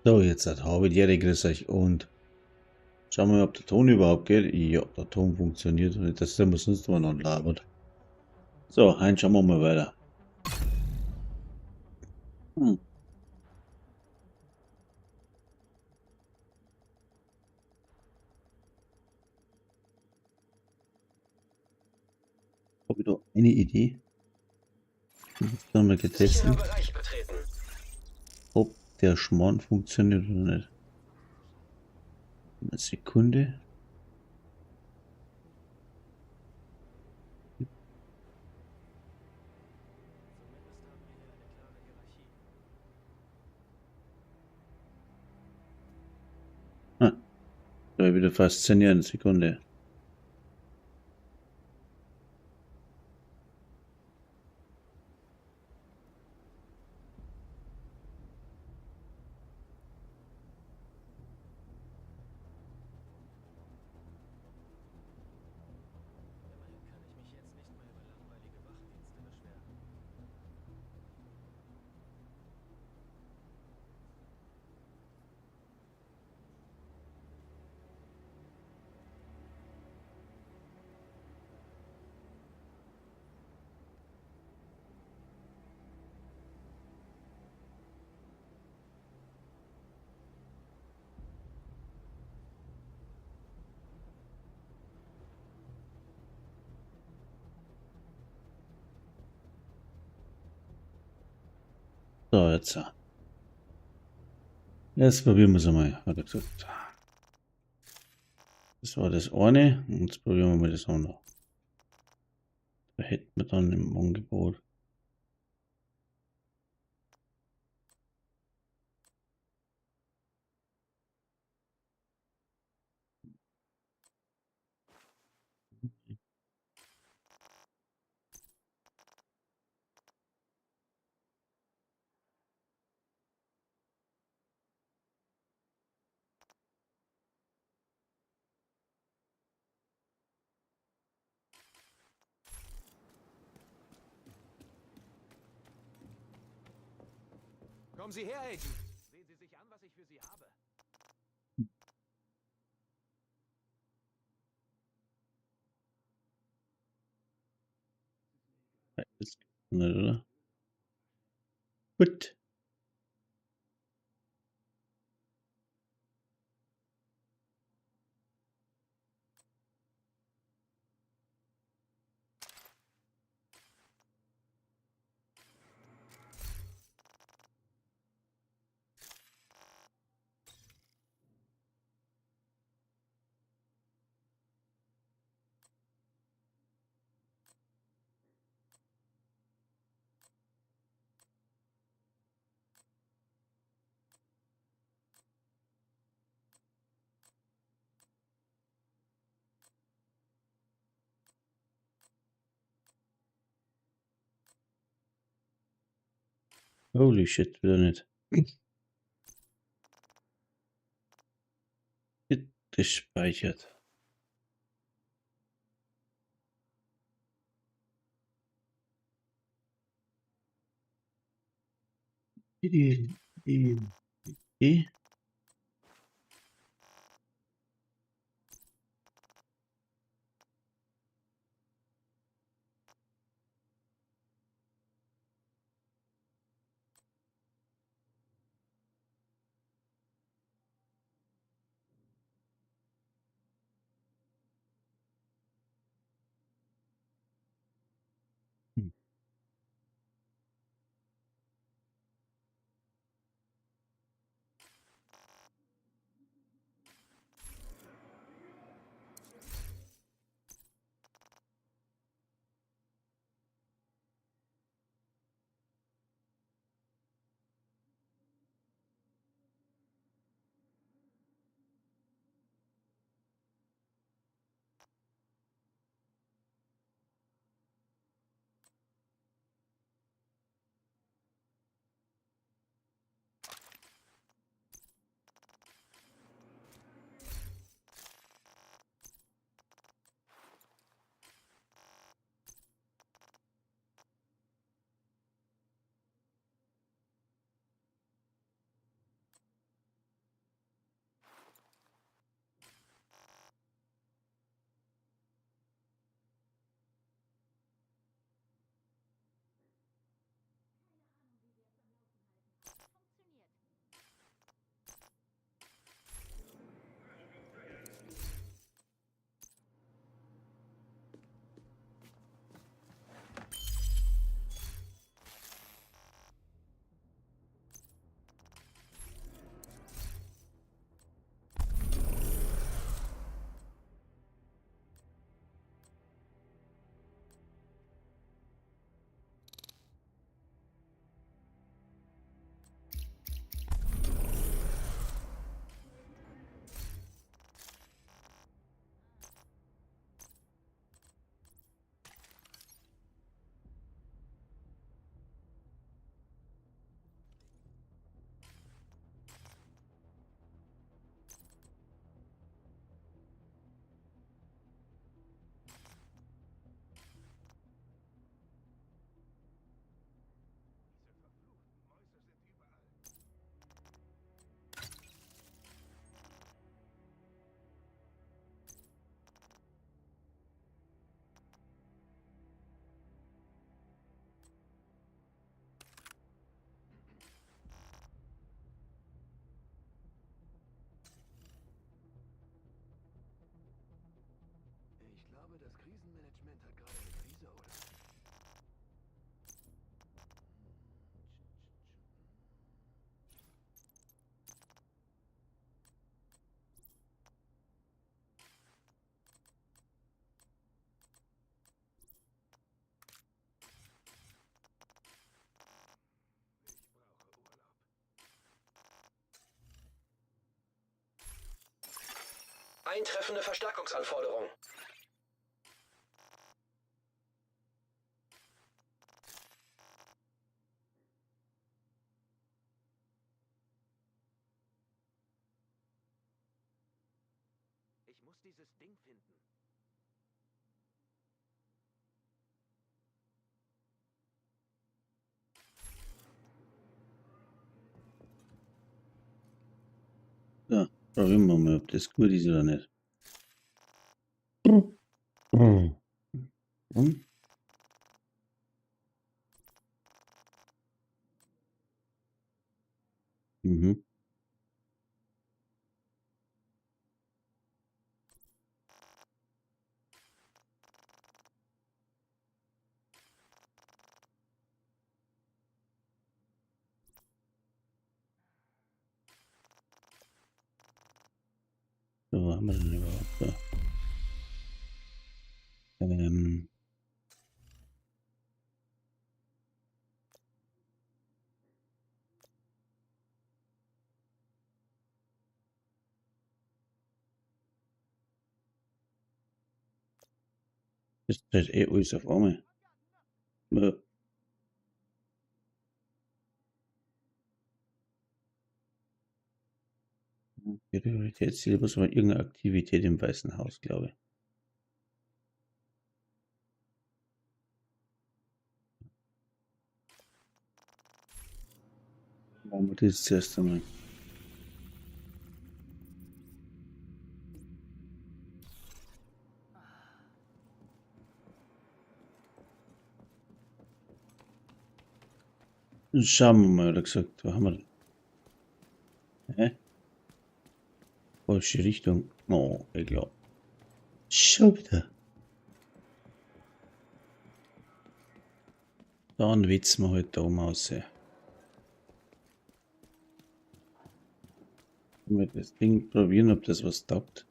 So, jetzt habe ich die grüß euch und schauen wir mal, ob der Ton überhaupt geht. Ja, der Ton funktioniert und nicht, dass der muss sonst mal noch labert. So, hein, schauen wir mal weiter. Hm. Habe ich da eine Idee? Jetzt haben wir getestet, ob der Schmarrn funktioniert oder nicht. Eine Sekunde. Ah, da wieder faszinierend. Sekunde. So, jetzt. Jetzt probieren wir es mal. Hat er gesagt. Das war das eine. Und jetzt probieren wir mal das andere. Da hätten wir dann im Angebot. Kommen Sie her, Agent. Sehen Sie sich an, was ich für Sie habe. Das nicht, oder? Gut. Holy shit, wieder nicht. Wird gespeichert. E. Hm. Eintreffende Verstärkungsanforderung. Ich muss dieses Ding finden. So, probieren wir mal, ob das gut ist oder nicht. Und? Mhm. So, was haben wir denn überhaupt da? Das ist eh alles auf einmal. Ja. Prioritätsziel, was war irgendeine Aktivität im Weißen Haus, glaube ich. Machen wir das zuerst einmal. Schauen wir mal, oder gesagt, was haben wir denn? Hä? Falsche Richtung. Oh, egal. Schon wieder. Dann witzen wir halt da oben aus. Mal das Ding probieren, ob das was taugt.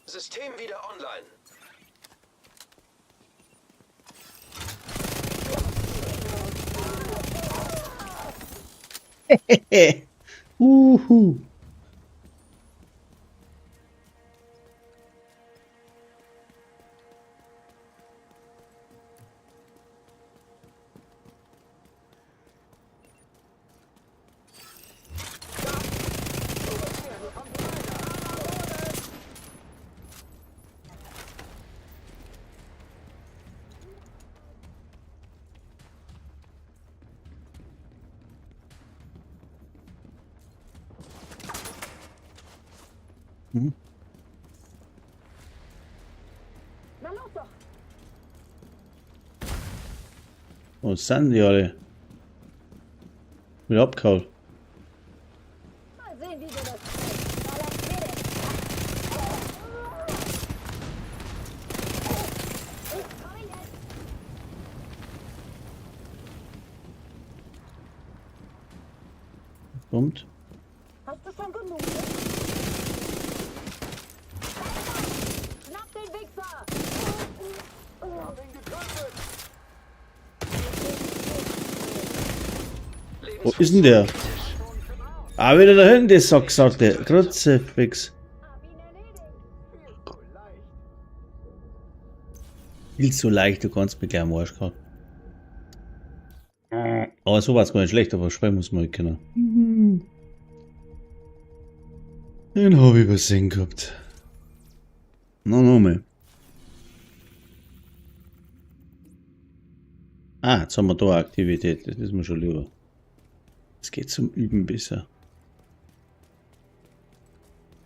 System wieder online. Uhu. Hm? Na los doch! Wo sind die alle? Wieder abgehauen. Mal sehen, wie wir das balancieren. Ich komme jetzt! Kommt. Hast du schon genug? Schnapp den Wichser! Hab ihn getötet! Wo ist denn der? Ah, wieder da hinten, der Sacksatte. Kruzifix. Hab ihn erledigt! Viel zu leicht, du kannst mich gleich am Arsch gehauen. Aber so war es gar nicht schlecht, aber schreiben muss man halt können. Den habe ich übersehen gehabt. Na, nochmal. Ah, jetzt haben wir da eine Aktivität. Das ist mir schon lieber. Es geht zum Üben besser.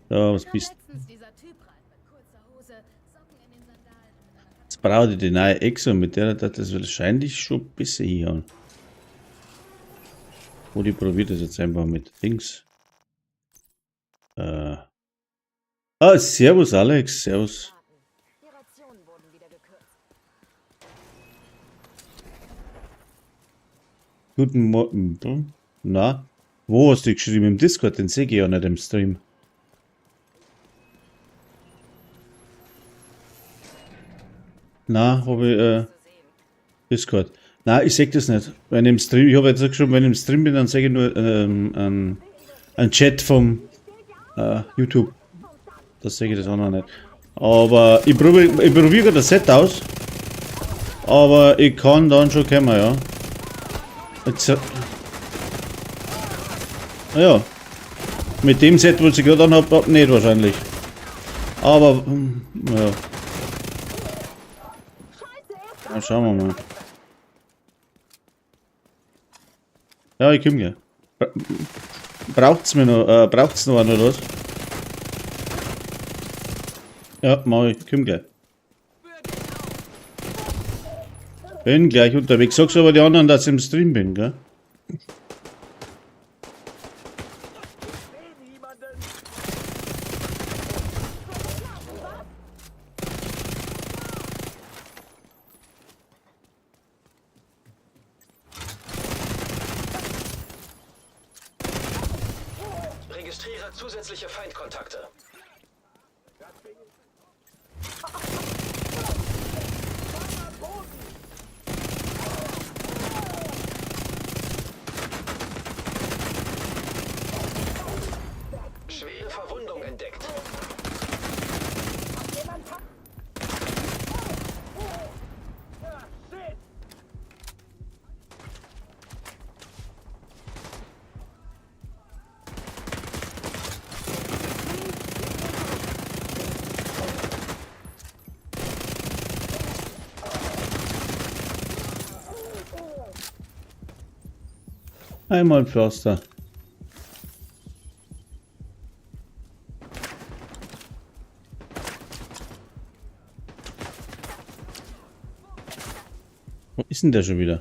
Ja, was bist du? Letztens dieser Typ rein mit kurzer Hose, Socken in den Sandalen und einer Jetzt brauche ich die neue Exo, mit der hat das wahrscheinlich schon besser hinhauen. Oder ich probiere das jetzt einfach mit Dings. Ah, servus Alex, servus. Die Rationen wurden wieder gekürzt. Guten Morgen. Na, wo hast du geschrieben? Im Discord, den sehe ich ja nicht im Stream. Na, habe ich, Discord. Na, ich sehe das nicht. Wenn ich im Stream, ich habe jetzt geschrieben, wenn ich im Stream bin, dann sehe ich nur einen Chat vom YouTube. Das sehe ich das auch noch nicht. Aber ich probiere das Set aus. Aber ich kann dann schon kommen, ja. Jetzt, ja. Mit dem Set, was ich gerade anhabe, nicht wahrscheinlich. Aber, ja. Na, schauen wir mal. Ja, ich komme gleich. Braucht's mir noch, braucht's noch einen oder was? Ja, mach ich, komm gleich. Bin gleich unterwegs. Sag's aber die anderen, dass ich im Stream bin, gell? Registriere zusätzliche Feindkontakte. Schwere Verwundung entdeckt. Einmal Förster. Wo ist denn der schon wieder?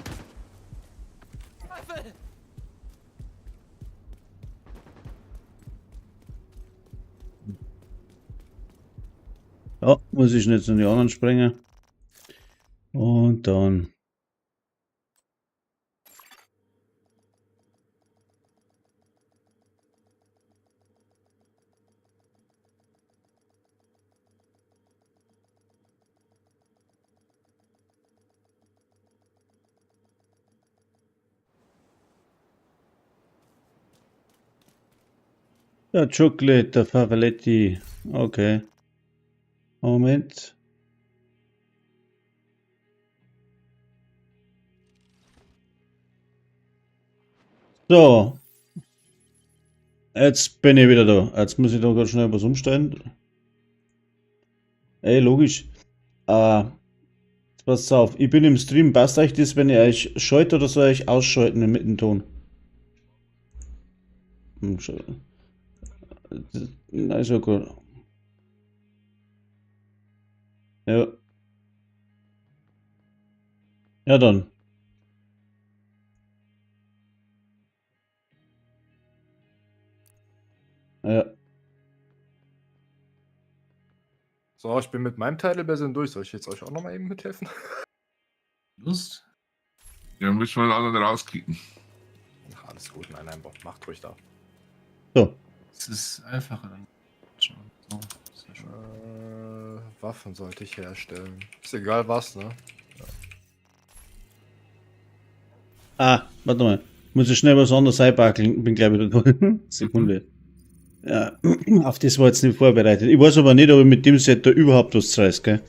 Ja, muss ich nicht zu den anderen springen. Und dann. Ja, Chocolate, der Favaletti. Okay. Moment. So. Jetzt bin ich wieder da. Jetzt muss ich da ganz schnell was umstellen. Ey, logisch. Pass auf, ich bin im Stream. Passt euch das, wenn ich euch schalte oder soll ich ausschalten mit dem Ton? Na, ist ja gut. Ja. Ja, dann. Ja. So, ich bin mit meinem Teilebesen durch. Soll ich jetzt euch auch nochmal eben mithelfen? Lust? Ja, müssen wir den anderen rauskicken. Ach, alles gut, nein, macht ruhig da. So. Es ist einfacher dann. So, ist ja schon. Waffen sollte ich herstellen. Ist egal was, ne? Warte mal. Muss ich schnell was anderes einpacken. Bin gleich wieder da. Sekunde. Ja, auf das war jetzt nicht vorbereitet. Ich weiß aber nicht, ob ich mit dem Set da überhaupt was reiß, gell?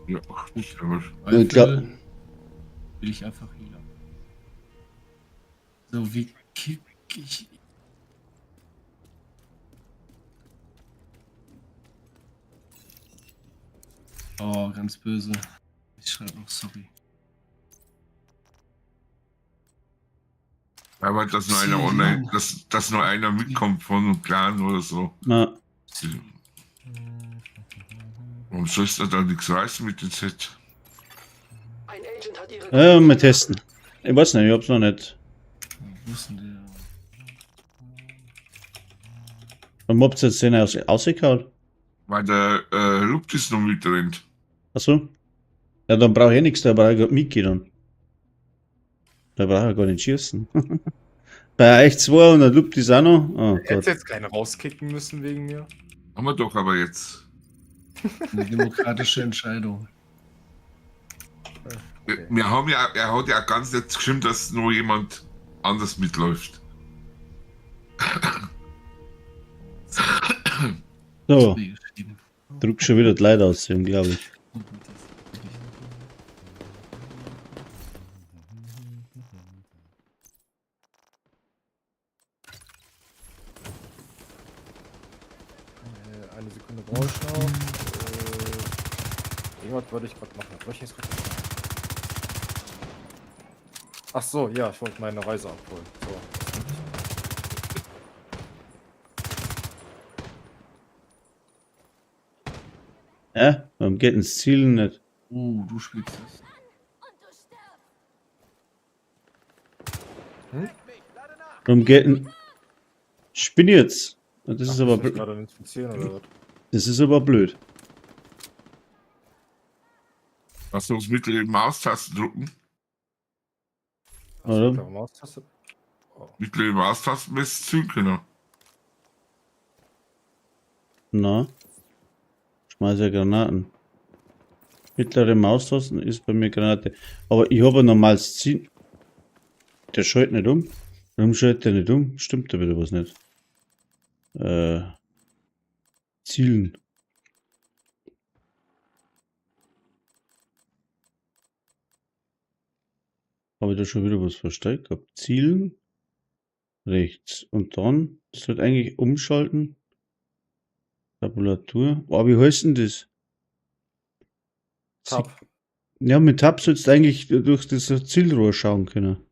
Ja, gut, aber Ich glaub- will ich einfach Healer. So, wie kick ich. Oh, ganz böse. Ich schreibe noch sorry. Aber dass nur einer online, dass nur einer mitkommt von einem Clan oder so. Na, Warum sollst du da nichts reißen mit dem Set? Ein Agent hat ihre ja, mal testen. Ich weiß nicht, ich hab's noch nicht. Wo ist denn der? Warum habt ihr jetzt den ausgekaut? Weil der Luptis noch mit rennt. Achso. Ja, dann brauche ich nichts, da brauche ich gerade Miki dann. Da brauche ich gar nicht schießen. Bei euch 200 Luptis auch noch? Oh Hättest Gott. jetzt keine rauskicken müssen wegen mir. Haben wir doch aber jetzt. Eine demokratische Entscheidung. Wir haben ja, er hat ja ganz nett geschrieben, dass noch jemand anders mitläuft. So, Wie geschrieben. druck schon wieder die Leute aus, glaube ich. Eine Sekunde brauche ich noch. Irgendwas wollte ich gerade machen. Soll ich jetzt gerade machen? Ach so, ja, ich wollte meine Reise abholen. So. Ja, warum geht ins Ziel nicht? Du spielst das. Warum geht ein... Spinn jetzt. Das ist Ach, aber muss ich blöd. gerade infizieren oder was? Das ist aber blöd. Hast du das mittlere Maustaste drücken? Oder? Mittlere Maustaste. Mittlere Maustaste müsst ziehen können. Na. Schmeiße Granaten. Mittlere Maustasten ist bei mir Granate. Aber ich habe ein normales Ziel. Der schaltet nicht um. Warum schaltet der nicht um? Stimmt da wieder was nicht. Zielen. Habe ich da schon wieder was versteckt gehabt? Zielen. Rechts. Und dann, das wird eigentlich umschalten. Tabulatur. Oh, wie heißt denn das? Tab. Ja, mit Tab sollst du eigentlich durch das Zielrohr schauen können.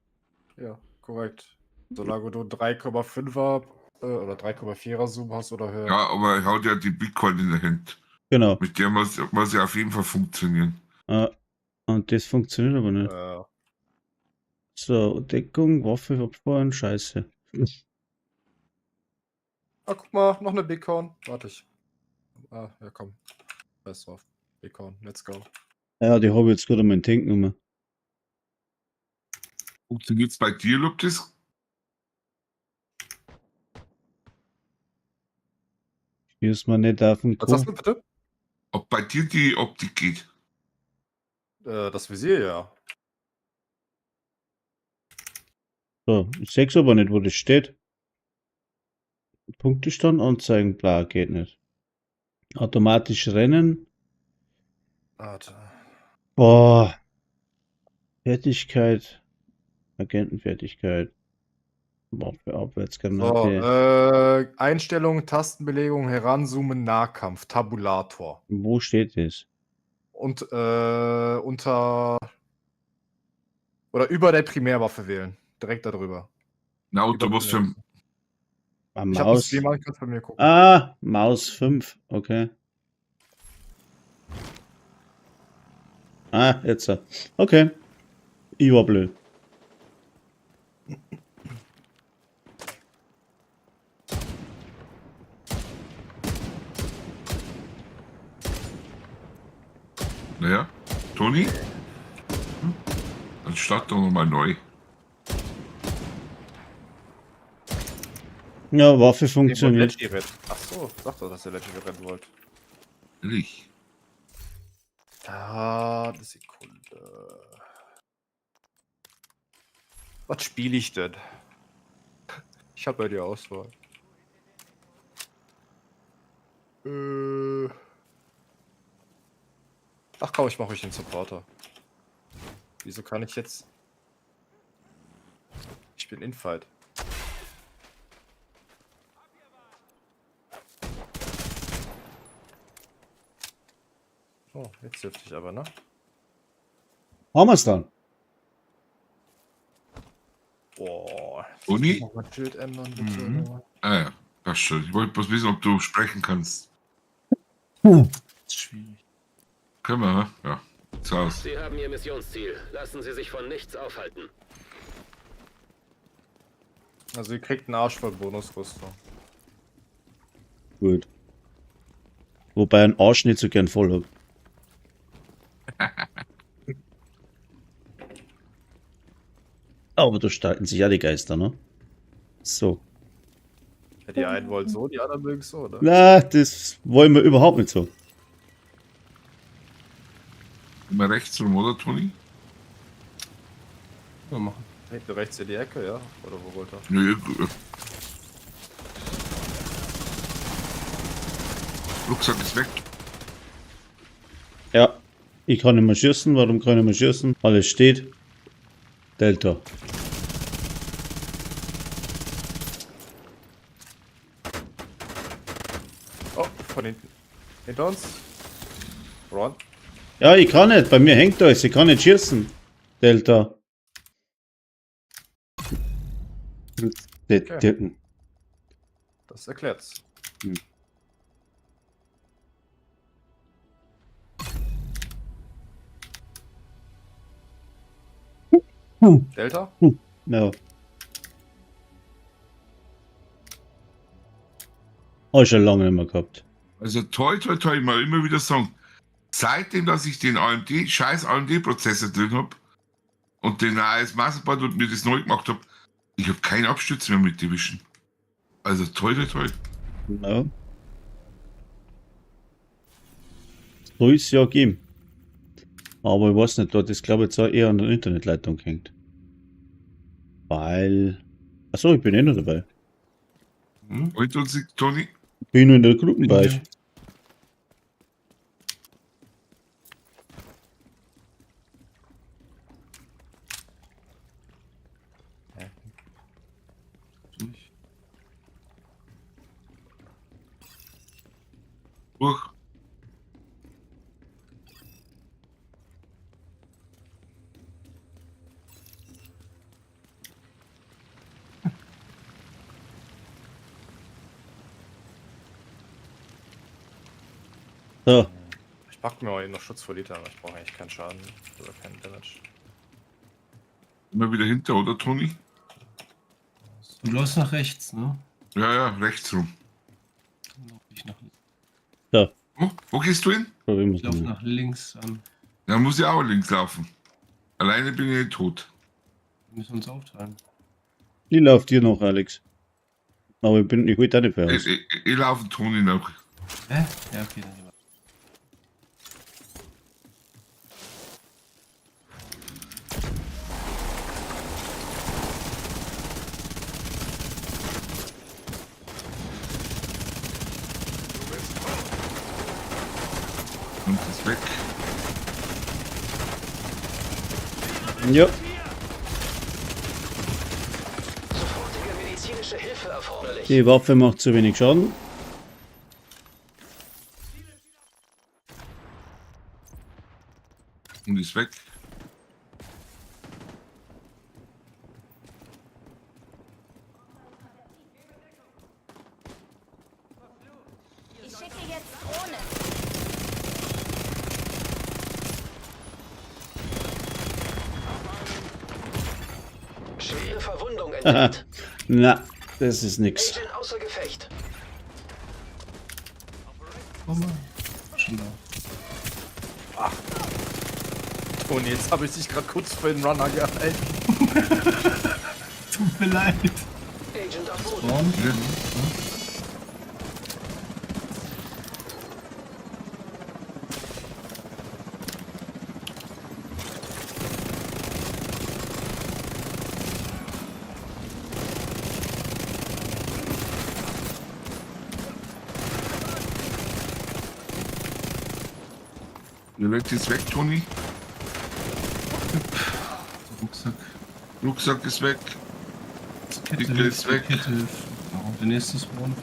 Ja, korrekt. Solange du 3,5er oder 3,4er Zoom hast oder höher. Ja, aber er hat ja die Bitcoin in der Hand. Genau. Mit der muss ja auf jeden Fall funktionieren. Und das funktioniert aber nicht. So, Deckung, Waffe abfahren, scheiße. Ah, guck mal, noch eine Bitcoin. Warte ich. Ah, ja komm. Scheiß drauf. Bitcoin, let's go. Ja, die habe ich jetzt gerade mein Tank genommen. Funktioniert's bei dir, Luptis? Hier ist man nicht auf dem Was sagst du bitte? Ob bei dir die Optik geht? Das Visier, ja. So, ich seh's aber nicht, wo das steht. Punktestand anzeigen, bla, geht nicht. Automatisch rennen. Warte. Boah. Fertigkeit. Agentenfertigkeit. Waffe, So, Abwärtsgranate. Einstellungen, Tastenbelegung, Heranzoomen, Nahkampf, Tabulator. Wo steht das? Und unter oder über der Primärwaffe wählen. Direkt darüber. Na, und du musst für, Ah, Ich habe das Maus. Stream an, kannst bei mir gucken. Ah, Maus 5. Okay. Ah, jetzt. Okay. Ich war blöd. naja, Toni? Dann start doch nochmal neu. Ja, Waffe Nee, funktioniert. Leggy Red. Ach so, sag doch, dass ihr Leggy rennen wollt. Ehrlich. Ah, eine Sekunde. Was spiele ich denn? Ich habe bei dir Auswahl. Ach komm, ich mache euch den Supporter. Wieso kann ich jetzt... Ich bin Infight. Oh, jetzt hilft dich aber, ne? Haben wir's dann? Boah. Toni? Noch mal Schild ändern, bitte. Mhm. Ah ja, passt schon. Ich wollte bloß wissen, ob du sprechen kannst. Das ist schwierig. Können wir, ne? Ja. So aus. Sie haben Ihr Missionsziel. Lassen Sie sich von nichts aufhalten. Also ihr kriegt einen Arsch voll Bonusrüstung. Gut. Wobei ein Arsch nicht so gern voll hab. Aber da streiten sich ja die Geister, ne? So. Ja, die einen wollen so, die anderen mögen so, oder? Na, das wollen wir überhaupt nicht so. Immer rechts rum, oder, Toni? Mal machen. Hinten rechts in die Ecke, ja? Oder wo wollt ihr? Nö, Rucksack ist weg. Ja. Ich kann nicht mehr schießen. Warum kann ich nicht mehr schießen? Alles steht. Delta. Oh, von hinten. Hinter uns. Ron. Ja, ich kann nicht. Bei mir hängt alles. Ich kann nicht schießen. Delta. Okay. Das erklärt's. Hm. Delta? Ja. Habe ich schon lange nicht mehr gehabt. Also toi, toi, toi, mal immer wieder sagen. Seitdem, dass ich den scheiß AMD-Prozessor drin habe und den AS Masterboard und mir das neu gemacht habe, ich habe keinen Abstürz mehr mit Division. Also toi, toi, toi. Ja. Soll es ja geben. Aber ich weiß nicht, dort ist glaube ich jetzt auch eher an der Internetleitung hängt. Weil. Achso, ich bin eh noch dabei. Und uns, Toni? Bin nur in der Gruppe bei euch. Durch. So, Ich pack mir auch eben noch Schutz vor Liter, aber ich brauche eigentlich keinen Schaden oder keinen Damage. Immer wieder hinter, oder Toni? Du läufst nach rechts, ne? Ja, ja, rechts rum. Dann lauf ich nach links. so, Wo gehst du hin? probieren wir Ich lauf es mal. nach links an. Ja, muss ich auch links laufen. Alleine bin ich nicht tot. Wir müssen uns aufteilen. Ich lauf dir noch, Alex. Aber ich will da nicht mehr aus. Ich laufe Toni noch. Hä? Ja, okay, dann lieber. Und ist weg. Ja, Sofortige medizinische Hilfe erforderlich. die Waffe macht zu wenig Schaden. Und ist weg. Ich schicke jetzt Drohnen. Schwere Verwundung Haha. entdeckt. Na, das ist nix. Agent außer Gefecht. Komm mal. Schon da. Und jetzt habe ich dich gerade kurz vor den Runner gehalten. Tut mir leid. Agent am Boden. Spawn? Der letzte ist weg, Toni. Rucksack. Rucksack ist weg. Kette Kette ist weg. Kette hilft. Genau, der nächste Spawn.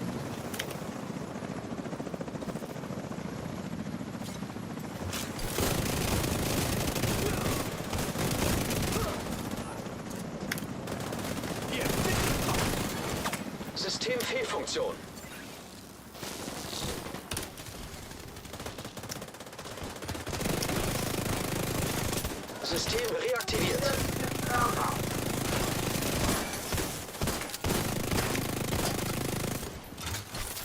Systemfehlfunktion. System reaktiviert.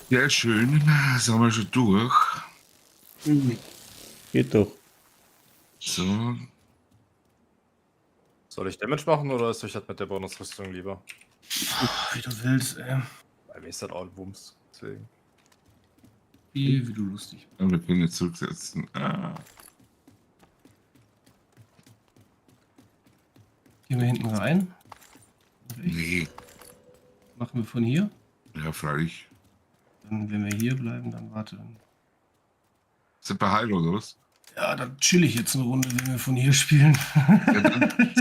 Sehr schön. Sind wir schon durch. Geht doch. So. Soll ich Damage machen oder ist euch das mit der Bonusrüstung lieber? Wie du willst, ey. Bei mir ist das all Wumms. Deswegen. Wie du lustig. Und wir können jetzt zurücksetzen. Gehen wir hinten rein. Nee. Machen wir von hier. Ja, freilich. Dann, wenn wir hier bleiben, dann warte. Sind wir heil oder was? Ja, dann chill ich jetzt eine Runde, wenn wir von hier spielen. Ja, dann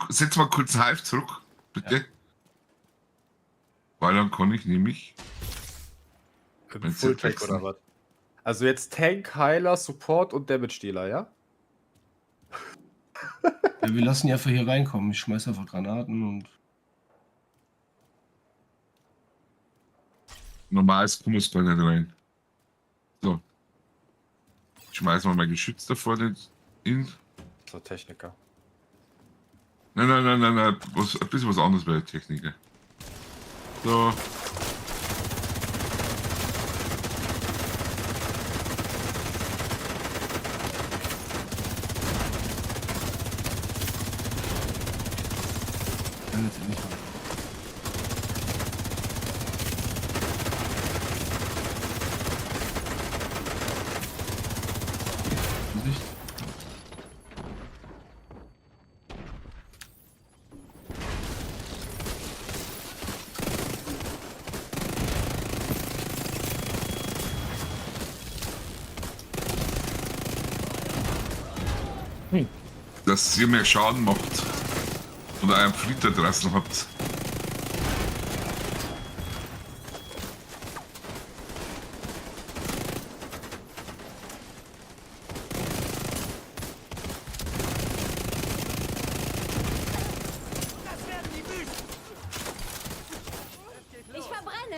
setz mal kurz Hive zurück, bitte. Ja. Weil dann kann ich nämlich. Wenn's Full jetzt Tank wechseln. oder was? Also jetzt Tank, Heiler, Support und Damage Dealer, ja? Ja, wir lassen die einfach hier reinkommen. Ich schmeiß einfach Granaten und. Normales kommen wir gar nicht rein. So. Ich schmeiß mal mein Geschütz da vorne in. So Techniker. Nein. Was, ein bisschen was anderes bei der Techniker. So. Kann jetzt nicht machen. Vorsicht. Dass ihr mehr Schaden macht. Oder einen Flitter draußen habt. Ich verbrenne.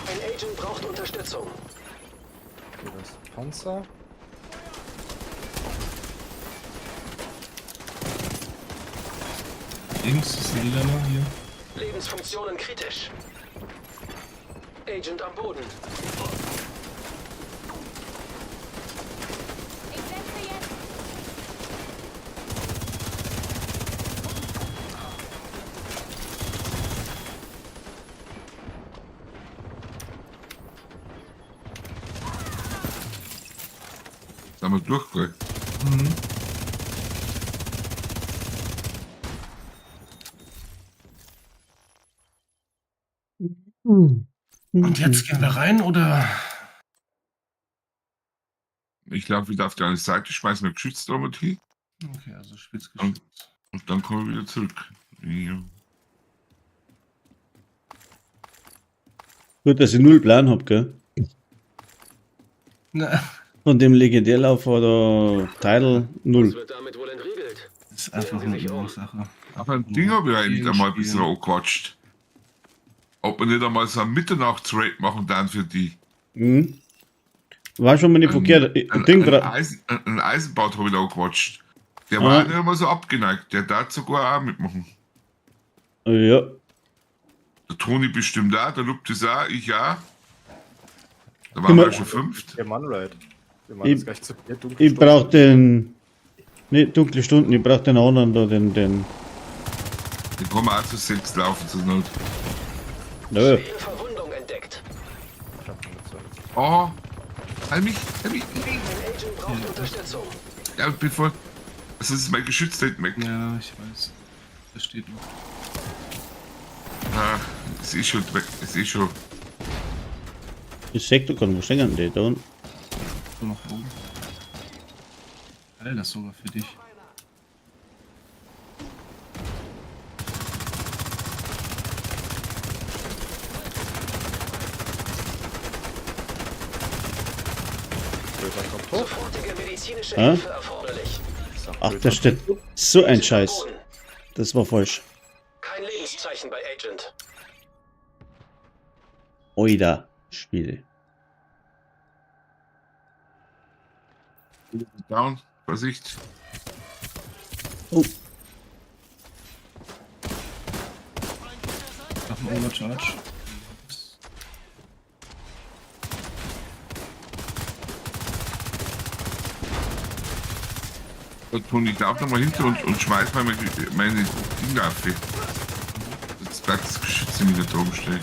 Ein Agent braucht Unterstützung. Okay, das ist Panzer. Links ist ein Lilaner hier. Lebensfunktionen kritisch. Agent am Boden. Ich setze jetzt. Sind wir durchgegangen. Und jetzt gehen wir rein oder? Ich laufe wieder auf die andere Seite, schmeiß mir Geschütz da mit hin Okay, also Spitzgeschütz. und dann kommen wir wieder zurück. Ja. Gut, dass ich null Plan hab, gell? Na, Von dem Legendärlauf oder Title Was null. wird damit wohl entriegelt? das ist einfach eine Übungssache. Aber ein Ding habe ich eigentlich einmal ein bisschen angequatscht. Ob wir nicht einmal so einen Mitternachtsraid machen dann für die. Mhm. War schon mal nicht verkehrt. Ich denk grad, Ein Eisenbad habe ich da angequatscht. Der Ah. war nicht einmal so abgeneigt. Der darf sogar auch mitmachen. ja. Der Toni bestimmt auch, der Luptis auch, ich auch. Da waren Immer- wir schon 5. Der Mann-Raid. Wir machen Ich- jetzt gleich zu mir. Dunkle Ich Stunden. brauch den. Nicht dunkle Stunden, ich brauch den anderen da, den. Den kann man auch zu 6 laufen zur Not. Nö. Schwere Verwundung entdeckt. Ich hab eine 20. Oh, halt mich. Ein Agent braucht Unterstützung. Ja, bevor. Das ist mein Geschütz da hinten weg. Ja, ich weiß. Das steht noch. Ah, es ist schon weg. Es ist schon. Das Sektor kann, wo stehen die da unten? So nach oben. Geil, das sogar für dich. er kommt hoch. Sofortige medizinische Hä? Hilfe erforderlich. Ich sag, Ach, Bild. da steht so ein Agent am Scheiß. Boden. Das war falsch. Kein Lebenszeichen bei Agent. Oida, Spiele. Down. Vorsicht. Oh, Nach dem Overcharge. Und Toni, ich laufe nochmal hinter und schmeiß mal meine Dinger auf. Jetzt bleibt das Geschütz wieder da oben stehen.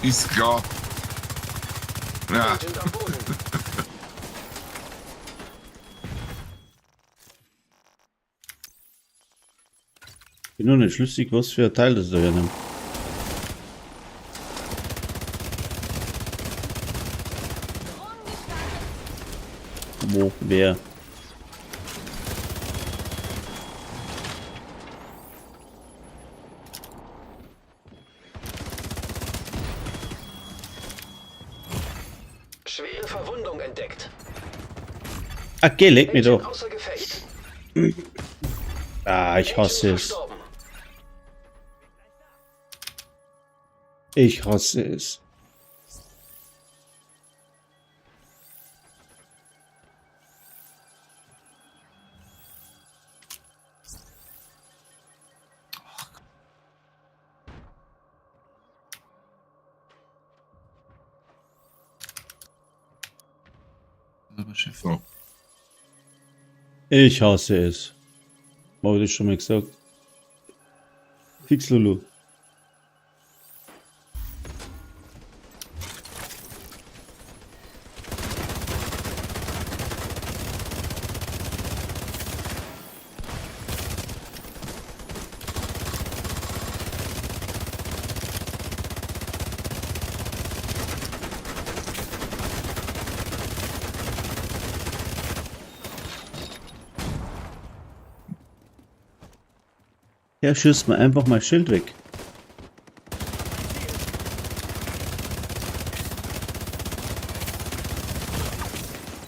Ist klar. Ja, Agent am Boden. bin nur nicht schlüssig, was für ein Teil das da nimmt. Wo? Wer? Schwere Verwundung entdeckt. Okay, leg mich Agent doch. außer Gefecht. Ah, ich hasse Agent es. verstorben. Ich hasse es. Aber Schiff. so. Ich hasse es. Habe ich das schon mal gesagt? Fix Lulu. Ja, schießt mir einfach mal Schild weg.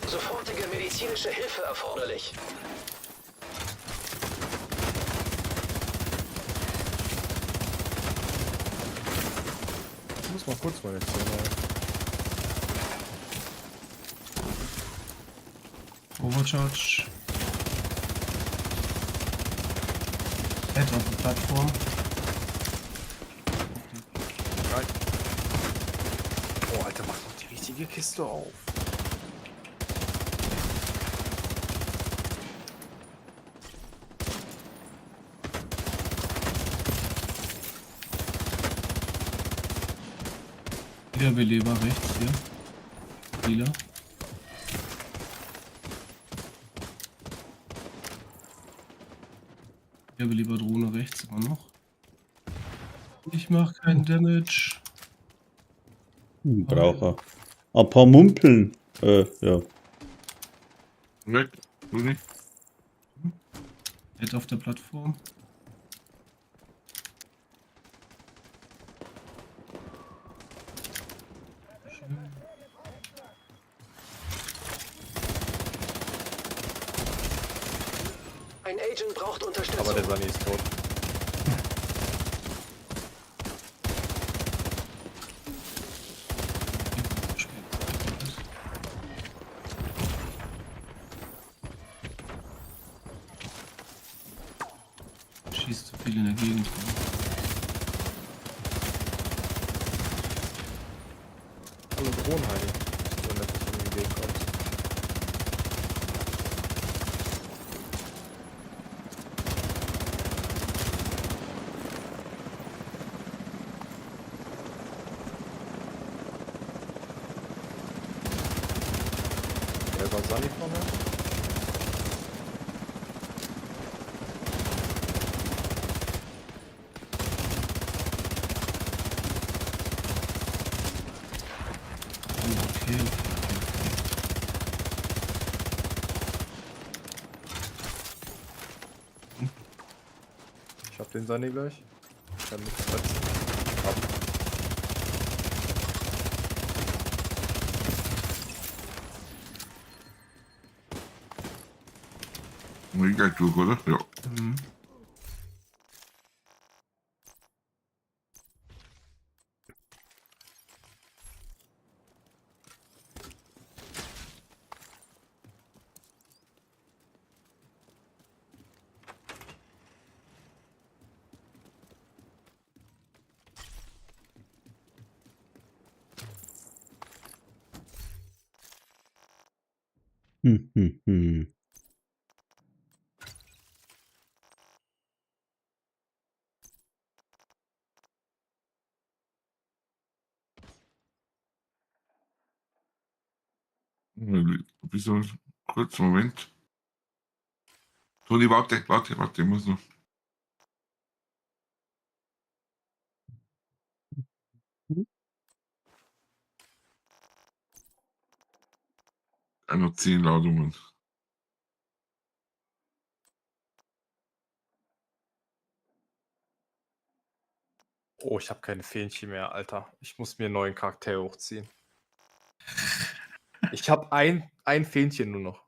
Sofortige medizinische Hilfe erforderlich. Ich muss mal kurz mal jetzt hier Overcharge. Head auf die Plattform. rein. Oh, Alter, mach doch die richtige Kiste auf. Wiederbeleber rechts hier. Lila. Wiederbeleber Drohne rechts immer noch. Ich mach keinen Damage. Braucher. Ein paar Mumpeln. Ja. Weg. Toni. Head auf der Plattform. Ein Agent braucht Unterstützung. Aber der Sunny ist tot. Schießt zu viel in der Gegend rum. Hallo Drohnenheini. So nett, dass du mir entgegenkommst. Der war Sunny vorne. Okay, okay. Ich hab den Sunny gleich. kann nichts setzen. Muss ich gleich durch, oder? Ja. Mhm. Hm. Wieso? Kurz, Moment. Toni, warte, ich muss noch. Noch 10 Ladungen. Oh, ich habe keine Fähnchen mehr, Alter. Ich muss mir einen neuen Charakter hochziehen. Ich habe ein Fähnchen nur noch.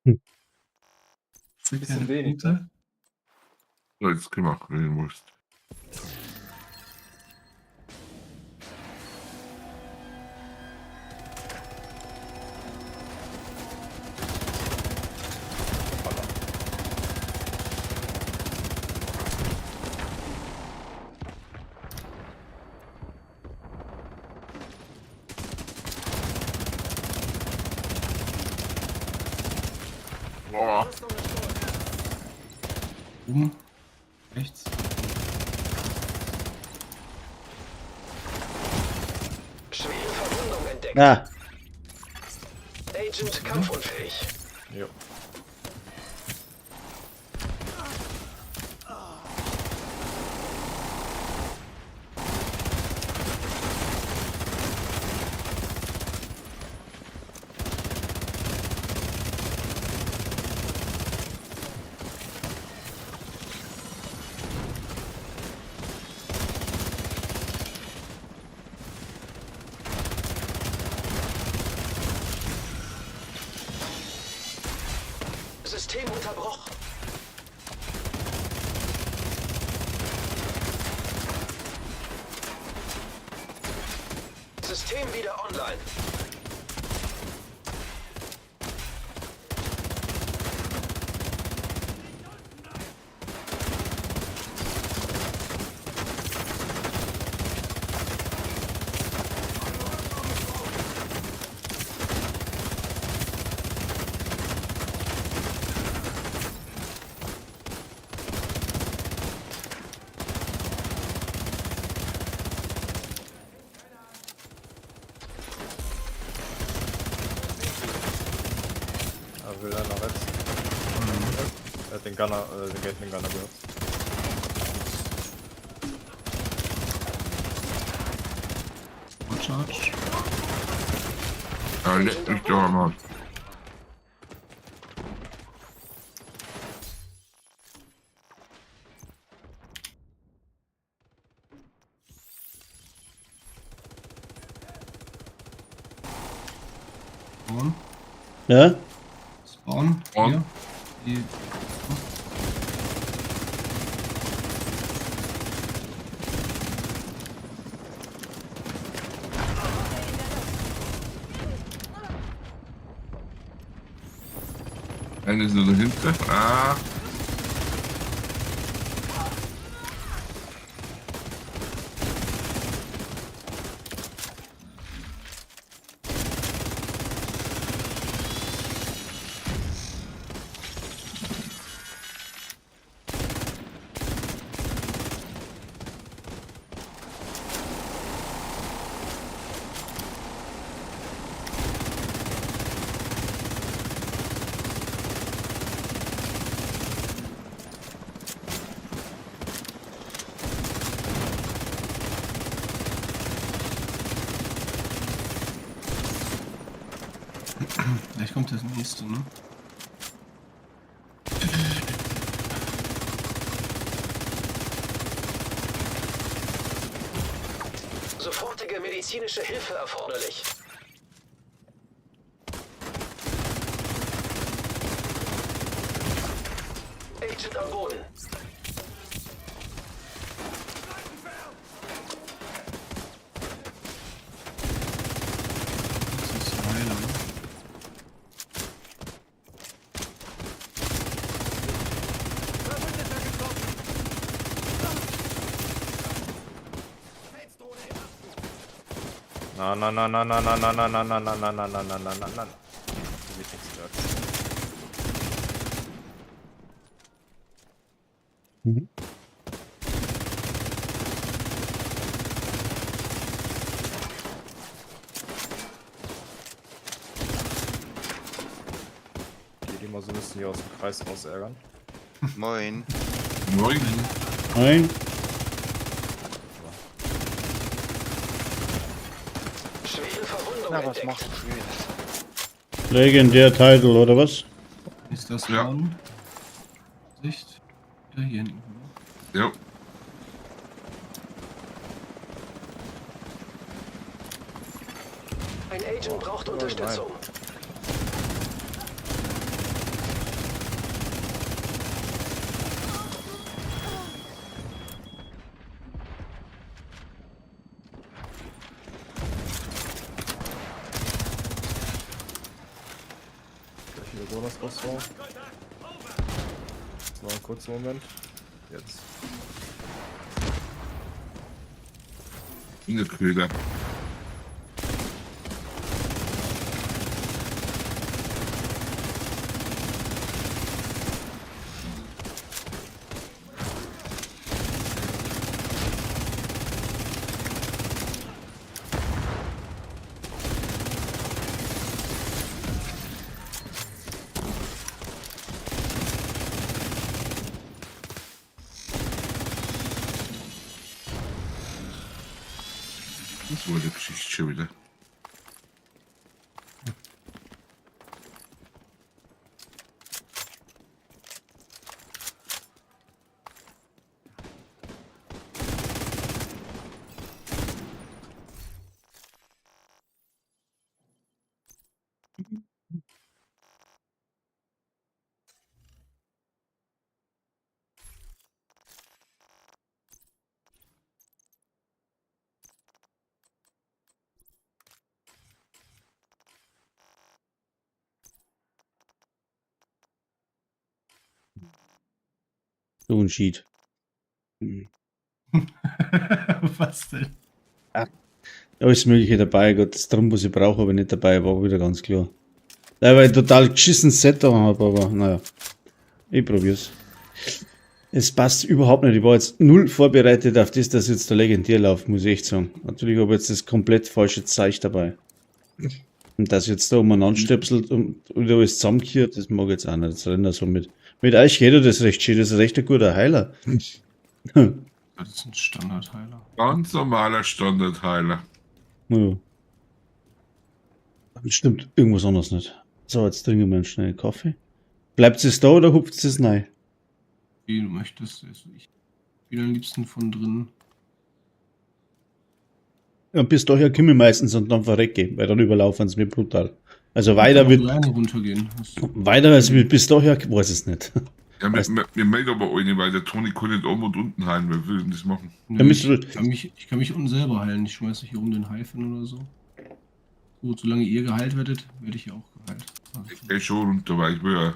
Bisschen Bisschen wenig, ne? So, jetzt gemacht, wenn du musst. Boah, Oben. Rechts. Schwere Verwundung entdeckt. Ah, Agent kampfunfähig. Jo. System unterbrochen. System wieder online. Er will einer rechts. Er hat den Gunner, den Gatling Gunner gehört. One Charge. ja, leck mich doch mal. Spawn. ja? Spawn. Und? Hier. Die. Einer ist nur dahinter. Ah, Gleich kommt das nächste, ne? sofortige medizinische Hilfe erforderlich. Agent am Boden. Das ist Heiler. Na, na, na, na, na, na, na, na, na, na, na, na, na, na, na, na, na, na. Wie ich nichts gehört. Die mal so ein bisschen hier aus dem Kreis raus ärgern. Moin. Moin. Nein. Schwere Verwundung Na, was entdeckt. machst du Schönes? Legendär Title, oder was? Ist das Ja. Mann? Sicht? Ja, hier hinten. Ja. Ein Agent braucht Unterstützung. Gleich wieder Jonas raus war. Jetzt noch einen kurzen Moment. Jetzt. In der Köder. Das war die Geschichte schon wieder. So ein Sheet. Was denn? Alles Mögliche dabei, Gott, das drum, was ich brauche, aber nicht dabei, war wieder ganz klar. Ja, weil ich total geschissenes Set da habe, aber naja. Ich probier's. Es passt überhaupt nicht. Ich war jetzt null vorbereitet auf das, dass jetzt der Legendär läuft, muss ich echt sagen. Natürlich habe ich jetzt das komplett falsche Zeichen dabei. Und das jetzt da umeinander stöpselt und alles zusammengekehrt, das mag ich jetzt auch nicht. Jetzt rennt er so mit. Mit euch geht er das recht schön, das ist recht ein guter Heiler. Das ist ein Standardheiler. Ganz normaler Standardheiler. Ja. Stimmt, irgendwas anderes nicht. So, jetzt trinken wir einen schnellen Kaffee. Bleibt es da oder hupft es rein? Wie du möchtest. Also ich bin am liebsten von drin. Ja, bis daher komme ich meistens und dann verrecke, weil dann überlaufen sie mir brutal. Also weiter Kann auch wird, alleine runtergehen. Das weiter als bis daher, weiß es nicht. Ja, wir melden aber eine, weil der Toni kann nicht oben und unten heilen. Wer will denn das machen? Da müsst ihr- ich kann mich unten selber heilen. Ich schmeiße hier um den Haifen oder so. Gut, solange ihr geheilt werdet, werde ich ja auch geheilt. Also, Ich geh schon runter, weil ich will ja.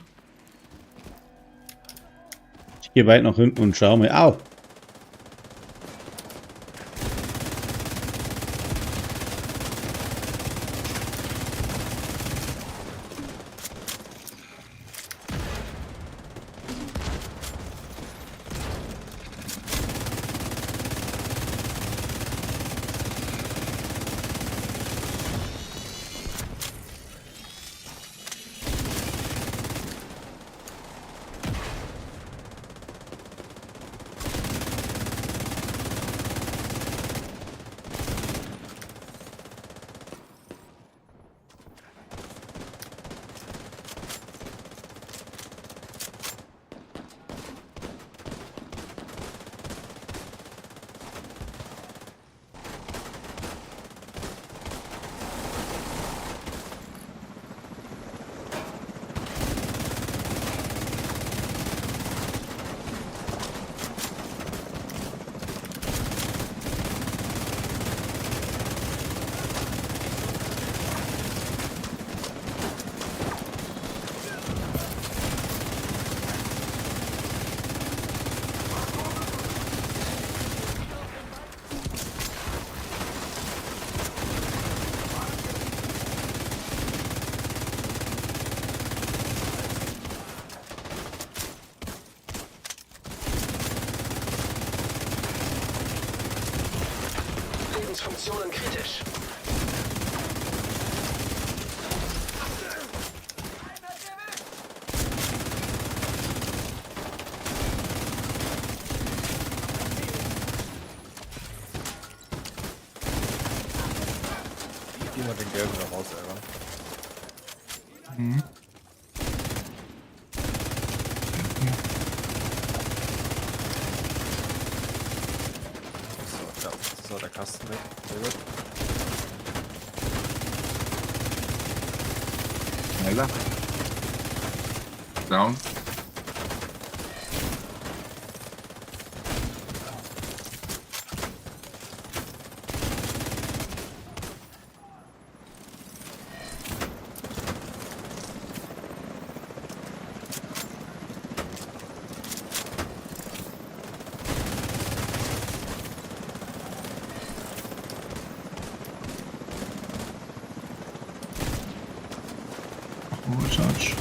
Ich gehe weit nach hinten und schau mal. Au! Lebensfunktionen kritisch. Geh mal den gelben da raus, ärgern. Mhm. So, ja, das ist auch der Kasten weg. Sehr gut. Schneller. Down. Overcharge.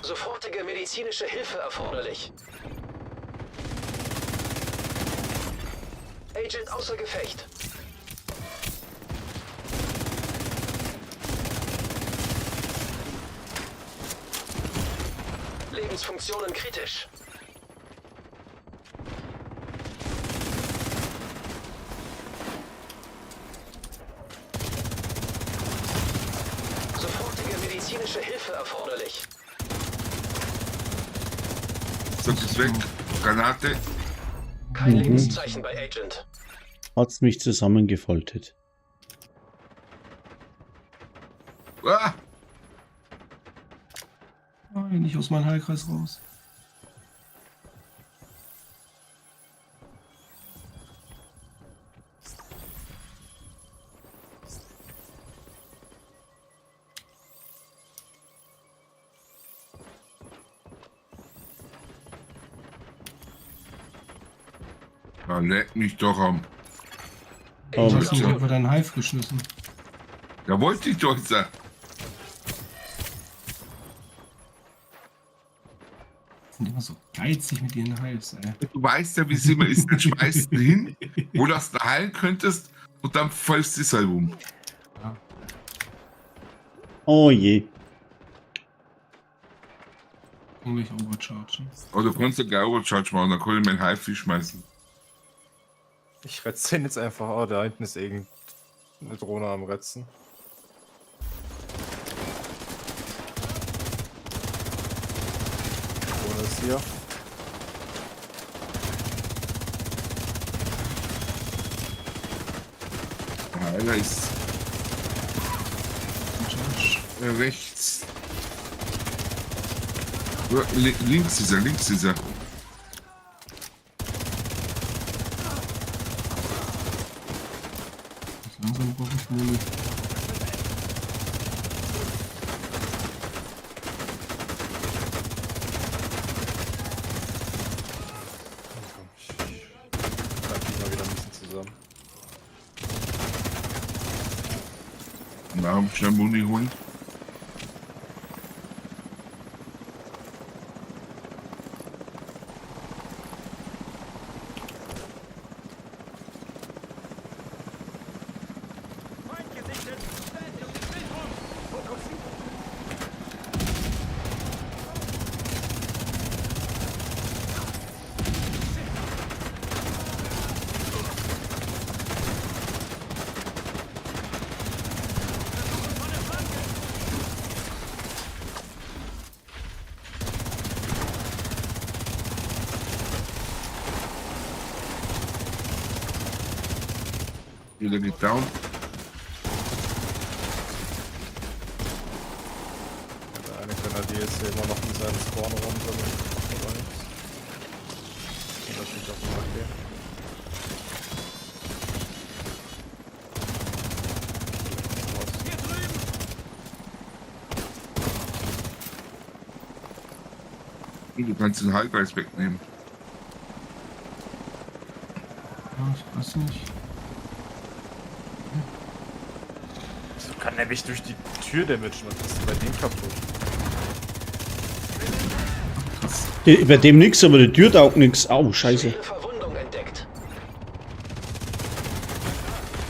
Sofortige medizinische Hilfe erforderlich. Agent außer Gefecht. Lebensfunktionen kritisch. Sofortige medizinische Hilfe erforderlich. Sonst ist weg. Granate. Kein Lebenszeichen bei Agent. Hat's mich zusammengefaltet. Ah! Nein, nicht aus meinem Heilkreis raus. Da leck mich doch am. Oh, Du hast mich einfach deinen Hive geschmissen. Da wollte ich doch sagen. Sind immer so geizig mit ihren Hives, ey. Du weißt ja, wie es immer ist. Dann schmeißt du hin, wo du das heilen könntest und dann fällst du selber um. oh je. Kann ich overchargen. Oder du kannst ja gleich Overcharge machen, dann kann ich meinen Haifisch schmeißen. Ich retze den jetzt einfach. Oh, da hinten ist irgendeine Drohne am Retzen. Drohne ist hier. Heiler ist Overcharge. rechts. Ja, links ist er, links ist er. Langsam brauche ich Muni. Komm, ich bleib die mal wieder ein bisschen zusammen. Na, schnell Muni holen. Jeder geht down. Der eine Grenadier ist hier immer noch in seinem Spawn rum. Und das steht auf dem Markier. Du kannst den Halbweis wegnehmen. Ja, ich weiß nicht. So kann er mich durch die Tür damagen. Was ist denn bei dem kaputt? Bei dem nix, aber die Tür taugt nix. Au, scheiße. Schwere Verwundung entdeckt.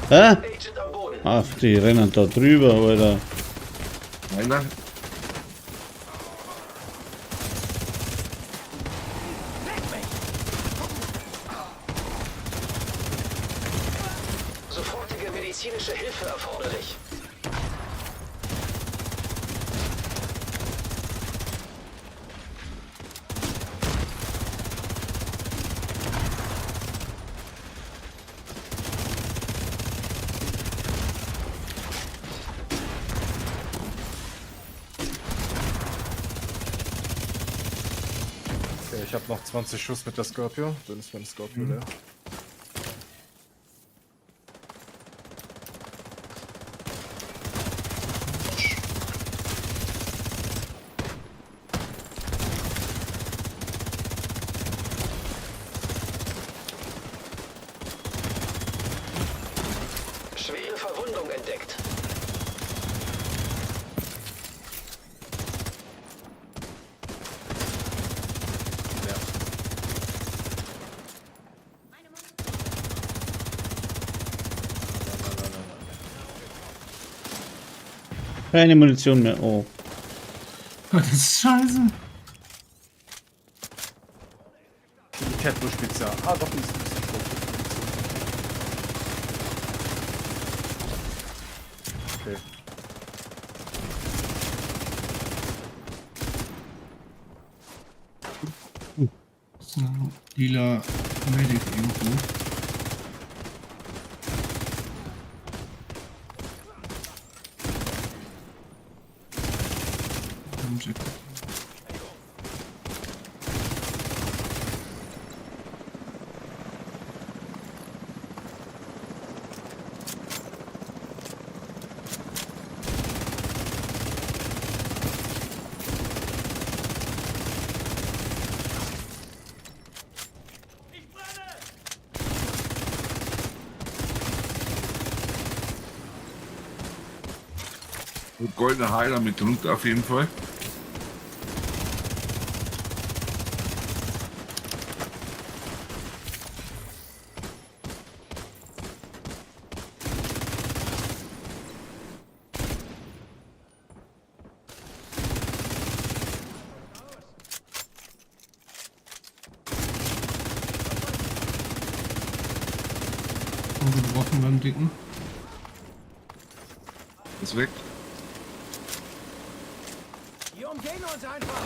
Hä? Agent am Boden. Ach, die rennen da drüber, Alter. Einer. Sofortige medizinische Hilfe erforderlich. Okay, ich habe noch 20 Schuss mit der Scorpio. Dann ist mein Scorpio leer. Schwere Verwundung entdeckt. Keine Munition mehr. Oh. Das ist scheiße. Die Catbull-Spezial. Ah, doch, die ist ein bisschen tot. Okay. Das ist ein lila Medic irgendwo. Jack. Goldener Heiler mit drunter auf jeden Fall. Gebrochen beim Dicken. Ist weg. Die umgehen uns einfach.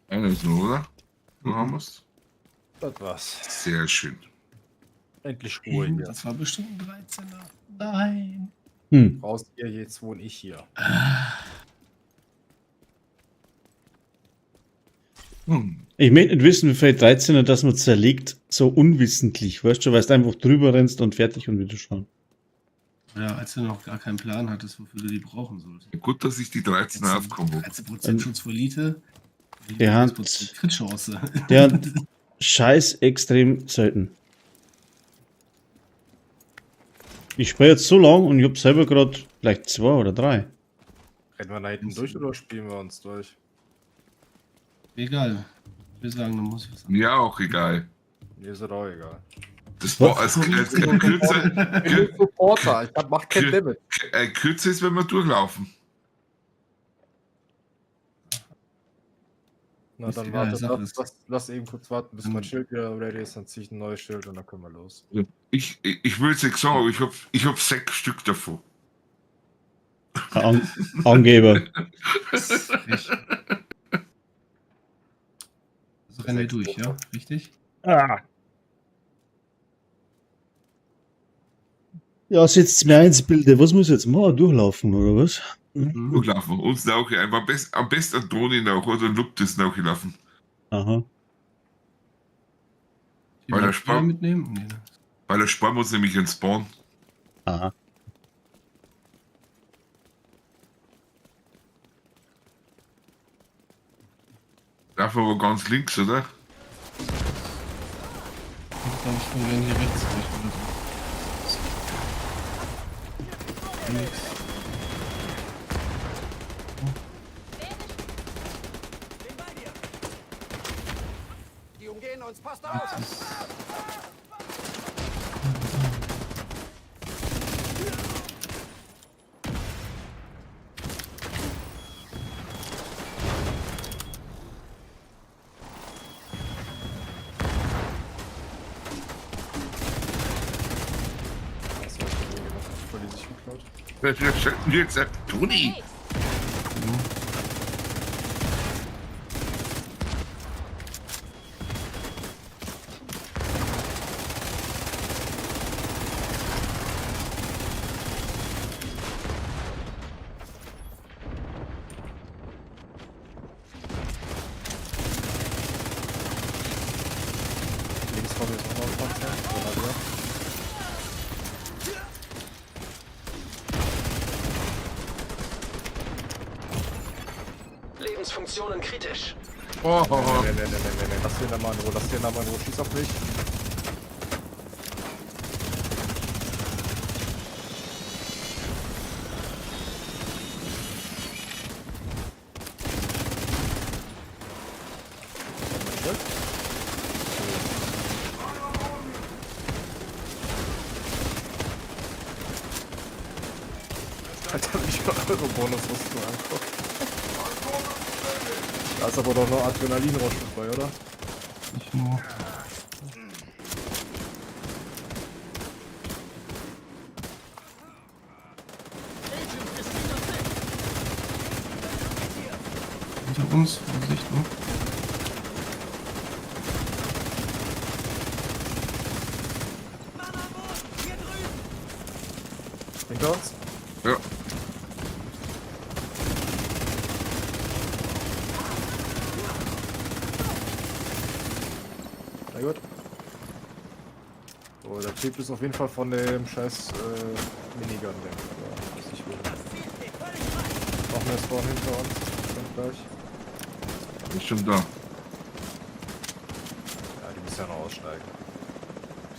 Einer ist nur, oder? Du haben wir's. Das war's. Sehr schön. Endlich Ruhe hier. Das war bestimmt ein 13er. Nein. Hm. Raus hier, jetzt wohne ich hier. Ich möchte nicht wissen, wie viel 13er das man zerlegt, so unwissentlich. Weißt du, weil du einfach drüber rennst und fertig und wieder schauen. Ja, als du noch gar keinen Plan hattest, wofür du die brauchen solltest. Gut, dass ich die 13er aufkomme. 13% Schutz vor Elite. Der hat- Crit-Chance. Der hat scheiß extrem selten. Ich spiele jetzt so lang und ich habe selber gerade vielleicht 2 oder 3. Rennen wir da hinten durch oder spielen wir uns durch? Egal. Wir sagen, dann muss ich was sagen. Mir auch egal. Mir ist das auch egal. Das war als Kürze, Ich bin Supporter, ich mach kein Kür- Damage. Kürze ist, wenn wir durchlaufen. Na Ist dann egal, warte, sag es. lass eben kurz warten, bis mein Schild wieder ready ist, dann zieh ich ein neues Schild und dann können wir los. Ich will es nicht sagen, aber ich hab 6 Stück davon. Angeber. Ich. Also rennen wir durch, ja? Richtig? Ja, setzt mir ins Bilde. Was muss ich jetzt machen? Durchlaufen, oder was? Durchlaufen. Uns nachher. Am besten an Toni nach oder Luptis nachlaufen. Aha. Die Weil der Blattfeuer Spar- mitnehmen? Nee, ne? Weil der sparen wir uns nämlich ins Spawn. Aha. Darf aber ganz links, oder? Ich glaube, ich komme hier rechts durch oder so. Nix. uns! Passt auf! Das war schon gemacht, bevor die sich geklaut. Wer schütten wir jetzt? Toni! Links vor mir ist noch mal ein Panzer. Grenadier. Lebensfunktionen kritisch. Oh, oh, oh. Nee. Lass den da mal in Ruhe, schieß auf mich. Alter, wie ich mal Euro-Bonus-Rüstung angucke. Da ist aber doch noch Adrenalinrausch dabei, oder? Nicht nur. Hinter uns, Vorsicht, ne? Hinter uns? Ja. Na gut. So, der Typ ist auf jeden Fall von dem scheiß Minigun weg. Ja, was ich will. Noch mehr Spawn hinter uns. Kommt gleich. Ist schon da. Ja, die müssen ja noch aussteigen.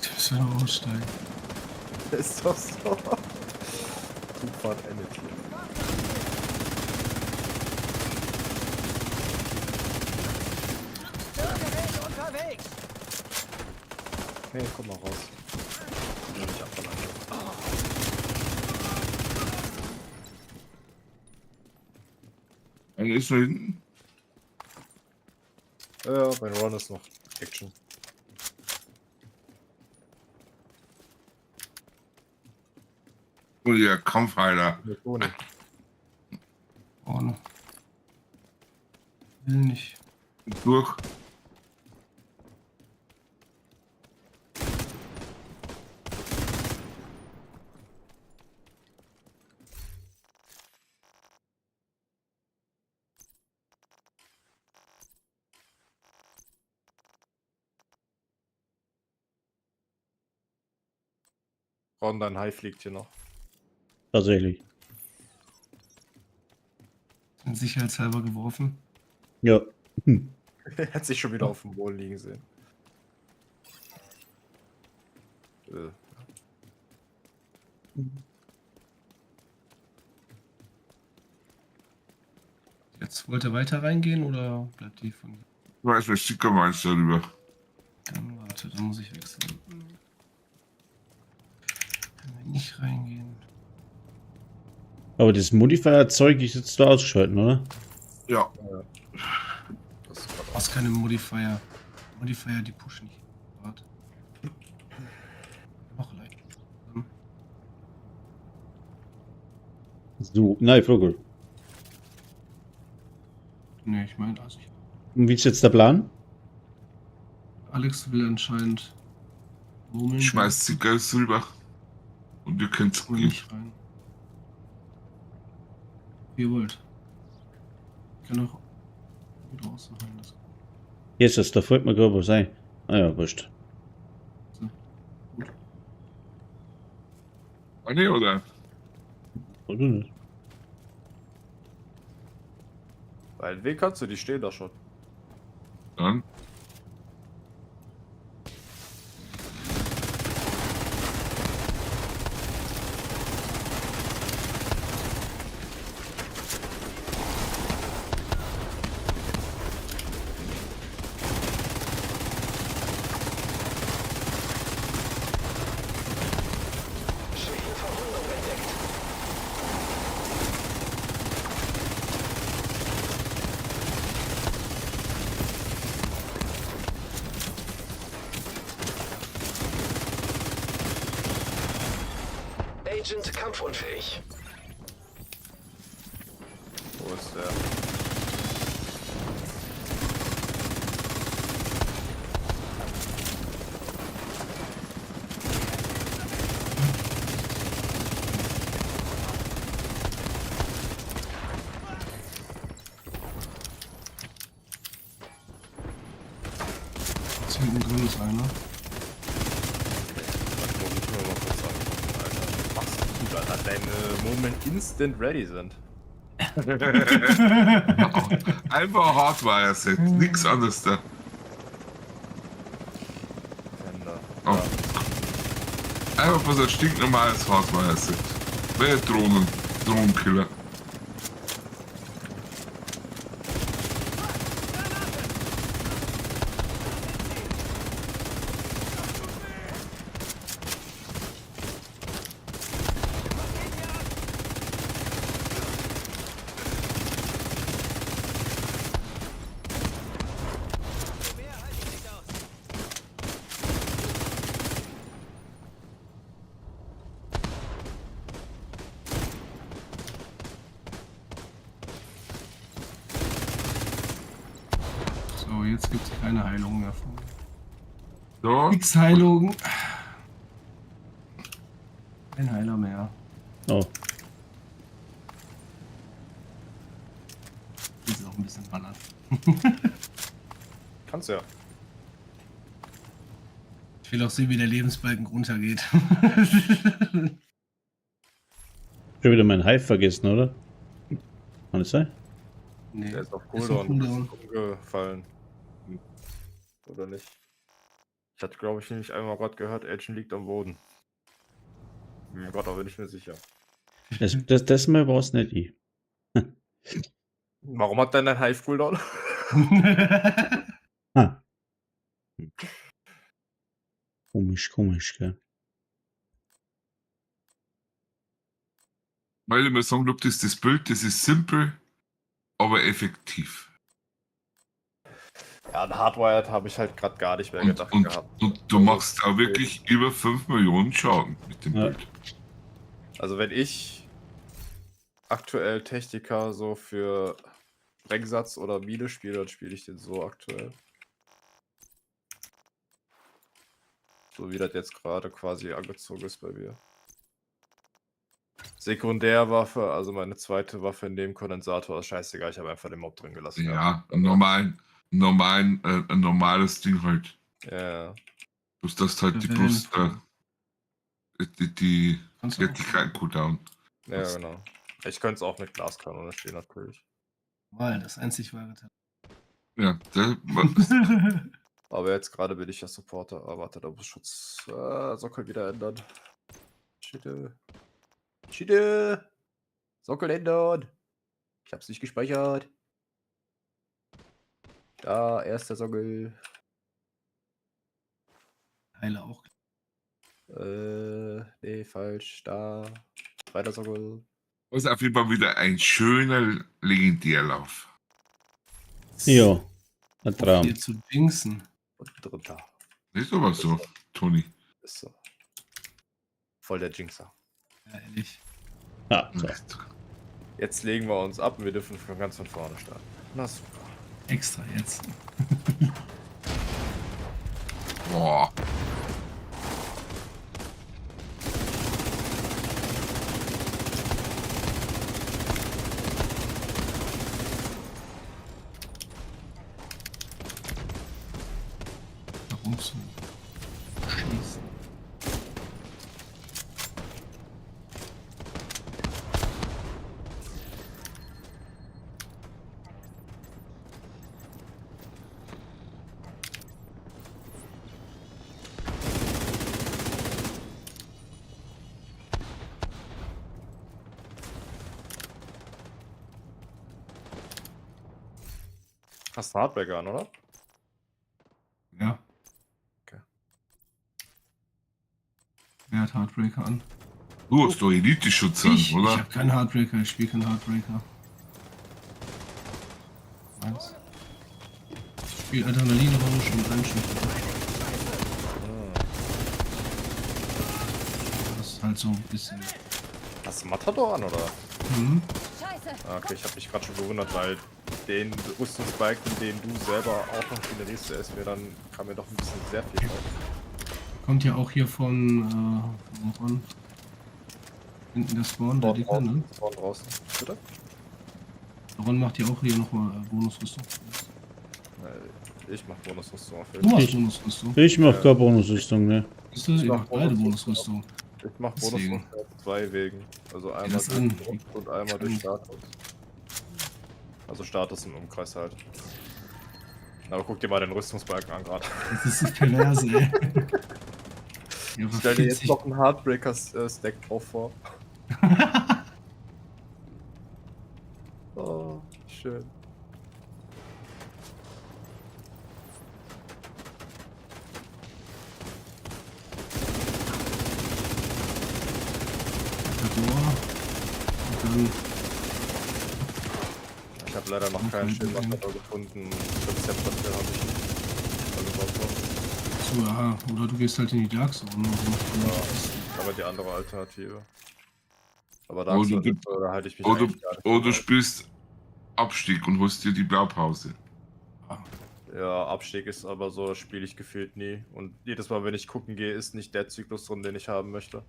Ich muss ja noch aussteigen. Ist doch so. Zugfahrt endet hier. Bürgerwelt unterwegs! Hey, komm mal raus. Ich will nicht abverlangen. Einer ist da hinten. Ja, mein Run ist noch Action. Oh ja, Kampfheiler. Mit Toni. Vorne. Will nicht. Durch. Ron, dein Hai fliegt hier noch. Tatsächlich. Sind sicherheitshalber geworfen. Ja. Hm. Er hat sich schon wieder auf dem Boden liegen sehen. Jetzt wollt ihr weiter reingehen oder bleibt die von. Ich weiß, was Sticker meinst darüber. Dann warte, dann muss ich wechseln. Wenn wir nicht reingehen. Aber das Modifier-Zeug ist jetzt da ausgeschalten, oder? Ja. Das ist Du brauchst keine Modifier. Modifier, die pushen nicht. Warte. Noch leicht. So, nein, Vogel. Ne, ich meine, also Und wie ist jetzt der Plan? Alex will anscheinend murmeln. Ich schmeiß Ziggers rüber. Und ihr könnt's Komm gehen. nicht rein. Wie ihr wollt. Ich kann auch gut draußen rein lassen. Jesus, da folgt mir gerade was ein. Ah ja, wurscht. Ah, nee, oder? Oder nicht? Weil Weg kannst du, die stehen da schon. Dann. Agent kampfunfähig. Wo ist der? Jetzt hinten drin ist einer. Das muss ich mir mal kurz angucken, Alter. Machst du gut, Alter. Deine Moment instant ready sind. Einfach Hardwire-Set, nix anderes da. Händer. Oh. Einfach was ein stinknormales Hardwire-Set. Wer Drohnenkiller. So, jetzt gibt es keine Heilung mehr von. So. Nix Heilung. Kein Heiler mehr. Oh, Jetzt auch ein bisschen ballern. Kannst ja. Ich will auch sehen, wie der Lebensbalken runtergeht. schon wieder meinen Hive vergessen, oder? Kann das sein? Nee, Der ist auf ist auf Cooldown Cooldown. umgefallen. Oder nicht? Ich hatte, glaube ich, nämlich einmal gerade gehört, Agent liegt am Boden. Bin mir gerade aber nicht mehr sicher. Das Mal war es nicht ich. Warum hat denn dein Hive Cooldown? Ah. Komisch, gell? Weil ich mal sagen, ob das Bild, das ist simpel, aber effektiv. Ja, an Hardwired habe ich halt gerade gar nicht mehr gedacht gehabt. Und du machst auch wirklich über 5 Millionen Schaden mit dem Ja. Bild. Also wenn ich aktuell Techniker so für Sprengsatz oder Mine spiele, dann spiele ich den so aktuell. So wie das jetzt gerade quasi angezogen ist bei mir. Sekundärwaffe, also meine zweite Waffe in dem Kondensator, ist scheißegal, ich habe einfach den Mob drin gelassen. Ja, ein normales Ding halt. Ja. Bloß das halt die Mhm. Brust, die Kannst du auch. hat keinen Cooldown. Ja, genau. Ich könnte es auch mit Glaskanone stehen, natürlich. Mal, das einzig wahre Talent. Ja, Aber jetzt gerade bin ich ja Supporter. Aber warte, da muss Schutz Sockel wieder ändern. Schitte. Sockel ändern. Ich hab's nicht gespeichert. Da, erster Sockel. Heiler auch. Nee, falsch. Da. Zweiter Sockel. das ist auf jeden Fall wieder ein schöner Legendärlauf. Ja, ein Traum. Hier zu dingsen. Und dritter. Ist aber so, Toni. Ist so. Voll der Jinxer. Ja, ehrlich. Ah, so. Jetzt legen wir uns ab und wir dürfen von ganz von vorne starten. Na super. Extra jetzt. Boah. Warum so? Schießen. Hast du Hardbreaker an, oder? Ja. Okay. Wer hat Heartbreaker an? Du hast doch Elite-Schutz an, Ich oder? habe keinen Heartbreaker, ich spiele keinen Heartbreaker. Meins. Ich spiele Adrenalinrausch und Einschüchter. Das ist halt so ein bisschen Hast du Matador an, oder? Mhm. Scheiße. Ah, okay, ich habe mich gerade schon gewundert, weil den Rüstungsbalken, den du selber auch noch generierst, der ist mir dann, kam mir doch ein bisschen sehr viel auf. Kommt ja auch hier von ran. Hinten der Spawn, der Dicke, ne? Spawn draußen. Bitte? Ron macht ja auch hier nochmal Bonusrüstung. Ich mach Bonusrüstung auf Du jeden Fall. machst Bonusrüstung. Ich mach keine Bonusrüstung, ne? Siehst du, ihr macht beide Bonusrüstung. Ich mach Deswegen. Bonusrüstung auf 2 Wegen. Also einmal das durch an. Grund und einmal durch Status. Also Status im Umkreis halt. Aber guck dir mal den Rüstungsbalken an gerade. Das ist perverse, ey. Ja, aber Stell dir jetzt 40. noch einen Heartbreaker-Stack drauf vor. Oh, schön. Matador. Und dann Ich habe leider noch keinen Schildmacher gefunden. Rezeptpapier habe ich nicht. Also was so, ja, oder du gehst halt in die Dark Zone. aber die andere Alternative. Aber da halte ich mich Oder, eigentlich gar nicht oder du dran. spielst Abstieg und holst dir die Blaupause. Ja, Abstieg ist aber so, spiele ich gefühlt nie. Und jedes Mal, wenn ich gucken gehe, ist nicht der Zyklus drin, den ich haben möchte.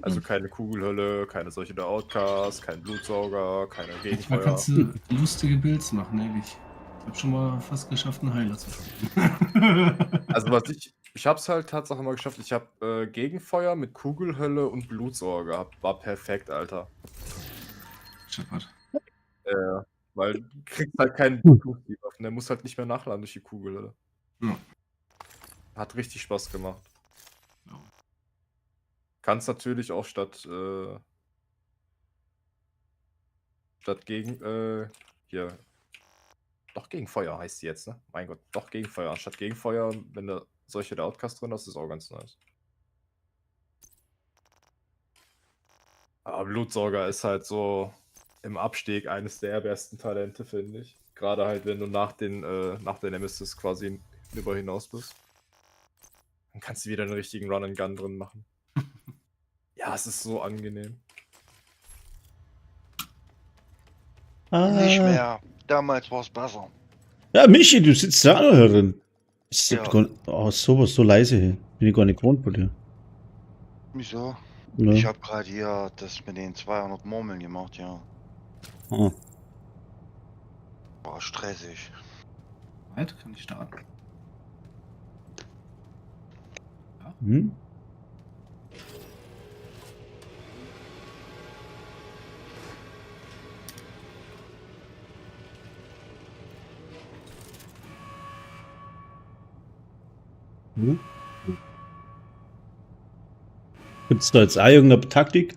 Also keine Kugelhölle, keine solche der Outcast, kein Blutsauger, keine Manchmal Gegenfeuer. kannst du lustige Builds machen, ehrlich. Ich hab schon mal fast geschafft, einen Heiler zu finden. Also was ich hab's halt tatsächlich mal geschafft. Ich habe Gegenfeuer mit Kugelhölle und Blutsauger gehabt. War perfekt, Alter. Shepard. Weil du kriegst halt keinen Blutdebuff. Der muss halt nicht mehr nachladen durch die Kugelhölle. Ja. Hat richtig Spaß gemacht. Ja. Kannst natürlich auch statt hier. Doch Gegenfeuer heißt die jetzt, ne? Mein Gott, doch Gegenfeuer. Anstatt Gegenfeuer, wenn du solche der Outcast drin hast, ist auch ganz nice. Aber Blutsauger ist halt so im Abstieg eines der besten Talente, finde ich. Gerade halt, wenn du nach der Nemesis quasi darüber hinaus bist. Dann kannst du wieder einen richtigen Run and Gun drin machen. Ja, es ist so angenehm. Nicht mehr. Damals war es besser. Ja, Michi, du sitzt da noch herin. Ja. Sowas so leise hier. Bin ich gar nicht gewohnt bei dir. Wieso? Ja. Ich habe gerade hier das mit den 200 Murmeln gemacht, ja. Ah. War stressig. Weit kann ich starten. Hm? Hm? Gibt es da jetzt auch irgendeine Taktik?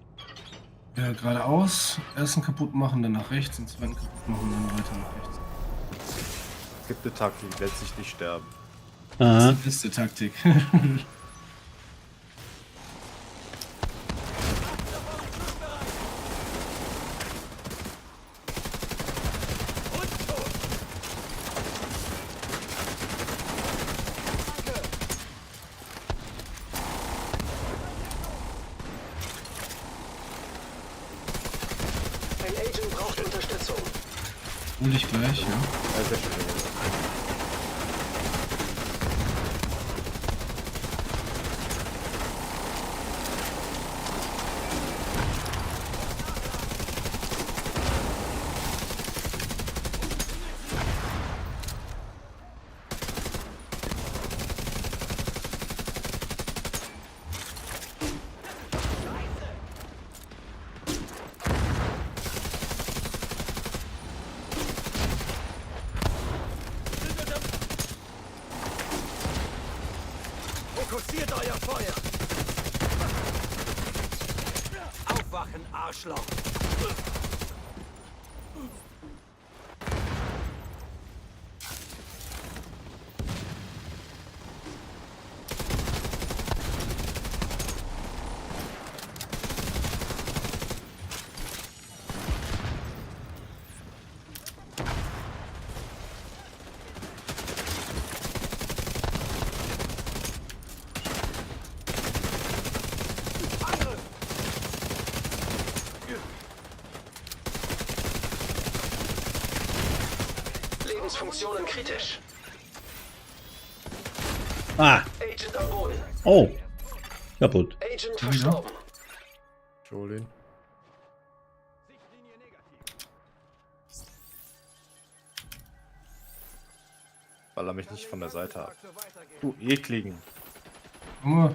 Ja, geradeaus, ersten kaputt machen, dann nach rechts, den zweiten kaputt machen, dann weiter nach rechts. Es gibt eine Taktik, lässt sich nicht sterben. Das Aha. ist die beste Taktik. Ein Agent braucht Unterstützung. Hol dich gleich, ja. Ja, sehr schön. Fokussiert euer Feuer! Aufwachen, Arschloch! Lebensfunktionen kritisch. Ah! Agent am Boden. Oh! Kaputt. Agent verstorben. Jolin. Baller mich nicht von der Seite ab. Du ekligen. Junge.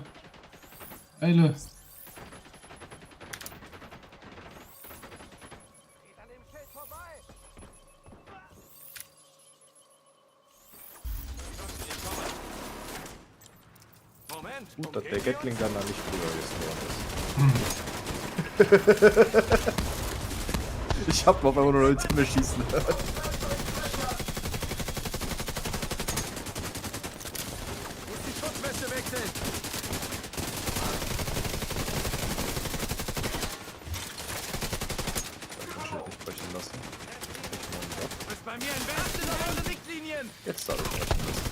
Eile. Moment. Gut, dass der Gatling Gunner nicht früher gespawnt ist. Ich hab noch mal nur Himmel schießen. Muss die Schutzweste wechseln. Schild nicht brechen lassen. Du bist bei mir im Westen auf den Sichtlinien. Jetzt darf ich brechen lassen.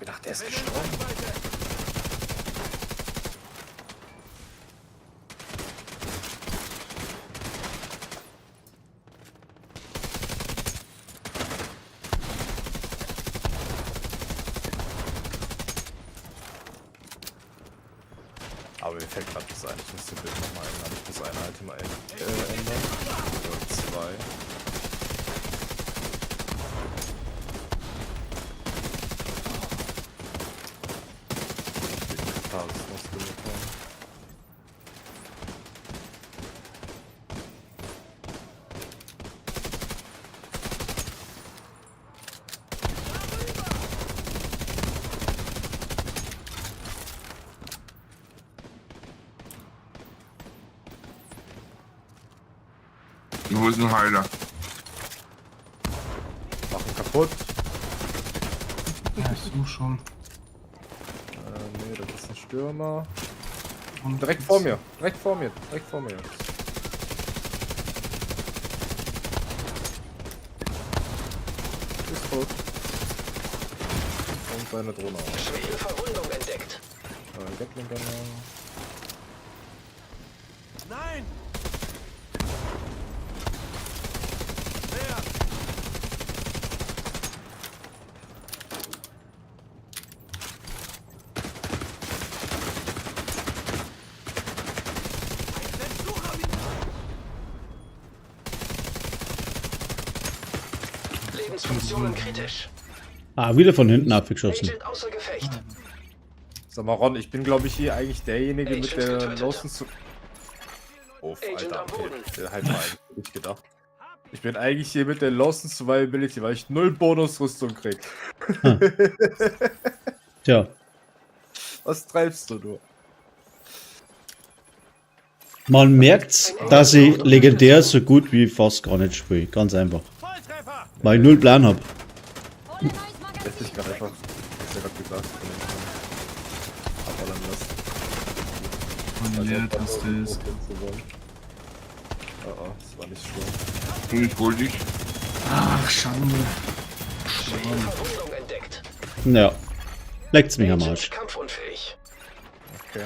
Ich dachte, der ist gestorben. Aber mir fällt gerade das ein, ich muss das Bild nochmal ändern. Ich muss ein Item ändern. Oder zwei. Die Tagesmaske mitnehmen. Wo ist ein Heiler? Mach ihn kaputt. Ja, ich suche schon. Nee, das ist ein Stürmer. Und Direkt vor mir. Direkt vor mir. Direkt vor mir. Ist tot. Und seine Drohne auch. Schwere Verwundung entdeckt. Gatling Gunner. Nein. Lebensfunktionen kritisch. Ah, wieder von hinten abgeschossen. Agent außer Gefecht. Sag mal, Ron, ich bin glaube ich hier eigentlich derjenige mit Agent der getötet. Lawson zu. Oh, Agent Alter, am Boden. okay. Der halt mal eigentlich nicht gedacht. Ich bin eigentlich hier mit der Lawson Survivability, weil ich 0 Bonusrüstung krieg. Tja, Was treibst du nur? man merkt, dass ich legendär so gut wie fast gar nicht spiele. Ganz einfach. Volltreffer. Weil ich null Plan habe. Lässt sich gerade einfach. Ist ja gerade gesagt. Abballern lassen. meine Leertaste ist. Oh, das war nicht schlimm. Ich hol dich. Ach, Schande. Schwere Verwundung entdeckt. Ja, leckt's mich am Agent Arsch. kampfunfähig. Okay.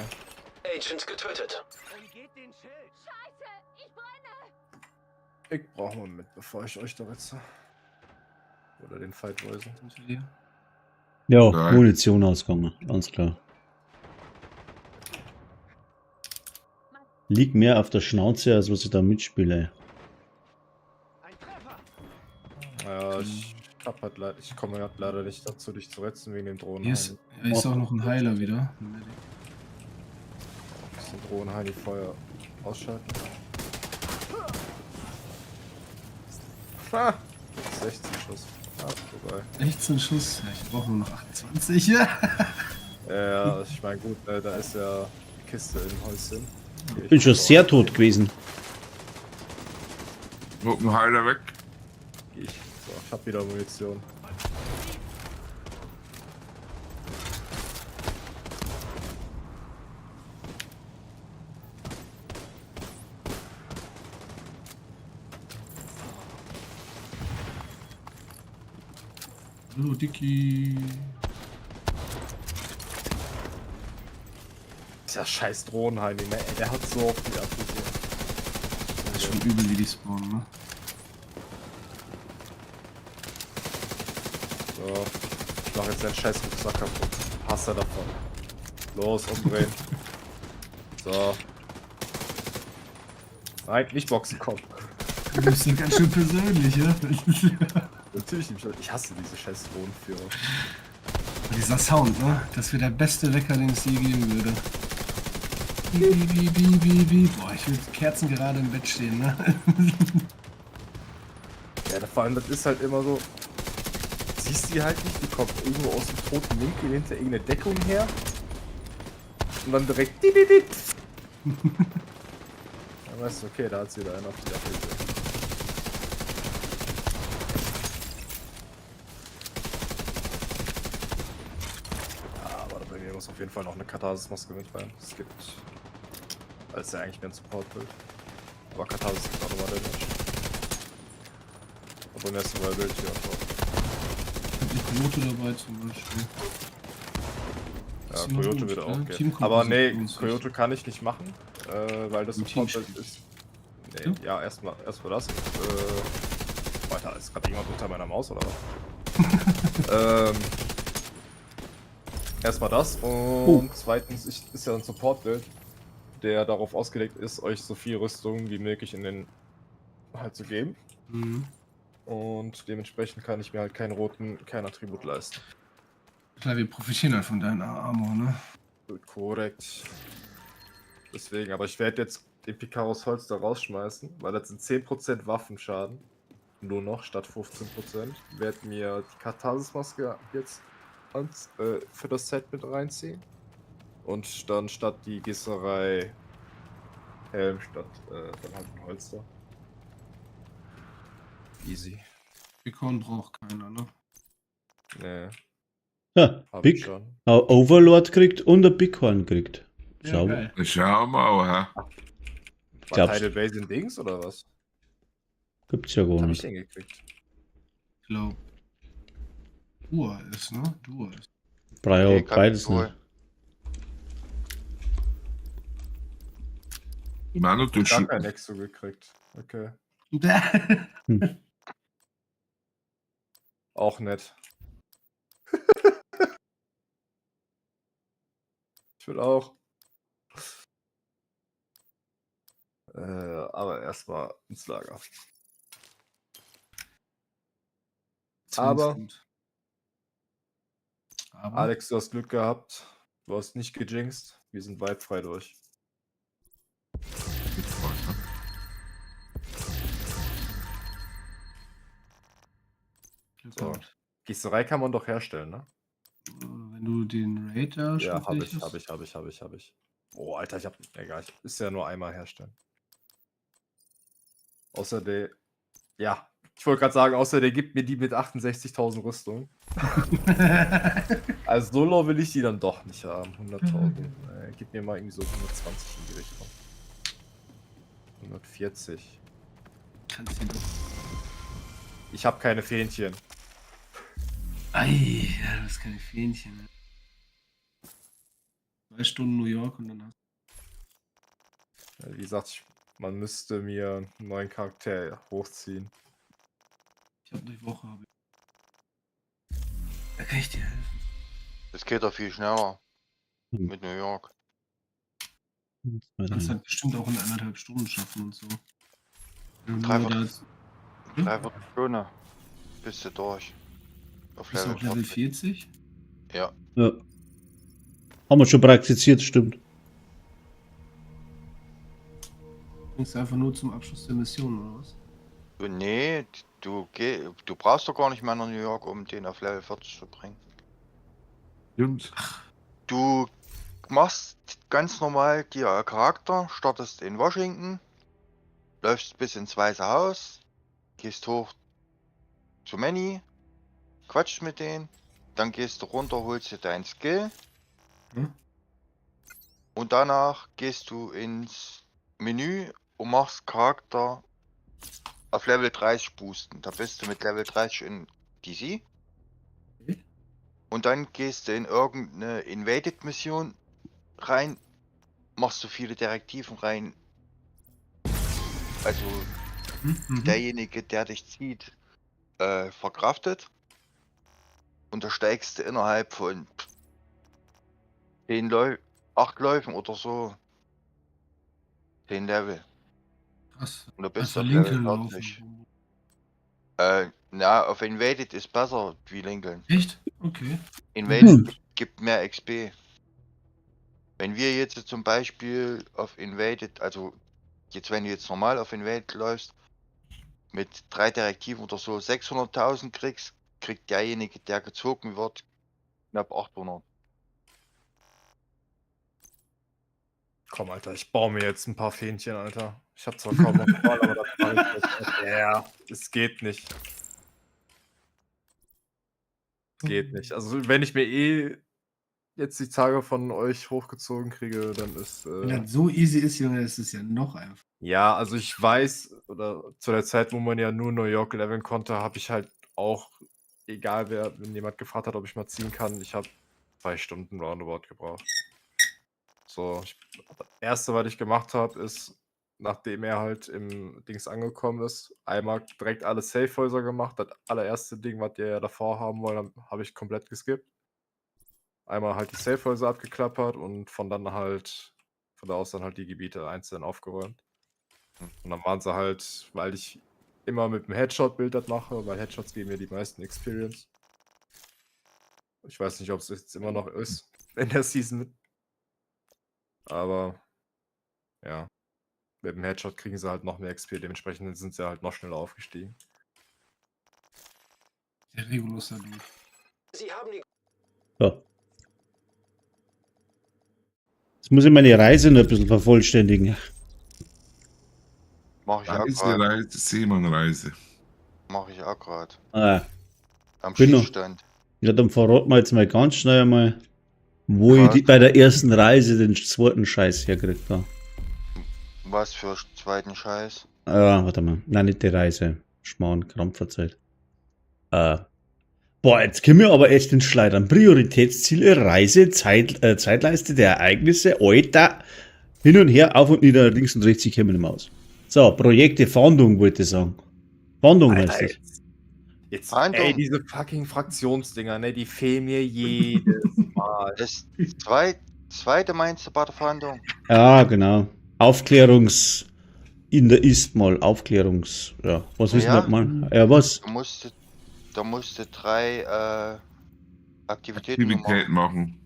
Agent getötet. Umgeht den Schild. Scheiße, ich brenne. Ich brauche mal mit, bevor ich euch da ritze. Oder den Fight Voice. Ja, Nein. Munition ausgegangen, ganz klar. Liegt mehr auf der Schnauze, als was ich da mitspiele. Ein Treffer. Ja, ich hab halt leider, ich komme halt leider nicht dazu, dich zu retzen wegen dem Drohnen. Hier ist, hier ist auch noch ein Heiler wieder. Den Drohnen die Feuer ausschalten. Ah, 16 Schuss. Ah, vorbei. 16 Schuss. Ja, ich brauche nur noch 28. Ja. Ja, ich meine gut, da ist ja die Kiste im Häuschen. Ich bin schon sehr tot gewesen. Wo ein Heiler weg? Ich, so, ich hab wieder Munition. Hallo, Dicky. Dieser scheiß Drohnenheini, ne? Ey, der hat so auf die abgegeben. ist schon übel, wie die spawnen, ne? So. Ich mach jetzt deinen scheiß Rucksack kaputt. Hasse davon. Los, umdrehen. So. Nein, nicht Boxen, komm. Du bist ja ganz schön persönlich, ja? Natürlich nicht. Ich hasse diese scheiß Drohnenführer. Dieser Sound, ne? Das wäre der beste Wecker, den es je geben würde. Bi. Boah, ich will Kerzen gerade im Bett stehen, ne? Ja, vor allem, das ist halt immer so. Siehst die halt nicht, die kommt irgendwo aus dem toten Winkel hinter irgendeine Deckung her. Und dann direkt. Dann weißt du, okay, da hat's wieder einen auf die Abhilfe. Aber bei mir muss auf jeden Fall noch eine Katharsis-Maske mit rein. Es gibt. Als ja eigentlich mehr ein Support-Bild. Aber Katharsis gibt auch nochmal Damage. Obwohl mir das Bild hier auch. Die Quote dabei zum Beispiel. Ja, Ist immer Coyote gut, würde ne? auch gehen. Teamkomposition Aber nee, ist wichtig. Coyote kann ich nicht machen, weil das Im Support-Bild Team ist. Nee, ja, erstmal das. Weiter, ist gerade jemand unter meiner Maus oder was? Erstmal das und zweitens ist ja ein Support-Bild, der darauf ausgelegt ist, euch so viel Rüstung wie möglich in den halt zu geben. Mhm. Und dementsprechend kann ich mir halt kein Attribut leisten. Klar, wir profitieren halt von deiner Armor, ne? Gut, korrekt. Deswegen, aber ich werde jetzt den Picaros Holz da rausschmeißen, weil das sind 10% Waffenschaden. Nur noch statt 15%. Werde mir die Katharsis-Maske jetzt für das Set mit reinziehen. Und dann statt die Gießerei Helm statt dann halt ein Holster. Easy. Bighorn braucht keiner, ne? Nee, Ja, hab ich Big schon. Overlord kriegt und ein Bighorn kriegt. Schau. geil. Schauen wir auch, hä? War Glaubst- Tidal Basin Dings oder was? Gibt's ja gar Was hab ich nicht. denn gekriegt? Ich glaube. Dua ist, ne? Dua ist. Brauche Nee, ja beides Kapitol. nicht. Manu, du Gar Schu kein Exo gekriegt. Okay. Auch nett. Ich will auch. Aber erstmal ins Lager. Aber- Aber Alex, du hast Glück gehabt. Du hast nicht gejinxt. Wir sind weit frei durch. Glück So. gehabt. Gießerei kann man doch herstellen, ne? Wenn du den Raid da Ja, schon hab ich, fertig hab hast. ich. Oh, Alter, ich hab. Egal, ist ja nur einmal herstellen. Außer der. Ja, ich wollte gerade sagen, außer der gibt mir die mit 68.000 Rüstung. Also so low will ich die dann doch nicht haben. 100.000. Gib mir mal irgendwie so 120 in die Richtung. 140. Kannst du doch. Ich habe keine Fähnchen. Ei, ja, das ist keine Fähnchen. Ne? 2 Stunden New York und dann hast Wie gesagt, man müsste mir einen neuen Charakter hochziehen. ich habe eine Woche. Hab ich. Da kann ich dir helfen. Das geht doch viel schneller. Hm. Mit New York. Du kannst halt bestimmt auch in 1,5 Stunden schaffen und so. Wenn du Dreiviertel- nur da- Dreiviertel Stunde. Bist du durch. Auf Bist du Level auf Level 40. 40? Ja. Ja. Haben wir schon praktiziert, stimmt. Bringst du einfach nur zum Abschluss der Mission oder was? Nee, du brauchst doch gar nicht mehr nach New York, um den auf Level 40 zu bringen. Stimmt. Du machst ganz normal dir Charakter, startest in Washington, läufst bis ins Weiße Haus, gehst hoch zu Manny, quatschst mit denen, dann gehst du runter, holst dir dein Skill Hm? und danach gehst du ins Menü und machst Charakter auf Level 30 boosten. Da bist du mit Level 30 in DC. Okay. Und dann gehst du in irgendeine Invaded-Mission rein, machst so viele Direktiven rein, also derjenige, der dich zieht, verkraftet. Und da steigst du innerhalb von 8 Läufen oder so 10 Level. Krass. Und du bist Also auf Level Lincoln 40. laufen. Na, auf Invaded ist besser wie Lincoln. Echt? Okay. Invaded gibt mehr XP. Wenn wir jetzt zum Beispiel auf Invaded, also jetzt wenn du jetzt normal auf Invaded läufst, mit 3 Direktiven oder so 600.000 kriegst, kriegt derjenige, der gezogen wird, knapp 800. Komm, Alter, ich baue mir jetzt ein paar Fähnchen, Alter. Ich hab zwar kaum noch Wahl, aber das mache ich jetzt. Ja, es geht nicht. Es geht nicht. Also, wenn ich mir jetzt die Tage von euch hochgezogen kriege, dann ist. Wenn das so easy ist, Junge, ist es ja noch einfach. Ja, also ich weiß, oder zu der Zeit, wo man ja nur New York leveln konnte, habe ich halt auch, egal wer, wenn jemand gefragt hat, ob ich mal ziehen kann, ich habe 2 Stunden roundabout gebraucht. So, das erste, was ich gemacht habe, ist, nachdem er halt im Dings angekommen ist, einmal direkt alle Safe-Häuser gemacht. Das allererste Ding, was ihr ja davor haben wollt, habe ich komplett geskippt. Einmal halt die Safe-Häuser abgeklappert und von da aus dann halt die Gebiete einzeln aufgeräumt. Und dann waren sie halt, weil ich immer mit dem Headshot-Bild das mache, weil Headshots geben mir die meisten Experience. Ich weiß nicht, ob es jetzt immer noch ist in der Season. Aber ja, mit dem Headshot kriegen sie halt noch mehr XP, dementsprechend sind sie halt noch schneller aufgestiegen. Der Regulus da durch. Sie haben die So. Jetzt muss ich meine Reise noch ein bisschen vervollständigen. Mach ich auch Reise, gerade. Reise, Seemann-Reise. Mach ich auch gerade. Am Bin noch- Schießstand. Ja, dann verraten wir jetzt mal ganz schnell einmal, wo Ja. ich bei der ersten Reise den zweiten Scheiß herkriegt habe. Was für zweiten Scheiß? Warte mal. Nein, nicht die Reise. Schmarrn, Krampferzeit. Boah, jetzt können wir aber echt den Schleidern. Prioritätsziele, Reise, Zeitleiste der Ereignisse, Alter. Hin und her, auf und nieder, links und rechts, ich kenne mich nicht mehr aus. So, Projekte, Fahndung, wollte ich sagen. Fahndung heißt das. Jetzt, Fahndung. ey, diese fucking Fraktionsdinger, ne, die fehlen mir jedes Mal. Das zweite meinst du bei der Verhandlung? Ja, genau. In der Istmal, Ja, was wissen Ja. wir mal? Ja, was? Da musst du 3 Aktivitäten machen. Aktivität machen.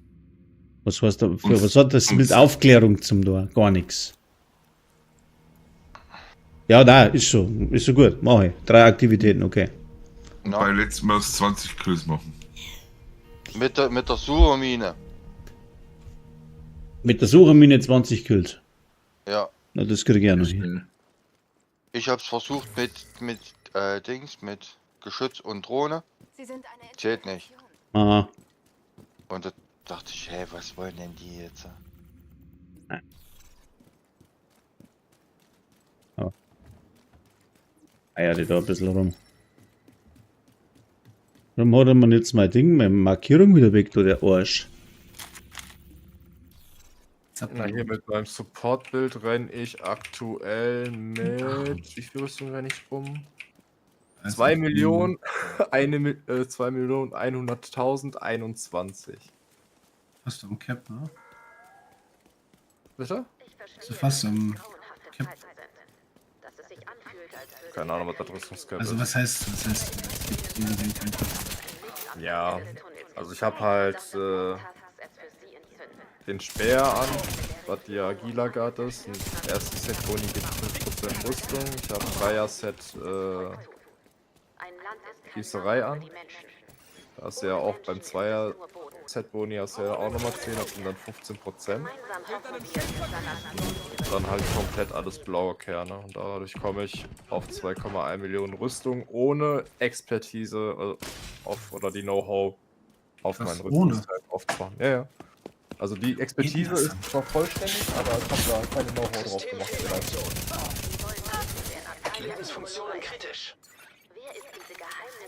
Was heißt da, was hat das mit Aufklärung zum tun? Gar nichts. Ja, da ist so gut. Mach ich. 3 Aktivitäten, okay. Und Ja. bei letztem Mal 20 Kills machen. Mit der Suchermine. Mit der Suchermine 20 Kills. Ja. Na, das krieg ich auch noch hin. Ich hab's versucht mit Geschütz und Drohne. Sie sind eine Zählt nicht. Aha. Und da dachte ich, hey, was wollen denn die jetzt? Eier die da ein bisschen rum. Warum hat er mir jetzt mein Ding, meine Markierung wieder weg, du der Arsch? Na, hier mit meinem Support-Bild renne ich aktuell mit. Wie viel Rüstung renne ich rum? 2 Millionen. 2.100.021. Fast am Cap, ne? Bitte? Bist du fast am Cap? Keine Ahnung, was das Rüstungscap Also ist. was heißt, es gibt jede Welt kein Cap. Ja, also ich habe halt den Speer an, was die Agila Guard ist. Und das erste Set Boni gibt 5% Rüstung. Ich habe ein 3er-Set Gießerei an. Da hast du ja auch beim 2er-Set Boni hast du ja auch nochmal 10, das sind dann 15%. Dann halt komplett alles blaue Kerne. Und dadurch komme ich auf 2,1 Millionen Rüstung ohne Expertise oder die Know-how auf Was, meinen ohne? Rüstungsteil aufzubauen. Ja, ja. Also die Expertise ist zwar vollständig, aber ich habe da keine Know-how drauf gemacht. Vielleicht. Lebensfunktionen kritisch.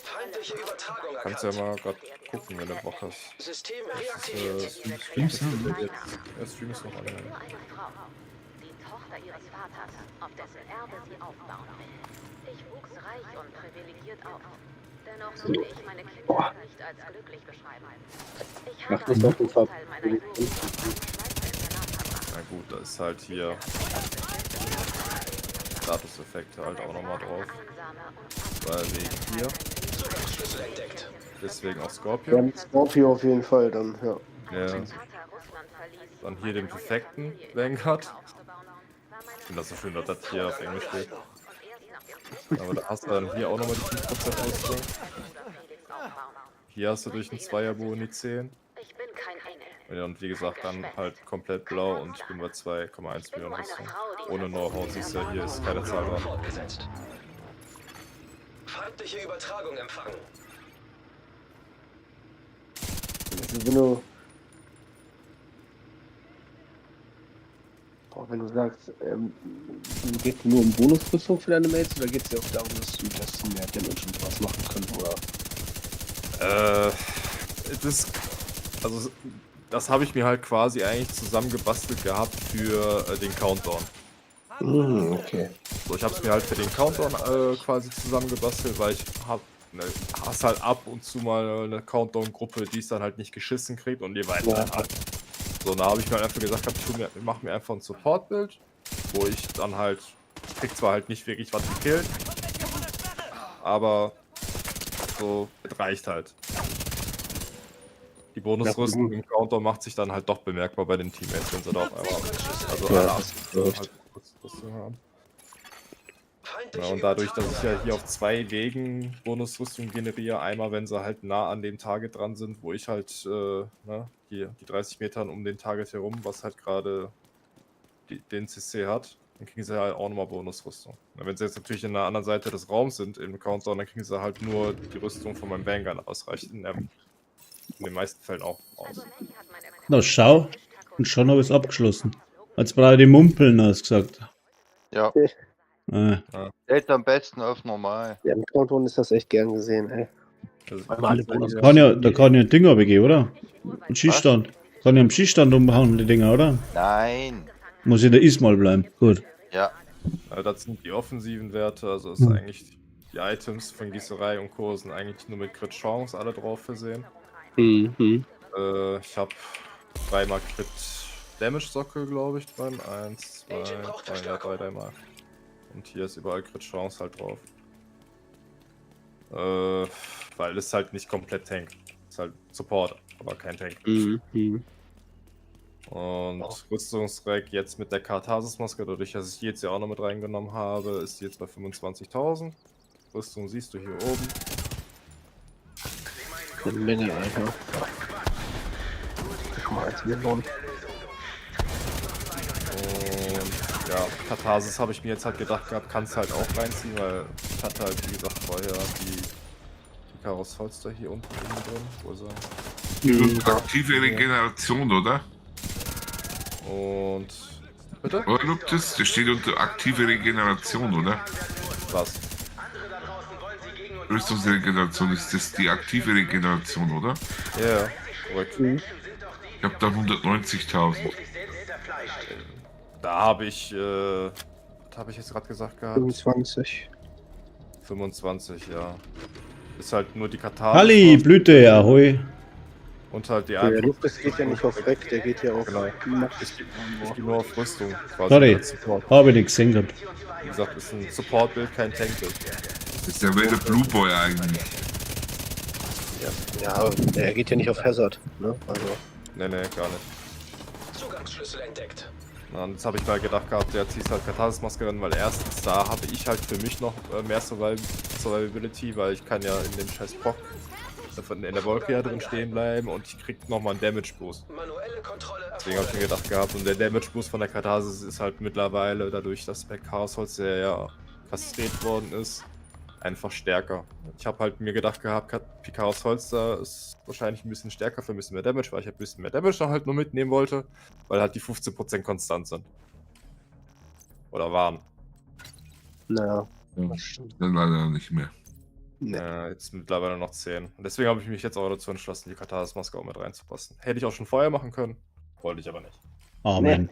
Feindliche Übertragung Kannst ja mal gerade gucken, wenn du Bock hast. System reaktiviert. Stream ist noch an. Tochter ihres Vaters, auf dessen Erbe sie aufbauen will. Ich wuchs reich und privilegiert auf. Dennoch würde ich meine Kindheit nicht als glücklich beschreiben. Ich habe einen Großteil meiner Jugend auf einem Schweizer Internat verbracht. Na gut, da ist halt hier Statuseffekte halt auch nochmal drauf. Weil wegen hier. Zugangsschlüssel entdeckt. Deswegen auch Ja, Scorpion. mit Scorpio auf jeden Fall dann, ja. Ja. Dann hier den perfekten Vanguard. Ich finde das so schön, dass das hier auf Englisch steht. Aber da hast du dann hier auch nochmal die 5% Ausdruck. Hier hast du durch einen Zweierbo in die 10. Ich bin kein Engel. Ja, und wie gesagt, dann halt komplett blau und ich bin bei 2,1 Millionen Rüstung. Ohne Know-how, siehst du ja, hier ist keine Zahl dran. Fortgesetzt. Feindliche Übertragung empfangen. Also wenn du... Wenn du sagst, geht es nur um Bonusrüstung für deine Mates oder geht es dir auch darum, dass du mehr Damage und was machen kannst, oder? Das habe ich mir halt quasi eigentlich zusammengebastelt gehabt für den Countdown. Okay. So, ich habe es mir halt für den Countdown quasi zusammengebastelt, weil ich hast halt ab und zu mal eine Countdown-Gruppe, die es dann halt nicht geschissen kriegt und die weiter Ja. halt. So, da habe ich mir halt einfach gesagt, ich mache mir einfach ein Support-Bild, wo ich dann halt, ich krieg zwar halt nicht wirklich was gekillt, aber so, es reicht halt. Die Bonusrüstung im Countdown macht sich dann halt doch bemerkbar bei den Teammates, wenn sie da auf einmal, also Ja, alle das ist echt. halt Rüstung haben. Ja, und dadurch, dass ich ja hier auf 2 Wegen Bonusrüstung generiere, einmal wenn sie halt nah an dem Target dran sind, wo ich halt hier die 30 Metern um den Target herum, was halt gerade den CC hat, dann kriegen sie halt auch nochmal Bonusrüstung. Na, wenn sie jetzt natürlich in der anderen Seite des Raums sind im Countdown, dann kriegen sie halt nur die Rüstung von meinem Vanguard ausreicht. In den meisten Fällen auch aus. Na schau, und schon habe ich es abgeschlossen. Als brauche ich die Mumpeln, hast du gesagt. Ja, stellt am besten auf normal. Ja, im Countdown ist das echt gern gesehen, ey. Also, Weil man alle Bonus Da kann ja ein Dinger begehen, oder? Ein Schießstand. Kann ja am Schießstand umhauen, die Dinger, oder? Nein. Muss ja der Ismal bleiben. Gut. Ja, das sind die offensiven Werte, also ist eigentlich die Items von Gießerei und Co. sind eigentlich nur mit Crit Chance alle drauf versehen. Mhm. Ich habe 3-mal Crit Damage Sockel, glaube ich, dran. 1, 2, Agent braucht 3, ja, Verstärkung. 3-mal. Und hier ist überall Crit Chance halt drauf. Weil es halt nicht komplett Tank. Ist halt Support, aber kein Tank. Mhm. Und Rüstungsrack jetzt mit der Katharsis-Maske, dadurch, dass ich die jetzt ja auch noch mit reingenommen habe, ist die jetzt bei 25.000. Rüstung siehst du hier oben. Eine Menge, Alter. Schon mal 1 Million. Und ja, Katharsis habe ich mir jetzt halt gedacht gehabt, kannst halt auch reinziehen, weil ich hatte halt, wie gesagt, vorher die Karos Holster hier unten drin. Wo ist er? Aktive Regeneration, oder? Und. Bitte? Oder das steht unter aktive Regeneration, oder? Was? Rüstungsregeneration, ist das die aktive Regeneration, oder? Ja, ja. Korrekt. Ich hab da 190.000. Da habe ich, was habe ich jetzt gerade gesagt gehabt? 25. 25, ja. Ist halt nur die Katharsis. Halli, Blüte, ahoi. Und halt die Der Lukas geht ja nicht auf Rack, der geht ja auf Genau. Max. Ich gehe nur auf Rüstung. Quasi Sorry, als Support. habe ich nicht gesehen gehabt. Wie gesagt, ist ein Support-Bild, kein Tank-Bild. Das ist der wilde Blue Boy eigentlich. Ja, aber der geht ja nicht auf Hazard, ne? Also. Ne, gar nicht. Zugangsschlüssel entdeckt. Na, und jetzt habe ich mal gedacht gehabt, der zieht halt Katharsis-Maske rein, weil erstens da habe ich halt für mich noch mehr Survivability, weil ich kann ja in dem scheiß Proc in der Wolke ja drin stehen bleiben und ich krieg nochmal einen Damage Boost. Manuelle Kontrolle Deswegen habe ich mir gedacht gehabt, und der Damage Boost von der Katharsis ist halt mittlerweile, dadurch, dass bei Chaosholz der ja kastriert worden ist, einfach stärker. Ich habe halt mir gedacht gehabt, Chaos Holster ist wahrscheinlich ein bisschen stärker für ein bisschen mehr Damage, weil ich ein bisschen mehr Damage noch halt nur mitnehmen wollte, weil halt die 15% konstant sind. Oder waren. Naja. Dann leider nicht mehr. Nee. Jetzt mittlerweile noch 10. Und deswegen habe ich mich jetzt auch dazu entschlossen, die Katharsis-Maske auch mit reinzupassen. Hätte ich auch schon vorher machen können, wollte ich aber nicht. Amen.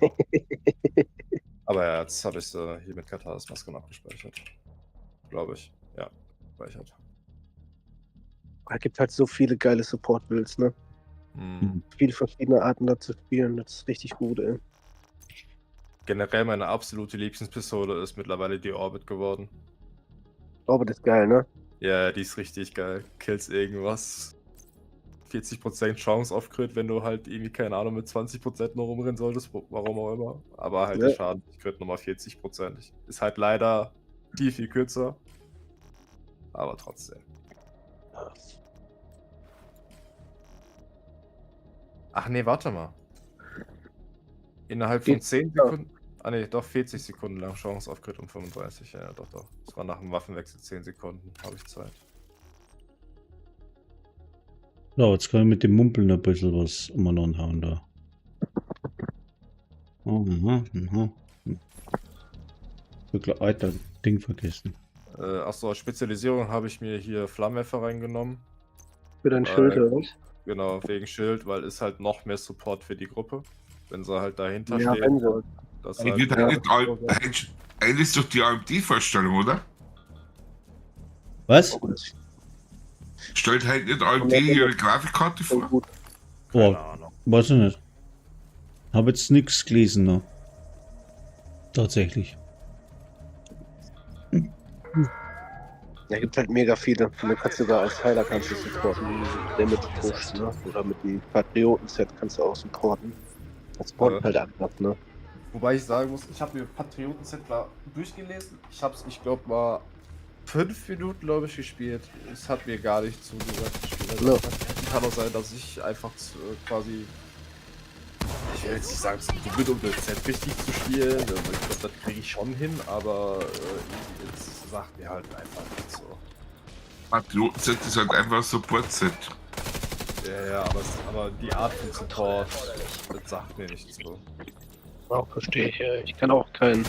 Aber ja, jetzt habe ich sie hier mit Kataras Masken abgespeichert. Glaube ich. Ja, gespeichert. Es gibt halt so viele geile Support-Builds, ne? Mhm. Viele verschiedene Arten da zu spielen, das ist richtig gut, ey. Generell meine absolute Lieblingspistole ist mittlerweile die Orbit geworden. Aber das ist geil, ne? Ja, die ist richtig geil. Kills irgendwas. 40% Chance auf Crit, wenn du halt irgendwie, keine Ahnung, mit 20% noch rumrennen solltest, warum auch immer. Aber halt Ja. der Schaden, Crit nochmal 40%. Ist halt leider viel kürzer. Aber trotzdem. Ach nee, warte mal. Innerhalb von 10 Sekunden. Ah nee, doch 40 Sekunden lang Chance auf Crit und 35. Ja, doch. Das war nach dem Waffenwechsel 10 Sekunden. Habe ich Zeit. Ja, jetzt kann ich mit dem Mumpeln ein bisschen was umeinander hauen da. Oh, Alter, Ding vergessen. Achso, als Spezialisierung habe ich mir hier Flammenwerfer reingenommen. Für dein Schild, oder was? Genau, wegen Schild, weil ist halt noch mehr Support für die Gruppe. Wenn sie halt dahinter Ja, stehen. wenn sie. Das Ey, halt wird eigentlich ist doch die AMD-Vorstellung, oder? Was? Stellt halt nicht AMD ihre Grafikkarte Voll vor? gut. Oh, Keine Ahnung. weiß ich nicht. Hab jetzt nichts gelesen noch. Tatsächlich. Ja, gibt halt mega viele. Und du kannst sogar als Heiler kannst du supporten, Damage pusht, ne? Oder mit dem Patrioten-Set kannst du auch supporten. Das supportet halt einfach, ne? Wobei ich sagen muss, ich habe mir Patrioten-Set durchgelesen. Ich habe es, ich glaube, mal 5 Minuten, glaube ich, gespielt. Es hat mir gar nicht zugesagt. Also, kann auch sein, dass ich einfach quasi. Ich will jetzt nicht sagen, zu dumm, um das Set richtig zu spielen. Also ich glaube, das kriege ich schon hin, aber es sagt mir halt einfach nicht so. Patrioten-Set ist halt einfach ein Support-Set. Ja, aber die Art von Support, das sagt mir nicht so. Auch verstehe ich. Ich kann auch kein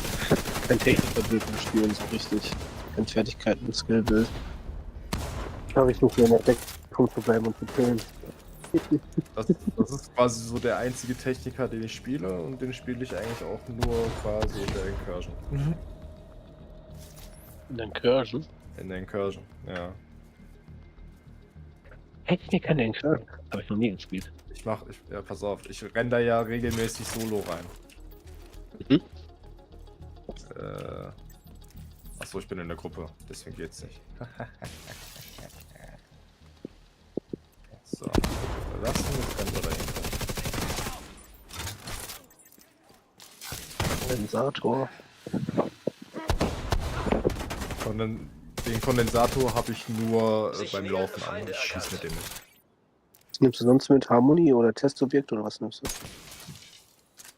Techniker-Bild mehr spielen, so richtig. Kein Fertigkeiten- Skill-Bild. Habe ich nicht mehr in der Deckung zu bleiben und zu killen. Das ist quasi so der einzige Techniker, den ich spiele und den spiele ich eigentlich auch nur quasi in der Incursion. In der Incursion? In der Incursion, ja. Techniker in der Incursion? Habe ich noch nie gespielt. Ja, pass auf, ich renne da ja regelmäßig Solo rein. Mhm. Achso, ich bin in der Gruppe, deswegen geht's nicht. So, verlassen, jetzt rennen wir dahinter. Kondensator. Den Kondensator habe ich nur beim Laufen an. Ich schieße mit dem nicht. Was nimmst du sonst mit? Harmonie oder Testobjekt oder was nimmst du?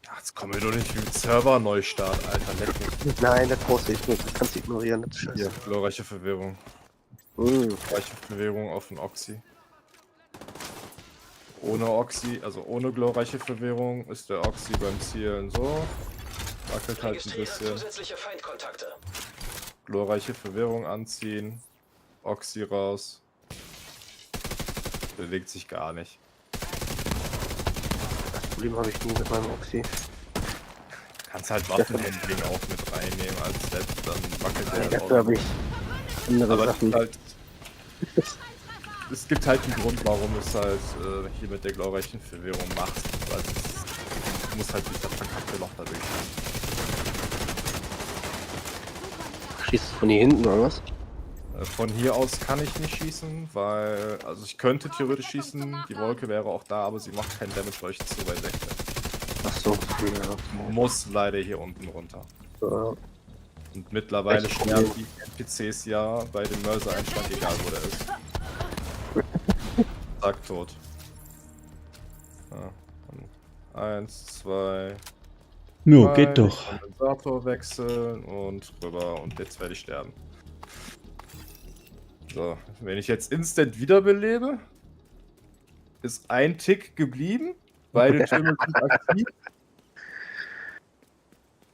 Ach, jetzt kommen wir doch nicht mit Server-Neustart, Alter. Leck mich. Nein, das brauchst du nicht. Das kannst du ignorieren, das ist scheiße. Hier, glorreiche Verwirrung. Glorreiche Verwirrung auf den Oxy. Ohne Oxy, also ohne glorreiche Verwirrung, ist der Oxy beim Zielen so. Wackelt halt ein bisschen. Zusätzliche Feindkontakte. Glorreiche Verwirrung anziehen. Oxy raus. Bewegt sich gar nicht. Das Problem habe ich nie mit meinem Oxy. Kannst halt Waffenhandling auch mit reinnehmen als Set, dann wackelt der Dafür halt habe ich andere Aber Sachen. es gibt halt einen Grund, warum es halt hier mit der glorreichen Verwirrung macht. Weil du musst halt durch das verkackte Loch da durchschauen. Schießt du von hier hinten oder was? Von hier aus kann ich nicht schießen, weil, also ich könnte theoretisch schießen, die Wolke wäre auch da, aber sie macht keinen Damage, weil ich zu weit weg bin. Achso, ja. Muss leider hier unten runter. Ja. Und mittlerweile Echt? sterben die NPCs ja bei dem Mörser-Einstand, egal wo der ist. Zack, tot. Ja. 1, 2. Ja, geht doch. Kondensator wechseln und rüber und jetzt werde ich sterben. So, wenn ich jetzt instant wiederbelebe, ist ein Tick geblieben, beide Türme sind aktiv.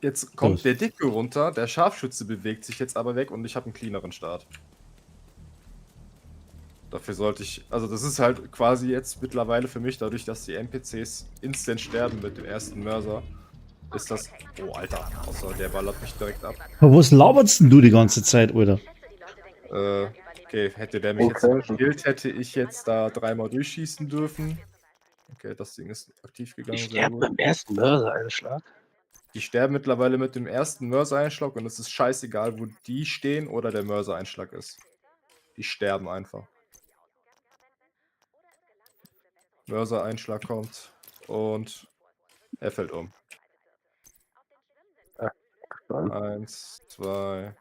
Jetzt kommt der Dicke runter, der Scharfschütze bewegt sich jetzt aber weg und ich habe einen cleaneren Start. Dafür sollte ich, also das ist halt quasi jetzt mittlerweile für mich, dadurch, dass die NPCs instant sterben mit dem ersten Mörser, ist das... Oh, Alter. Außer der ballert mich direkt ab. Aber was laberst denn du die ganze Zeit, Alter? Okay, hätte der mich jetzt gekillt, hätte ich jetzt da 3-mal durchschießen dürfen. Okay, das Ding ist aktiv gegangen. Ich Sehr sterbe gut. beim ersten Mörsereinschlag. Die sterben mittlerweile mit dem ersten Mörsereinschlag und es ist scheißegal, wo die stehen oder der Mörsereinschlag ist. Die sterben einfach. Mörsereinschlag kommt und er fällt um. 1, 2,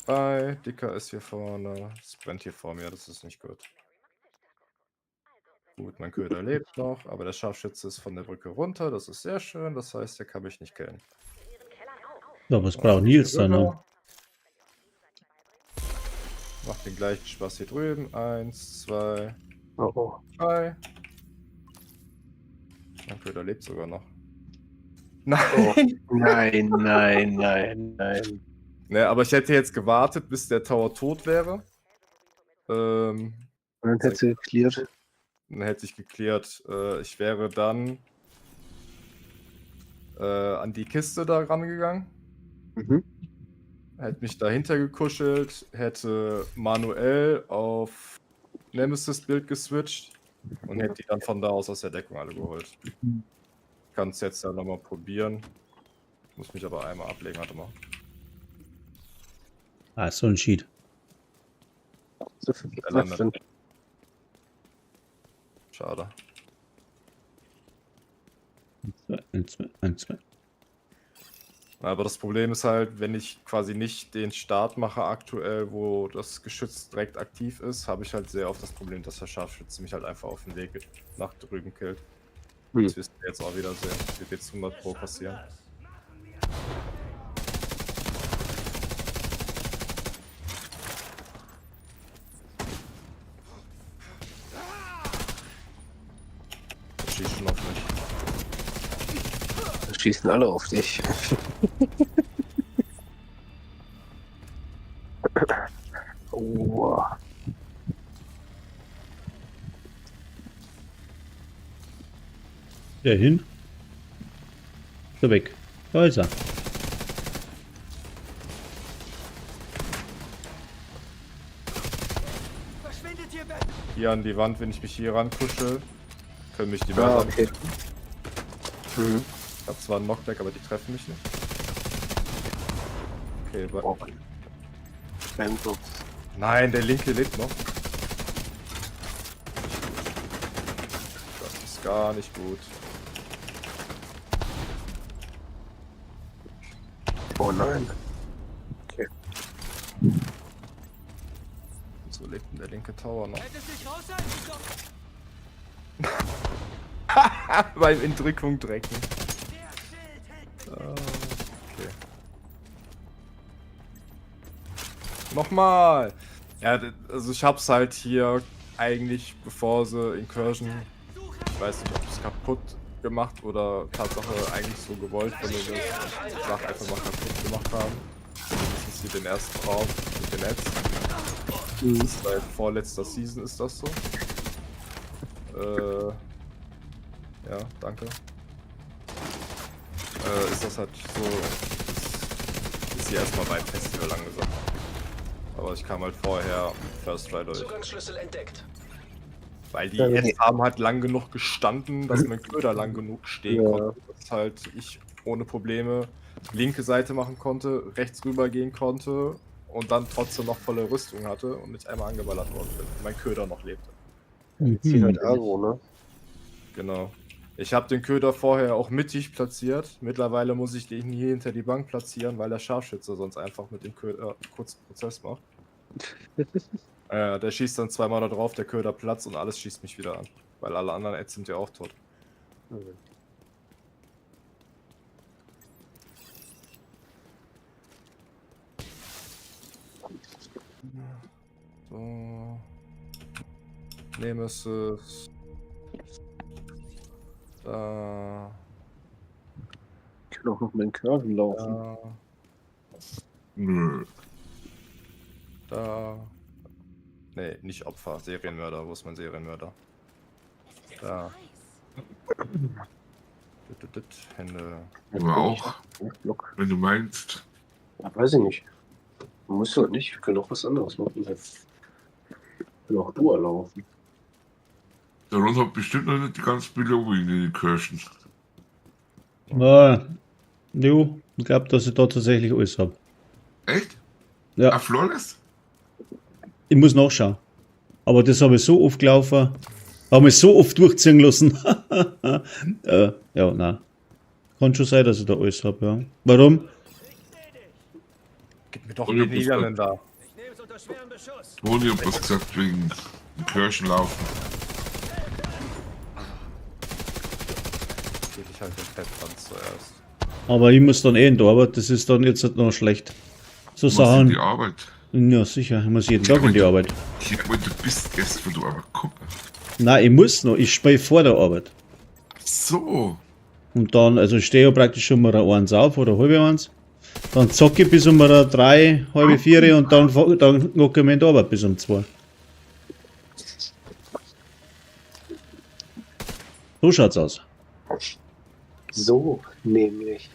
3. Dicker ist hier vorne. Es brennt hier vor mir, das ist nicht gut. Gut, mein Köder lebt noch, aber der Scharfschütze ist von der Brücke runter. Das ist sehr schön, das heißt, der kann mich nicht killen. Ja, was braucht Nils dann noch? Macht den gleichen Spaß hier drüben. 1, 2, Oh, oh. 3. Mein Köder lebt sogar noch. Nein! Oh. Nein, nein, nein, nein. Ne, aber ich hätte jetzt gewartet, bis der Tower tot wäre. Und dann hätte sie geklärt. Dann hätte ich geklärt. Ich wäre dann an die Kiste da rangegangen. Mhm. Hätte mich dahinter gekuschelt, hätte manuell auf Nemesis-Bild geswitcht und hätte die dann von da aus der Deckung alle geholt. Kann es jetzt ja nochmal probieren. Muss mich aber einmal ablegen, warte mal. Ah, so ein Cheat. So viel Platz denn. Schade. 1, 2, 1, 2. Aber das Problem ist halt, wenn ich quasi nicht den Start mache aktuell, wo das Geschütz direkt aktiv ist, habe ich halt sehr oft das Problem, dass der Scharfschütze mich halt einfach auf den Weg nach drüben killt. Das wirst du jetzt auch wieder sehen. Das wird jetzt 100 Pro passieren. Das schießt schon auf mich. Da schießen alle auf dich. Oh. Der hin. So weg. Da ist er. Hier an die Wand, wenn ich mich hier rankuschel, können mich die Mörser Okay. Mhm. Ich habe zwar einen Knockback, aber die treffen mich nicht. Okay, Oh. nein, der linke lebt noch. Das ist gar nicht gut. Oh nein. Okay. So lebt denn der linke Tower noch. Beim Entrückung drecken. Okay. Nochmal! Ja, also ich hab's halt hier eigentlich, bevor sie Incursion, ich weiß nicht, ob es kaputt gemacht oder Tatsache eigentlich so gewollt, wenn wir das Sache einfach mal kaputt gemacht haben. Das ist hier den ersten Raum mit dem Netz. Das ist seit vorletzter Season ist das so. Ja, danke. Ist das halt so, ist hier erstmal beim Festival angesagt. Aber ich kam halt vorher First Try durch. Zugangsschlüssel entdeckt. Weil die jetzt haben halt lang genug gestanden, dass mein Köder lang genug stehen konnte. Dass halt ich ohne Probleme linke Seite machen konnte, rechts rüber gehen konnte und dann trotzdem noch volle Rüstung hatte und nicht einmal angeballert worden bin und mein Köder noch lebte. Zieht halt Agro, ne? Genau. Ich habe den Köder vorher auch mittig platziert. Mittlerweile muss ich den hier hinter die Bank platzieren, weil der Scharfschütze sonst einfach mit dem Köder kurzen Prozess macht. Der schießt dann zweimal da drauf, der Köder platzt und alles schießt mich wieder an. Weil alle anderen Ads sind ja auch tot. So. Nemesis. Da. Ich kann auch noch mit den Curven laufen. Da. Nö. Da. Nee, nicht Opfer. Serienmörder. Wo ist mein Serienmörder? Da. Hände. Aber auch, Block. wenn du meinst. Ja, weiß ich nicht. Muss ja nicht. Wir können auch was anderes machen. Wir können auch Dur laufen. Der Ron hat bestimmt noch nicht die ganzen Belohnungen in den Kirchen. Jo, ich glaube, dass ich da tatsächlich alles habe. Echt? Ja. Auf Flawless? Ich muss nachschauen. Aber das habe ich so oft gelaufen, habe mich so oft durchziehen lassen. Ja, nein. Kann schon sein, dass ich da alles habe, ja. Warum? Gib mir doch Und den du bist Niederländer. Ich nehme es unter schwerem Beschuss. Toni hat was gesagt wegen den Kirchen laufen. Gebe ich halt den Fettpfand zuerst. Aber ich muss dann in die Arbeit, das ist dann jetzt noch schlecht. So Du musst in Sachen. die Arbeit. Ja, sicher, ich muss jeden Tag in die Arbeit. Ja, aber du bist erst von der Arbeit gekommen. Nein, ich muss noch, ich spiele vor der Arbeit. So. Und dann, also ich stehe ja praktisch um 1 auf oder halb 1. Dann zocke ich bis um 3, halb 4 und dann locke ich mich in die Arbeit bis um 2. So schaut's aus. So, nämlich.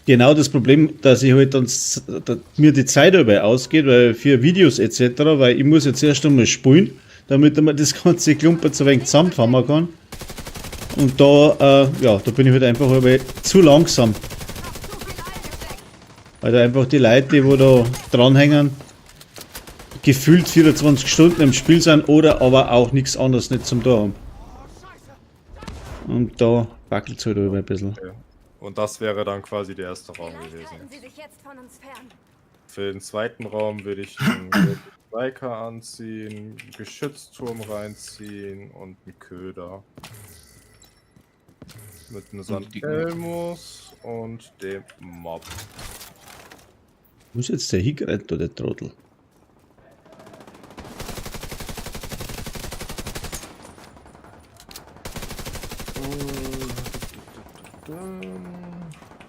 Genau das Problem, dass ich halt dann mir die Zeit dabei ausgeht, weil für Videos etc., weil ich muss jetzt erst einmal spielen, damit man das ganze Klumper zu wenig zusammenfahren kann. Und da, ja, da bin ich halt einfach zu langsam. Weil da einfach die Leute, die wo da dranhängen, gefühlt 24 Stunden im Spiel sind oder aber auch nichts anderes nicht zum Tor haben. Und da wackelt es halt über ein bisschen. Okay. Und das wäre dann quasi der erste Raum gewesen. Sie sich jetzt von uns fern. Für den zweiten Raum würde ich einen Striker anziehen, einen Geschützturm reinziehen und einen Köder. Mit einem Sandelmus und dem Mob. Wo ist jetzt der hingerannt, da der Trottel?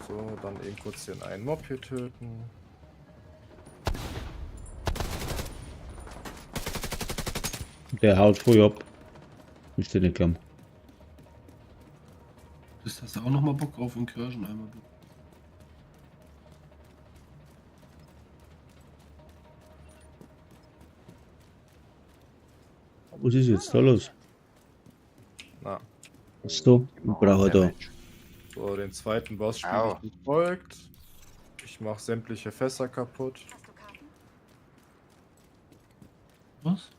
So, dann eben kurz den einen Mob hier töten. Der haut voll ab. Ist der nicht klamm. Das hast du auch nochmal Bock auf Incursion einmal. Was ist jetzt da los? Na, Was da? Ich brauche da. so, den zweiten Boss spiele Au. ich wie folgt. Ich mache sämtliche Fässer kaputt. Hast du Karten? Was?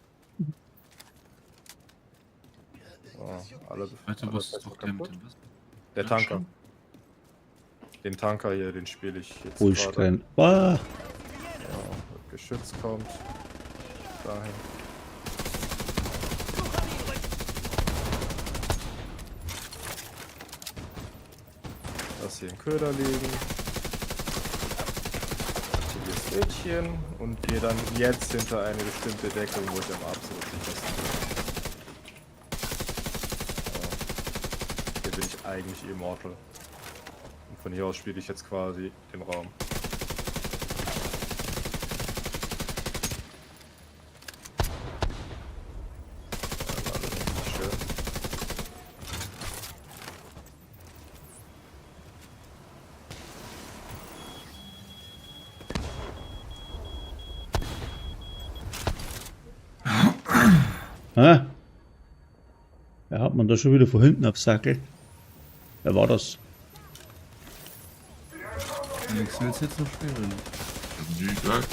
So, alle, Weiter, alle was ist Fässer doch der mit kaputt. dem was? Der Tanker. Den Tanker hier, den spiele ich jetzt Wo ist gerade. kein. Ah, Geschütz kommt. Dahin. Lass hier einen Köder liegen. Aktiviere das Rädchen und gehe dann jetzt hinter eine bestimmte Deckung, wo ich am absolut sichersten bin. So. Hier bin ich eigentlich Immortal. Und von hier aus spiele ich jetzt quasi den Raum. Schön. hä? Wer hat man da schon wieder von hinten aufs Sackel? Wer war das? Alex, willst du jetzt noch spielen? Nie gleich.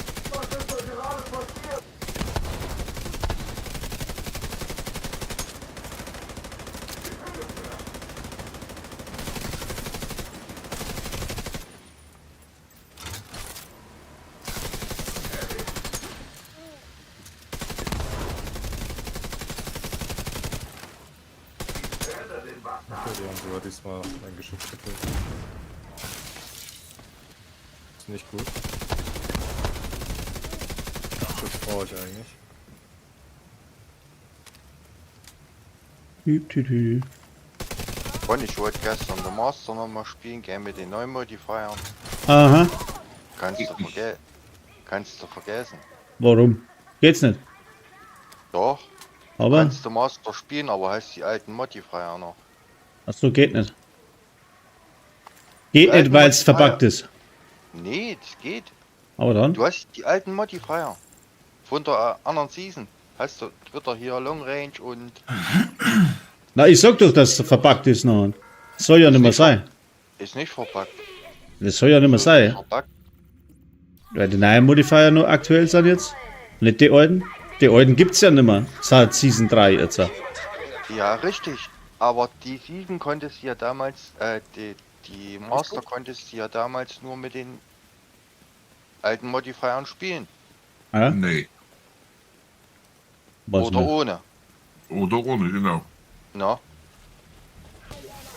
Okay, die haben sogar diesmal mein Geschütz getötet. Ist nicht gut. Geschütz brauche ich eigentlich. Und ich wollte gestern den Master nochmal spielen, gehen mit den neuen Modifiern. Aha. Kannst du vergessen. Warum? Geht's nicht. Doch, Aber. kannst du Master spielen, aber hast die alten Modifier noch. Achso, geht nicht. Geht alten nicht, weil es Modifier. verbuggt ist. Nee, das geht. Aber dann? Du hast die alten Modifier von der anderen Season. Hast du Twitter hier Long Range und Na, ich sag doch, dass es verbuggt ist noch. Soll ja nicht mehr sein. ist nicht verpackt. Das soll ja nicht mehr sein. Verpackt. Weil die neuen Modifier nur aktuell sind jetzt. Nicht die alten. Die alten gibt's ja nicht mehr. Seit Season 3 jetzt. Ja, richtig. Aber die Season konntest du ja damals, die Master konntest du ja damals nur mit den alten Modifiern spielen. Ja? Nee. Was Oder nicht? ohne. Oder ohne, genau. Na.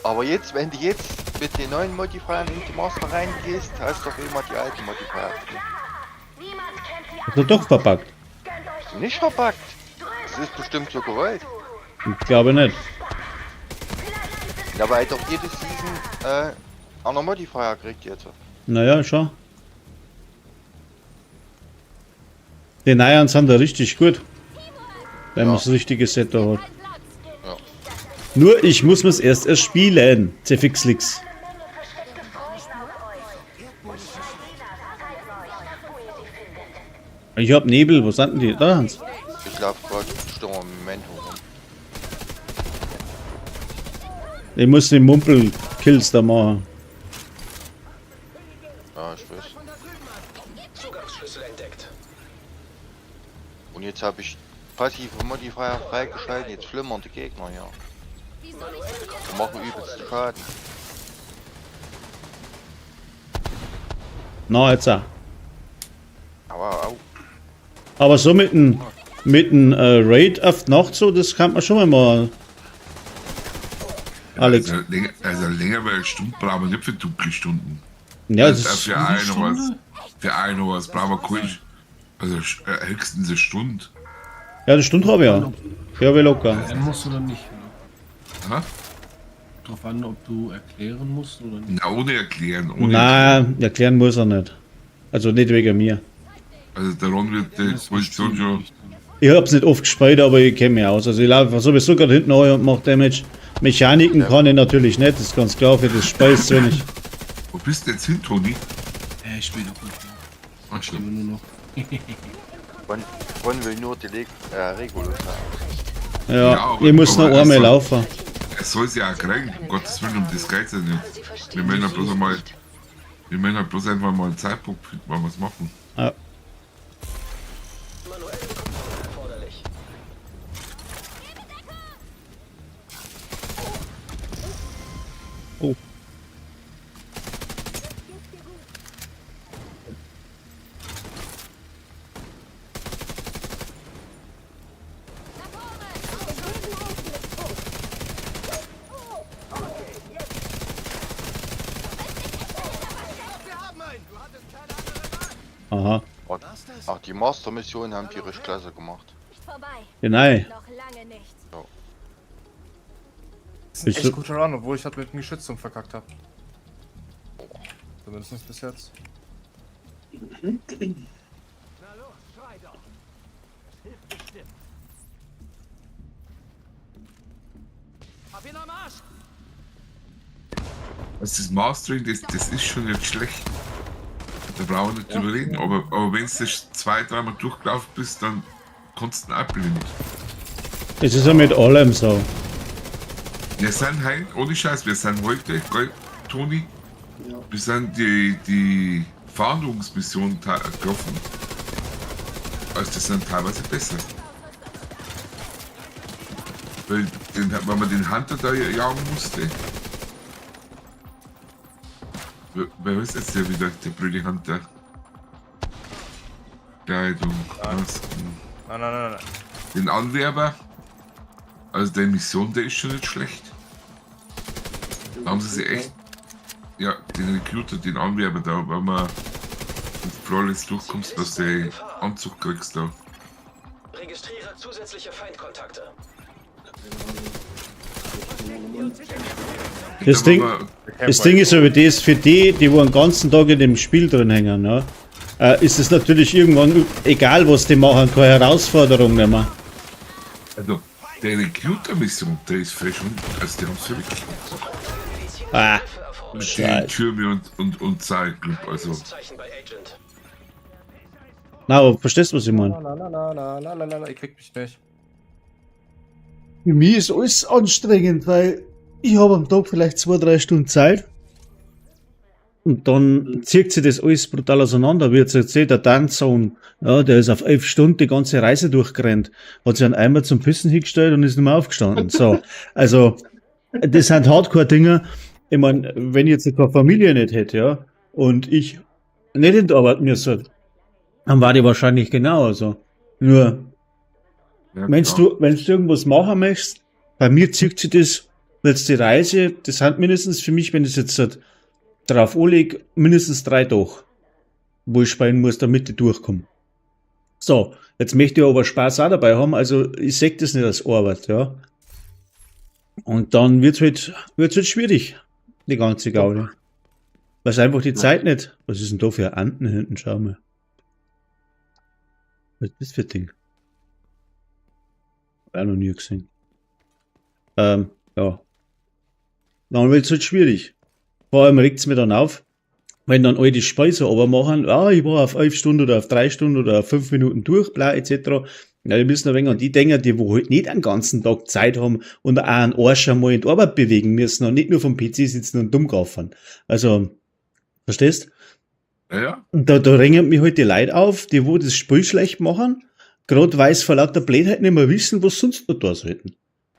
Aber jetzt, wenn du jetzt mit den neuen Modifiern in die Master reingehst, hast du doch immer die alten Modifier drin. Ist doch doch verbuggt. Nicht verpackt. Das ist bestimmt so gewollt. Ich glaube nicht. Ja, weil doch jede Season andere Modifier kriegt jetzt. Naja, schon. Die neuen sind da richtig gut. Wenn man das richtige Set da hat. Ja. Nur ich muss mir's erst erspielen. Zefixlix. Ich hab Nebel, wo sind denn die? Da Hans. Ich laufe gerade Sturm Memento rum. Ich muss den Mumpel-Kills da machen. Ja, ich weiß. Zugangsschlüssel entdeckt. Und jetzt habe ich passive Modifier freigeschaltet, jetzt flimmern die Gegner hier. Die machen übelst Schaden. Na, jetzt auch. Aber au. Aber so mit dem Raid auf die Nacht so, das kann man schon mal. Alex. Also länger, weil eine Stunde brauchen wir nicht für dunkle Stunden. Ja, Also das für einen was. Für einen was brauchen wir kein. Also höchstens eine Stunde. ja, eine Stunde habe ich ja. Ja, wir locker. Dann musst du dann nicht. Aha. Drauf an, ob du erklären musst oder nicht. Na, ohne erklären. Ohne erklären. Nein, erklären muss er nicht. Also nicht wegen mir. Also der Ron wird die Das Position bestimmt schon. nicht. Ich hab's nicht oft gespielt, aber ich kenne mich aus. Also ich laufe sowieso gerade hinten rein und mache Damage. Mechaniken kann ich natürlich nicht, das ist ganz klar, für das Spiel ist so nicht. Wo bist du jetzt hin, Toni? Ich spiele doch nicht mehr. Ach Ich so. spiele nur noch. Ron will nur die Regulus haben. Ja, Ja, aber- ich muss noch aber einmal es soll- laufen. Er soll sie auch kriegen, um Gottes Willen, um das geht's ja nicht. Wir müssen halt bloß einmal. Wir müssen halt bloß einfach mal einen Zeitpunkt finden, wann wir es machen. Ja. Manuelle Kontrolle erforderlich. Oh. Aha. Ach, die Master-Mission haben die richtig klasse gemacht. Vorbei. Genau. Noch lange nicht. Das ist ein Bist echt du- guter Run, obwohl ich halt mit dem Geschützturm verkackt habe. Zumindest bis jetzt. Na los, schrei doch. Das hilft bestimmt. Hab ihn am Arsch! Also das Mastering, das ist schon nicht schlecht. Da brauchen wir nicht drüber reden. Aber wenn du das 2-3 Mal durchgelaufen bist, dann kannst du ihn abblenden. Es ist ja mit allem so. Wir sind heute, ohne Scheiß, wir sind heute, gell, Toni? Wir sind die Fahndungsmission gelaufen. Also das sind teilweise besser. Weil wenn man den Hunter da jagen musste. Wer ist jetzt der wieder, der blöde Hunter? Kleidung, Masken. Nein. Den Anwerber. Also der Mission, der ist schon nicht schlecht. Da haben sie sich echt. Ja, den Recruiter, den Anwerber da, wenn man mit Flawless durchkommst, dass du den Anzug kriegst da. Registriere zusätzliche Feindkontakte. Das Da Ding- war man- Das Ding ist aber das, für die wo den ganzen Tag in dem Spiel drin hängen, ne, ist es natürlich irgendwann, egal was die machen, keine Herausforderung mehr. Also, der Recruiter-Mission, der ist frisch und. Also, die haben es wirklich gemacht. Ah, Hilfe erforderlich. mit den Scheiße. Türme und Zeilen. Also, Zeichen bei Agent. Na, aber verstehst du, was ich meine? Ich krieg mich nicht. Für mich ist alles anstrengend, weil ich habe am Tag vielleicht 2-3 Stunden Zeit. Und dann zieht sich das alles brutal auseinander. Wie jetzt erzählt, der Tanzsohn, ja, der ist auf 11 Stunden die ganze Reise durchgerannt, hat sich einen Eimer zum Pissen hingestellt und ist nicht mehr aufgestanden. So, also, das sind Hardcore-Dinger. Ich meine, wenn ich jetzt keine Familie nicht hätte, ja, und ich nicht in die Arbeit müsste, dann war die wahrscheinlich genauso. Nur, ja, wenn klar. du irgendwas machen möchtest, bei mir zieht sich das, jetzt die Reise, das sind mindestens für mich, wenn ich es jetzt halt drauf anlege, mindestens 3 Tage, wo ich spielen muss, damit ich durchkomme. So, jetzt möchte ich aber Spaß auch dabei haben, also ich sehe das nicht als Arbeit, ja. Und dann wird's halt schwierig, die ganze Gaudi. Weil es einfach die Zeit nicht. Was ist denn da für Anden hinten? Schau mal. Was ist das für ein Ding? Hab ich auch noch nie gesehen. Ja. Dann wird's halt schwierig. Vor allem regt's mir dann auf, wenn dann all die Speise aber machen, ich war auf 11 Stunden oder auf 3 Stunden oder auf 5 Minuten durch, bla, etc. Ja, die müssen ein wenig an die denken, die wo halt nicht einen ganzen Tag Zeit haben und auch einen Arsch einmal in die Arbeit bewegen müssen und nicht nur vom PC sitzen und dumm gaffern. Also, verstehst? Ja, Und da ringen mich halt die Leute auf, die wo das Spiel schlecht machen, gerade weil sie vor lauter Blödheit nicht mehr wissen, was sonst noch da sollten.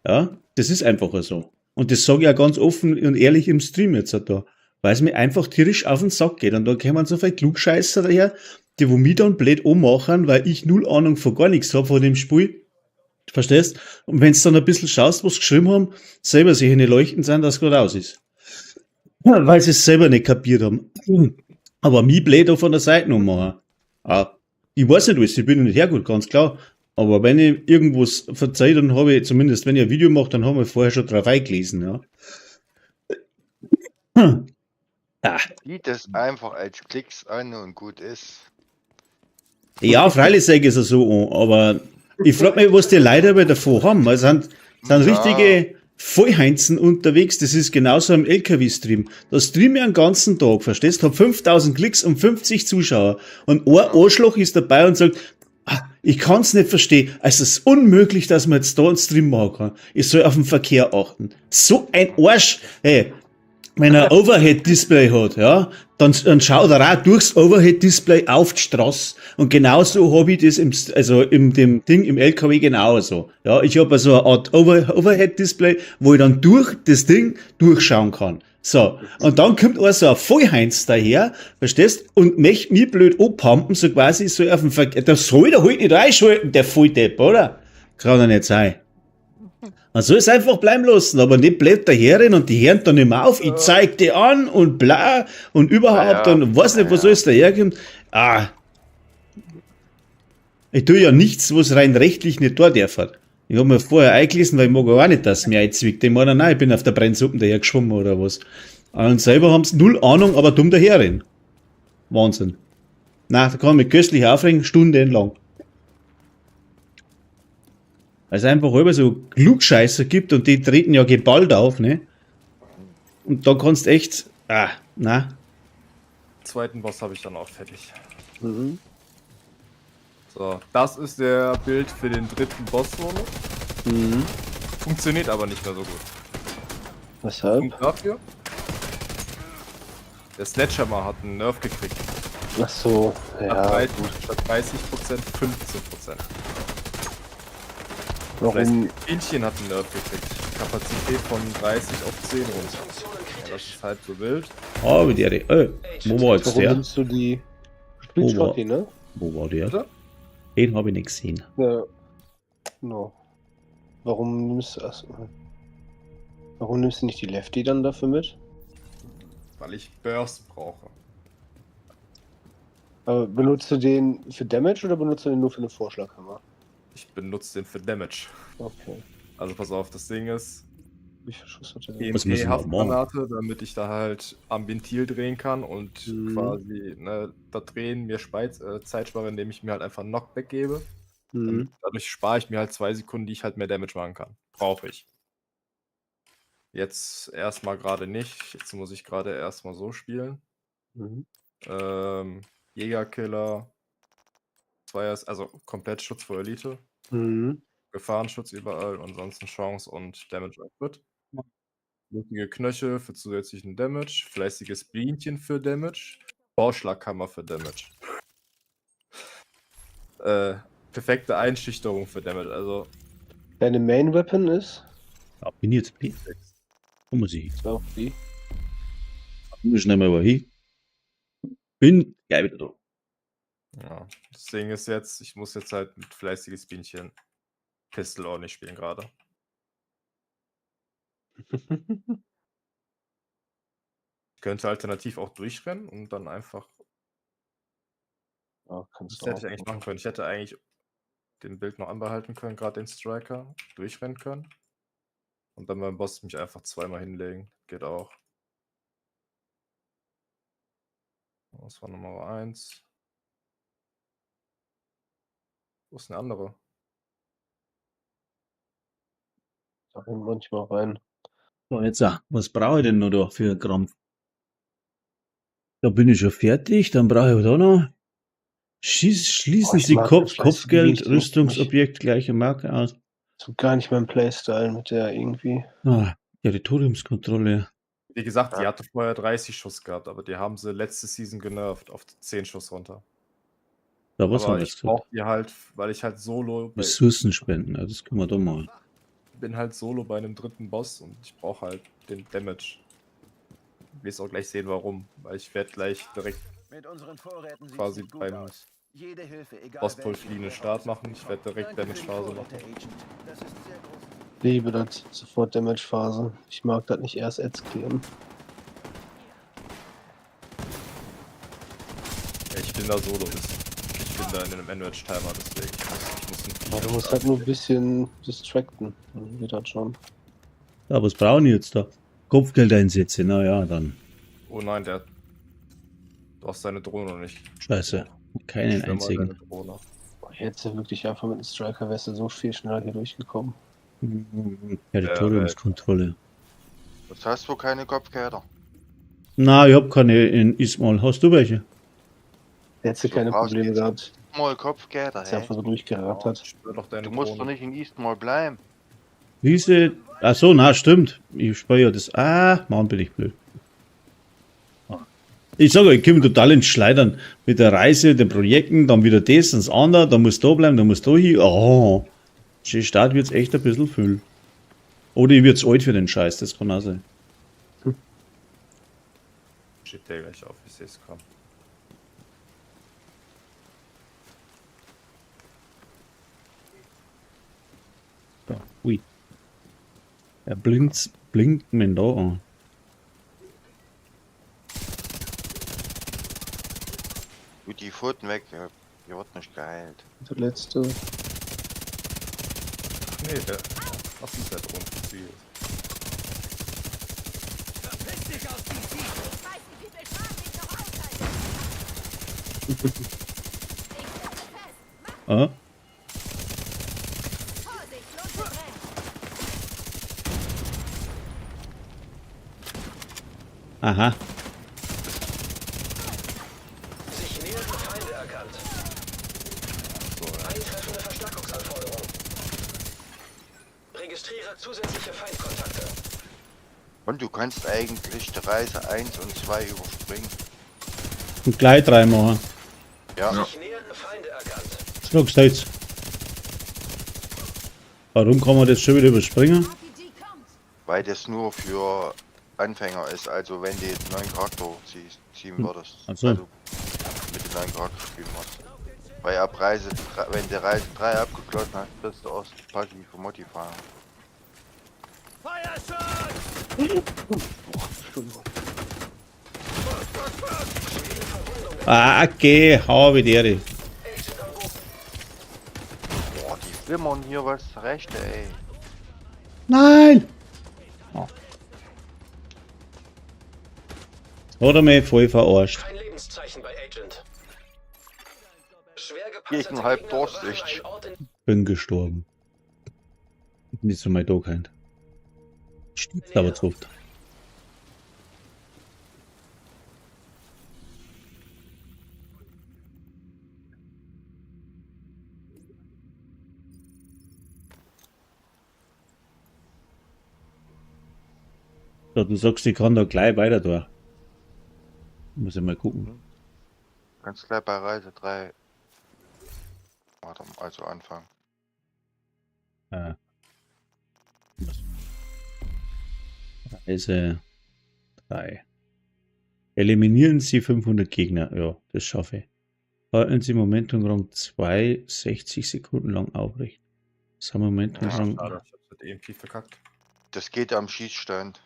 Ja, das ist einfach so. Und das sage ich auch ganz offen und ehrlich im Stream jetzt auch da, weil es mir einfach tierisch auf den Sack geht. Und da kommen so viele Klugscheißer daher, die wo mich dann blöd anmachen, weil ich null Ahnung von gar nichts habe von dem Spiel. Verstehst? Und wenn du dann ein bisschen schaust, was sie geschrieben haben, selber sich in die Leuchten sind, dass es gerade aus ist. Weil sie es selber nicht kapiert haben. Aber mich blöd auf von der Seite anmachen. Ich weiß nicht alles, ich bin nicht hergut, ganz klar. Aber wenn ich irgendwas verzeihe, dann habe ich, zumindest wenn ich ein Video mache, dann haben wir vorher schon drauf eingelesen, ja. Sieht es einfach als Klicks an und gut ist. Ja, freilich sage ich es so an, aber ich frage mich, was die Leute aber davon haben. Also sind richtige Vollheinzen unterwegs, das ist genauso am LKW-Stream. Da streame ich einen ganzen Tag, verstehst? Hab 5000 Klicks und 50 Zuschauer. Und ein Arschloch ist dabei und sagt, ich kann's nicht verstehen. Also es ist unmöglich, dass man jetzt da einen Stream machen kann. Ich soll auf den Verkehr achten. So ein Arsch. Hey, wenn er ein Overhead-Display hat, ja, dann schaut er auch durchs Overhead-Display auf die Straße. Und genauso habe ich das im im LKW genauso. Ja, ich habe also eine Art Overhead-Display, wo ich dann durch das Ding durchschauen kann. So, und dann kommt also ein Vollheinz daher, verstehst, und möchte mich blöd abpumpen, so quasi, so auf dem Verkehr. Das soll der halt nicht reinschalten, der Volldepp, oder? Kann doch nicht sein. Man soll es einfach bleiben lassen, aber nicht blöd daherrennen und die hören dann nicht mehr auf. Ich zeig die an und bla und überhaupt und weiß nicht, was alles daherkommt. Ich tue ja nichts, was rein rechtlich nicht da darf. Ich habe mir vorher eingelesen, weil ich mag auch nicht, dass mir einzwickt. Ich meine, nein, ich bin auf der Brennsuppe daher geschwommen oder was. Und selber haben sie null Ahnung, aber dumm daherrennen. Wahnsinn. Na, da kann man mich köstlich aufregen, stundenlang. Weil es einfach immer so Klugscheißer gibt und die treten ja geballt auf, ne? Und da kannst echt, Zweiten Boss habe ich dann auch fertig. Mhm. So, das ist der Bild für den dritten Boss-Solo. Mhm. Funktioniert aber nicht mehr so gut. Weshalb? Und dafür? Der Sledgehammer hat einen Nerf gekriegt. Ach so, ja. Statt 30% 15%. Warum? Das Hähnchen hat einen Nerf gekriegt. Kapazität von 30 auf 10 runter. Das ist halb so wild. wie der, wo war jetzt Warum der? nimmst du die Splitschlotti, ne? Wo war der? Bitte? Den habe ich nicht gesehen. Ja. No. Warum nimmst du nicht die Lefty dann dafür mit? Weil ich Burst brauche. Aber benutzt du den für Damage oder benutzt du den nur für eine Vorschlaghammer? Ich benutze den für Damage. Okay. Also pass auf, das Ding ist, Wie viel Schuss hat der? Was müssen wir EMP-Haftgranate, damit ich da halt am Ventil drehen kann und Mhm. quasi da drehen mir Zeit spare, indem ich mir halt einfach Knockback gebe. Mhm. Dadurch spare ich mir halt 2 Sekunden, die ich halt mehr Damage machen kann. Brauche ich. Jetzt erstmal gerade nicht. Jetzt muss ich gerade erstmal so spielen. Mhm. Jägerkiller. Also komplett Schutz vor Elite. Mhm. Gefahrenschutz überall und sonst eine Chance und Damage Output. Blutige Knöchel für zusätzlichen Damage. Fleißiges Bienchen für Damage. Vorschlaghammer für Damage. Perfekte Einschüchterung für Damage. Also Deine Main Weapon ist? Ja, bin ich jetzt B? Wo muss ich hin? Auf die. Muss schnell mal hin. Bin gleich wieder da. ja, das Ding ist jetzt, ich muss jetzt halt mit fleißiges Bienchen Pistol auch nicht spielen gerade. Ich könnte alternativ auch durchrennen und dann einfach. Ja, kannst Das du hätte auch ich eigentlich machen können. Ich hätte eigentlich den Bild noch anbehalten können, gerade den Striker, durchrennen können. Und dann beim Boss mich einfach zweimal hinlegen. Geht auch. Das war Nummer 1. Wo ist eine andere? da manchmal rein. So, jetzt was brauche ich denn noch da für Krampf? Da bin ich schon fertig, dann brauche ich da noch. Schließen ich Sie mag das Kopfgeld, Bienchen nicht. Rüstungsobjekt, gleiche Marke aus. So gar nicht mein Playstyle mit der irgendwie. Territoriumskontrolle. Wie gesagt, die hatte vorher 30 Schuss gehabt, aber die haben sie letzte Season genervt auf 10 Schuss runter. Da was haben Aber wir ich jetzt gesagt? brauche die halt, weil ich halt solo Ressourcen spenden, ja, das können wir da machen. bin halt solo bei einem dritten Boss und ich brauche halt den Damage. Ich will es auch gleich sehen, warum. Weil ich werde gleich direkt Mit unseren Vorräten sieht's quasi nicht gut beim aus. Jede Hilfe, egal Boss-Pol-Fliehen welche, Start machen. Ich werde direkt Danke für die Damage-Phase Vorräte, machen. Agent. Das ist sehr groß. Liebe das sofort Damage-Phase. Ich mag das nicht erst eskalieren. Ja, ich bin da solo. Ich bin da in einem Enrich-Timer, deswegen. Ich muss einen Aber du Flieger musst starten. halt nur ein bisschen distracten. Dann geht das schon. Ja, was brauchen die jetzt da? Kopfgeldeinsätze, naja, dann. Oh nein, du hast deine Drohne noch nicht. Scheiße. Keinen Schwör mal einzigen. deine Drohne. Jetzt wirklich einfach mit dem Striker wärst du so viel schneller hier durchgekommen. Territoriumskontrolle. Jetzt hast du keine Kopfgelder. Na, ich hab keine in Ismail. Hast du welche? Der hätte So keine brauchst du Probleme jetzt gehabt. Mal Kopfgelder, Dass er hä? einfach so durchgerattert. Spür doch deine Du musst Drohne. doch nicht in Eastmall bleiben. Diese. Achso, na, stimmt. Ich speichere das. Mann, bin ich blöd. Ich sage euch, ich komme total ins Schleudern. Mit der Reise, den Projekten, dann wieder das, das andere, dann muss da bleiben, dann muss da hin. Oh, die Stadt wird's echt ein bisschen viel. Oder ich wird's alt für den Scheiß, das kann auch sein. Steht der gleich auf, ich sehe es kommen. Ja, ui. Er blinkt mir da an. Du, die Pfoten weg, die wird nicht geheilt. Der letzte. Nee, was ist der Drohnenziel? Ah. Aha. Sich nähernde Feinde erkannt. Eintreffende Verstärkungsanforderung. Registriere zusätzliche Feindkontakte. Und du kannst eigentlich die Reise 1 und 2 überspringen. Und gleich 3 machen. Ja, Ja. Sich nähernde Feinde erkannt. Schlagst jetzt. Warum kann man das schon wieder überspringen? weil das nur für Anfänger ist. Also wenn du den neuen Charakter ziehen würdest. Ach so. Also mit dem neuen Charakter spielen musst. Weil ab Reise, wenn der Reise 3 abgeschlossen hast, bist du aus passive Modifahrer. Okay, hau wie der. Boah, die flimmern hier was rechte, ey. Nein! Oh. Oder mich voll verarscht. Kein Lebenszeichen bei Agent. Schwer Ich bin gepanzerte halb Gegner durstig. überwachen einen Ort in Bin gestorben. Nicht so mein Dog. Stimmt aber zu oft. So, du sagst, ich kann da gleich weiter da. Muss ich mal gucken. Ganz gleich bei Reise 3. Warte mal, also anfangen. Reise 3. Eliminieren Sie 500 Gegner. Ja, das schaffe ich. Halten Sie Momentum Rang 2 60 Sekunden lang aufrecht. Das haben Momentum Ja, Rang. Schade, ich hab's mit EMP verkackt. Das geht am Schießstand.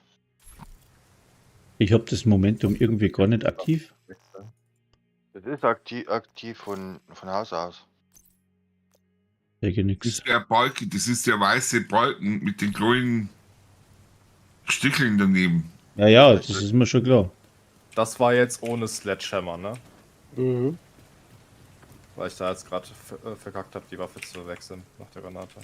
Ich habe das Momentum irgendwie gar nicht aktiv. Das ist aktiv von Haus aus. Sehe Das nix. ist der Balken, das ist der weiße Balken mit den kleinen Stickeln daneben. Ja, ja, das ist mir schon klar. Das war jetzt ohne Sledgehammer, ne? Mhm. Weil ich da jetzt gerade verkackt habe, die Waffe zu wechseln nach der Granate.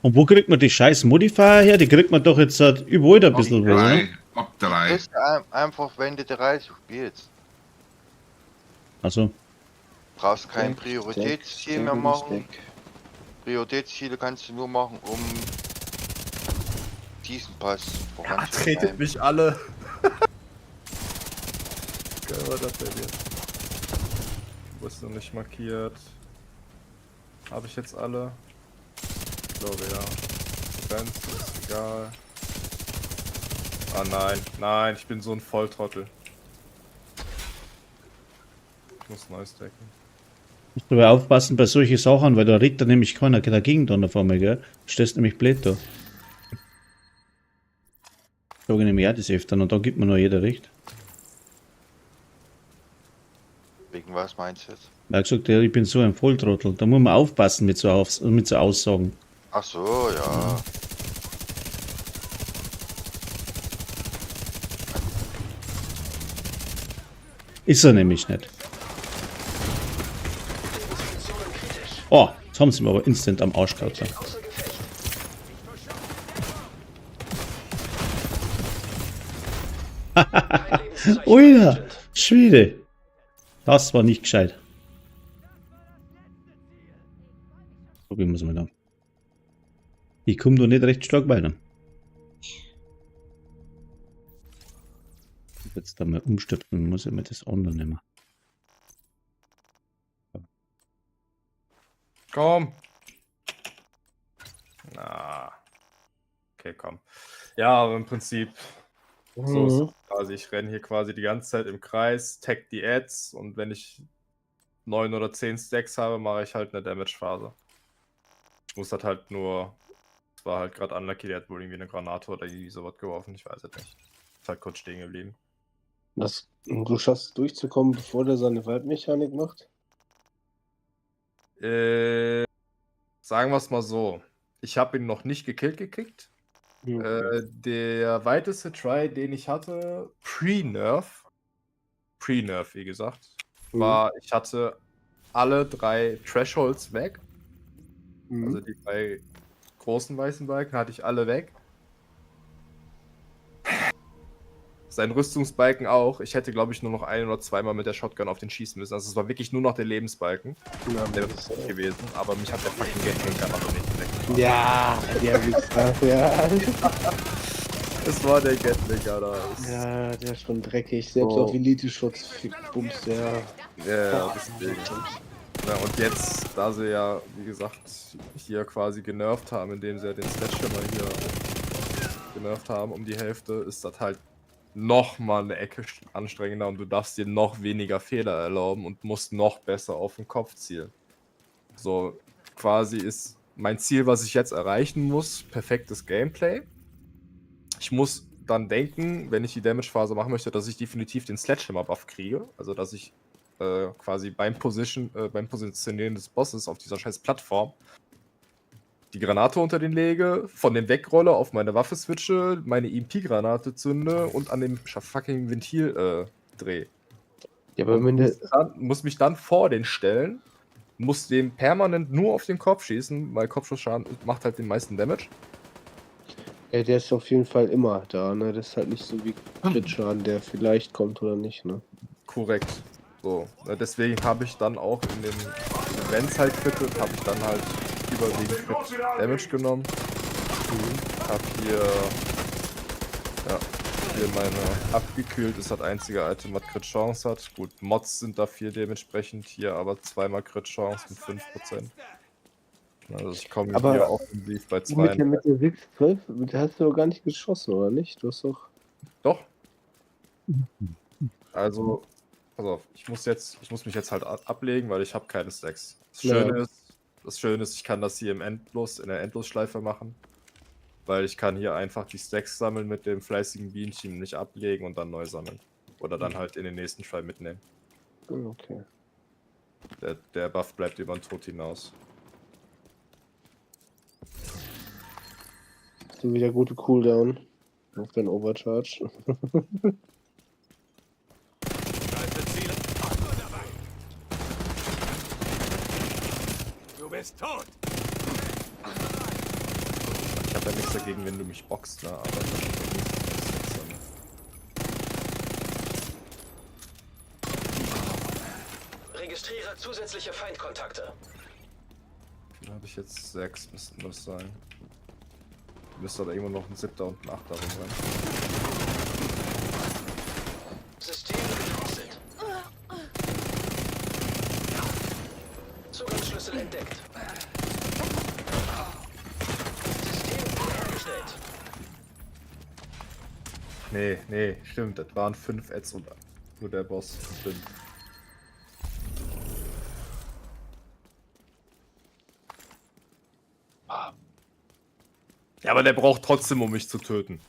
Und wo kriegt man die scheiß Modifier her? Die kriegt man doch jetzt überall da ein bisschen was, oder? Ab 3. Das ist einfach, wenn du die Reise spielst. Also, Brauchst kein Prioritätsziel mehr machen. Prioritätsziele kannst du nur machen, um diesen Pass voranzutreiben. Tretet mich alle! Geil war das denn jetzt? Wo ist noch nicht markiert? Habe ich jetzt alle? Ich glaube ja. Grenze ist egal. Ah nein, nein, ich bin so ein Volltrottel. Ich muss neu stacken. musst du aber aufpassen bei solchen Sachen, weil da redet da nämlich keiner dagegen dann auf einmal, gell? Stehst nämlich blöd da. Sag ich nämlich auch das öfter und da gibt mir noch jeder recht. Wegen was meinst du jetzt? Er hat gesagt, ja, ich bin so ein Volltrottel. Da muss man aufpassen mit so Aussagen. Ach so, ja. Ist er nämlich nicht. Oh, jetzt haben sie mir aber instant am Arsch gehabt. Ja. Außer Gefecht. Kein Lebenszeichen bei Alter, Agent. Schwede. Das war nicht gescheit. Probieren wir es mal dann. Ich komme da nicht recht stark weiter. Jetzt da mal umstöpseln, muss ich mir das andere nehmen. Komm! Na. Okay, komm. Ja, aber im Prinzip so ist es quasi. Ich renne hier quasi die ganze Zeit im Kreis, tag die Ads und wenn ich 9 oder 10 Stacks habe, mache ich halt eine Damage-Phase. Ich muss halt nur. Es war halt gerade unlucky, der hat wohl irgendwie eine Granate oder irgendwie sowas geworfen, ich weiß es nicht. Ist halt kurz stehen geblieben. Du schaffst es durchzukommen, bevor der seine Waldmechanik macht? Sagen wir es mal so. Ich habe ihn noch nicht gekillt gekriegt. Der weiteste Try, den ich hatte, Pre-Nerf, wie gesagt, war, ich hatte alle 3 Thresholds weg. Also die 3 großen weißen Balken hatte ich alle weg. Sein Rüstungsbalken auch. Ich hätte, glaube ich, nur noch 1 oder 2 Mal mit der Shotgun auf den schießen müssen. Also es war wirklich nur noch der Lebensbalken. Ja, Der wäre gut gewesen, aber mich hat der fucking Gatling-Gun noch nicht weg. ja, der Wichser, ja. Es war der Gatling-Gun. Ja, der ist schon dreckig. Selbst auf Elite-Schutz bumst der. Ja, deswegen. Ja, und jetzt, da sie ja, wie gesagt, hier quasi genervt haben, indem sie ja den Sledgehammer hier genervt haben um die Hälfte, ist das halt noch mal eine Ecke anstrengender und du darfst dir noch weniger Fehler erlauben und musst noch besser auf den Kopf zielen. So, quasi ist mein Ziel, was ich jetzt erreichen muss, perfektes Gameplay. Ich muss dann denken, wenn ich die Damage-Phase machen möchte, dass ich definitiv den Sledgehammer-Buff kriege. Also, dass ich quasi beim Positionieren des Bosses auf dieser scheiß Plattform die Granate unter den lege, von dem wegrolle, auf meine Waffe switche, meine EMP-Granate zünde und an dem fucking Ventil drehe. Ja, aber wenn der. Muss mich dann vor den stellen, muss den permanent nur auf den Kopf schießen, weil Kopfschussschaden macht halt den meisten Damage. Ja, der ist auf jeden Fall immer da, ne? Das ist halt nicht so wie Crit-Schaden, der vielleicht kommt oder nicht, ne? Korrekt. So, deswegen habe ich dann auch in den, wenn es halt crittet, habe ich dann halt überwiegend Crit Damage genommen. Hab hier, ja, hier meine abgekühlt, ist das einzige Item, was Crit Chance hat. Gut, Mods sind dafür dementsprechend hier, aber zweimal Crit Chance mit 5%. Also ich komme Aber hier offensiv bei 2. Mit der 612, mit der hast du doch gar nicht geschossen, oder nicht? Du hast doch. Doch. Also, pass auf, ich muss mich jetzt halt ablegen, weil ich habe keine Stacks. Das Schöne ist, ich kann das hier in der Endlosschleife machen. Weil ich kann hier einfach die Stacks sammeln mit dem fleißigen Bienchen, nicht ablegen und dann neu sammeln. Oder dann halt in den nächsten Try mitnehmen. Okay. Der Buff bleibt über den Tod hinaus. So wieder gute Cooldown. Auf dein Overcharge. Du bist tot! Ich habe ja nichts dagegen, wenn du mich boxt, ne? Aber das ist nicht Registriere zusätzliche Feindkontakte. Wie habe ich jetzt 6, müssten das sein. Müsste aber irgendwo noch ein 7. und ein 8. rum sein. System gedrosselt. Zugangsschlüssel entdeckt. System wiederhergestellt. Nee, stimmt. Das waren 5 Ads und nur der Boss. Stimmt. Ja, aber der braucht trotzdem, um mich zu töten.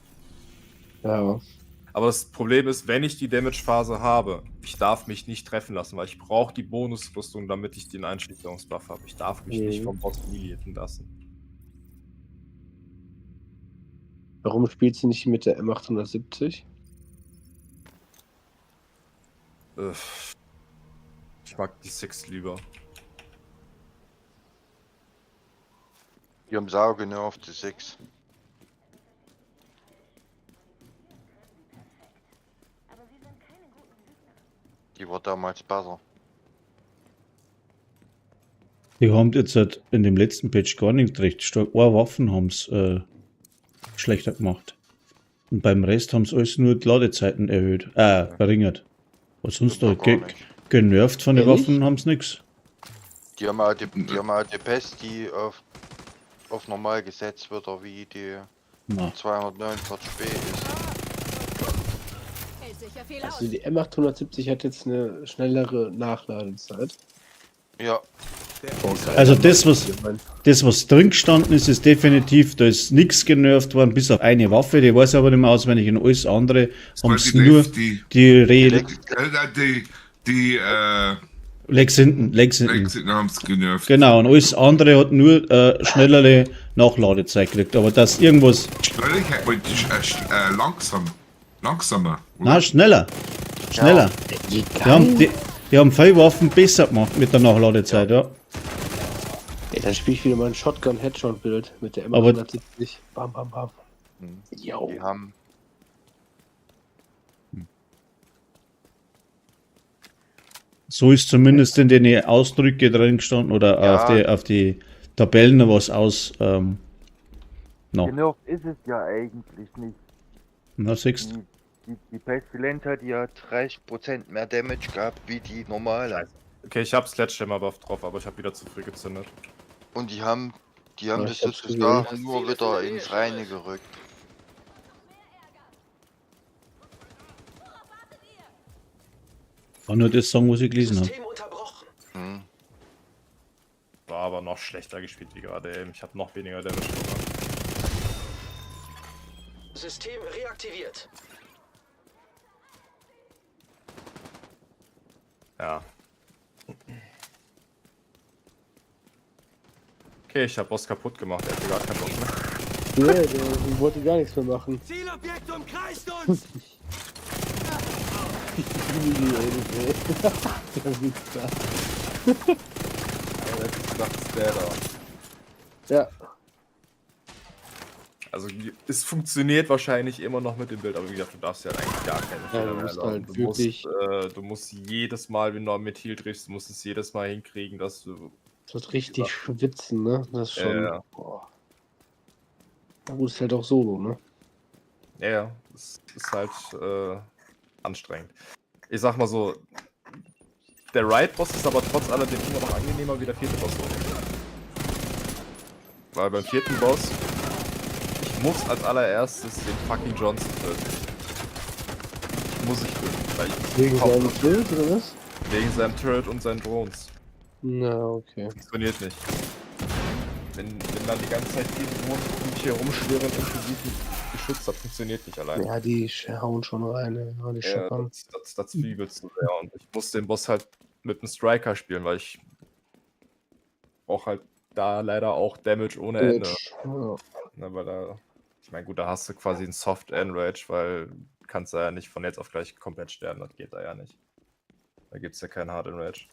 Ja. Aber das Problem ist, wenn ich die Damage-Phase habe, ich darf mich nicht treffen lassen, weil ich brauche die Bonusrüstung, damit ich den Einschüchterungsbuff habe. Ich darf mich nicht vom Boss humilieren lassen. Warum spielt sie nicht mit der M870? Ich mag die 6 lieber. Die haben Sau genervt, die 6. Die war damals besser. Die haben jetzt halt in dem letzten Patch gar nicht recht stark. Waffen haben es schlechter gemacht. Und beim Rest haben sie alles nur die Ladezeiten erhöht. Verringert. Was sonst noch genervt von den Waffen haben sie nichts. Die haben auch die Pest, die auf normal gesetzt wird, oder wie die 249b ist. Also die M870 hat jetzt eine schnellere Nachladezeit. Ja. Also das, was drin gestanden ist, ist definitiv, da ist nichts genervt worden, bis auf eine Waffe, die weiß ich aber nicht mehr auswendig, und alles andere haben es nur die Legs hinten haben es genervt. Genau, und alles andere hat nur schnellere Nachladezeit gekriegt, aber das irgendwas... Langsamer. Oder? Nein, schneller. Die haben viele Waffen besser gemacht mit der Nachladezeit, ja. Ja, dann spiele ich wieder mal ein Shotgun-Headshot-Bild mit der M170. Bam, bam, bam. Jo. Die haben... So ist zumindest in den Ausdrücke drin gestanden oder auf die Tabellen was aus. Genau ist es ja eigentlich nicht. Na, siehst Die Pestilenz hat ja 30% mehr Damage gehabt wie die normale. Okay, ich hab Sledgehammer-Buff drauf, aber ich habe wieder zu früh gezündet. Und die haben das sozusagen nur wieder ins Reine gerückt. Kann nur das sagen, was ich gelesen habe. War aber noch schlechter gespielt wie gerade eben. Ich habe noch weniger Damage gemacht. System reaktiviert. Ja. Okay, ich habe Boss kaputt gemacht. Er hatte gar keinen Bock mehr. Nee, der wollte gar nichts mehr machen. Zielobjekt umkreist uns! Ja. Also es funktioniert wahrscheinlich immer noch mit dem Bild, aber wie gesagt, du darfst ja eigentlich gar keine Fehler du mehr musst erlauben. halt wirklich- Du musst jedes Mal, wenn du am Methyl triffst, du musst es jedes Mal hinkriegen, dass du... Das wird richtig schwitzen, ne? Das ist schon. Ja. Boah. Na gut, ist halt auch Solo, ne? Ja, es ist halt anstrengend. Ich sag mal so, der Ride-Boss ist aber trotz alledem immer noch angenehmer wie der 4. Boss. Weil beim 4. Boss, ich muss als allererstes den fucking Johnson töten. Muss ich töten, weil ich Wegen seinem Schild oder was? wegen seinem Turret und seinen Drones. Na, okay. Funktioniert nicht. Wenn dann die ganze Zeit viele Drohnen um mich herumschwirren, inklusive Geschütz, das funktioniert nicht allein. Ja, die hauen schon rein, ja, die Ja, scheppern. das zwiebelt zu sehr. Und ich muss den Boss halt mit einem Striker spielen, weil ich brauche halt da leider auch Damage ohne Ende. Ja. Ne, weil da, ich meine, gut, da hast du quasi einen Soft Enrage, weil du kannst da ja nicht von jetzt auf gleich komplett sterben, das geht da ja nicht. Da gibt es ja keinen Hard Enrage.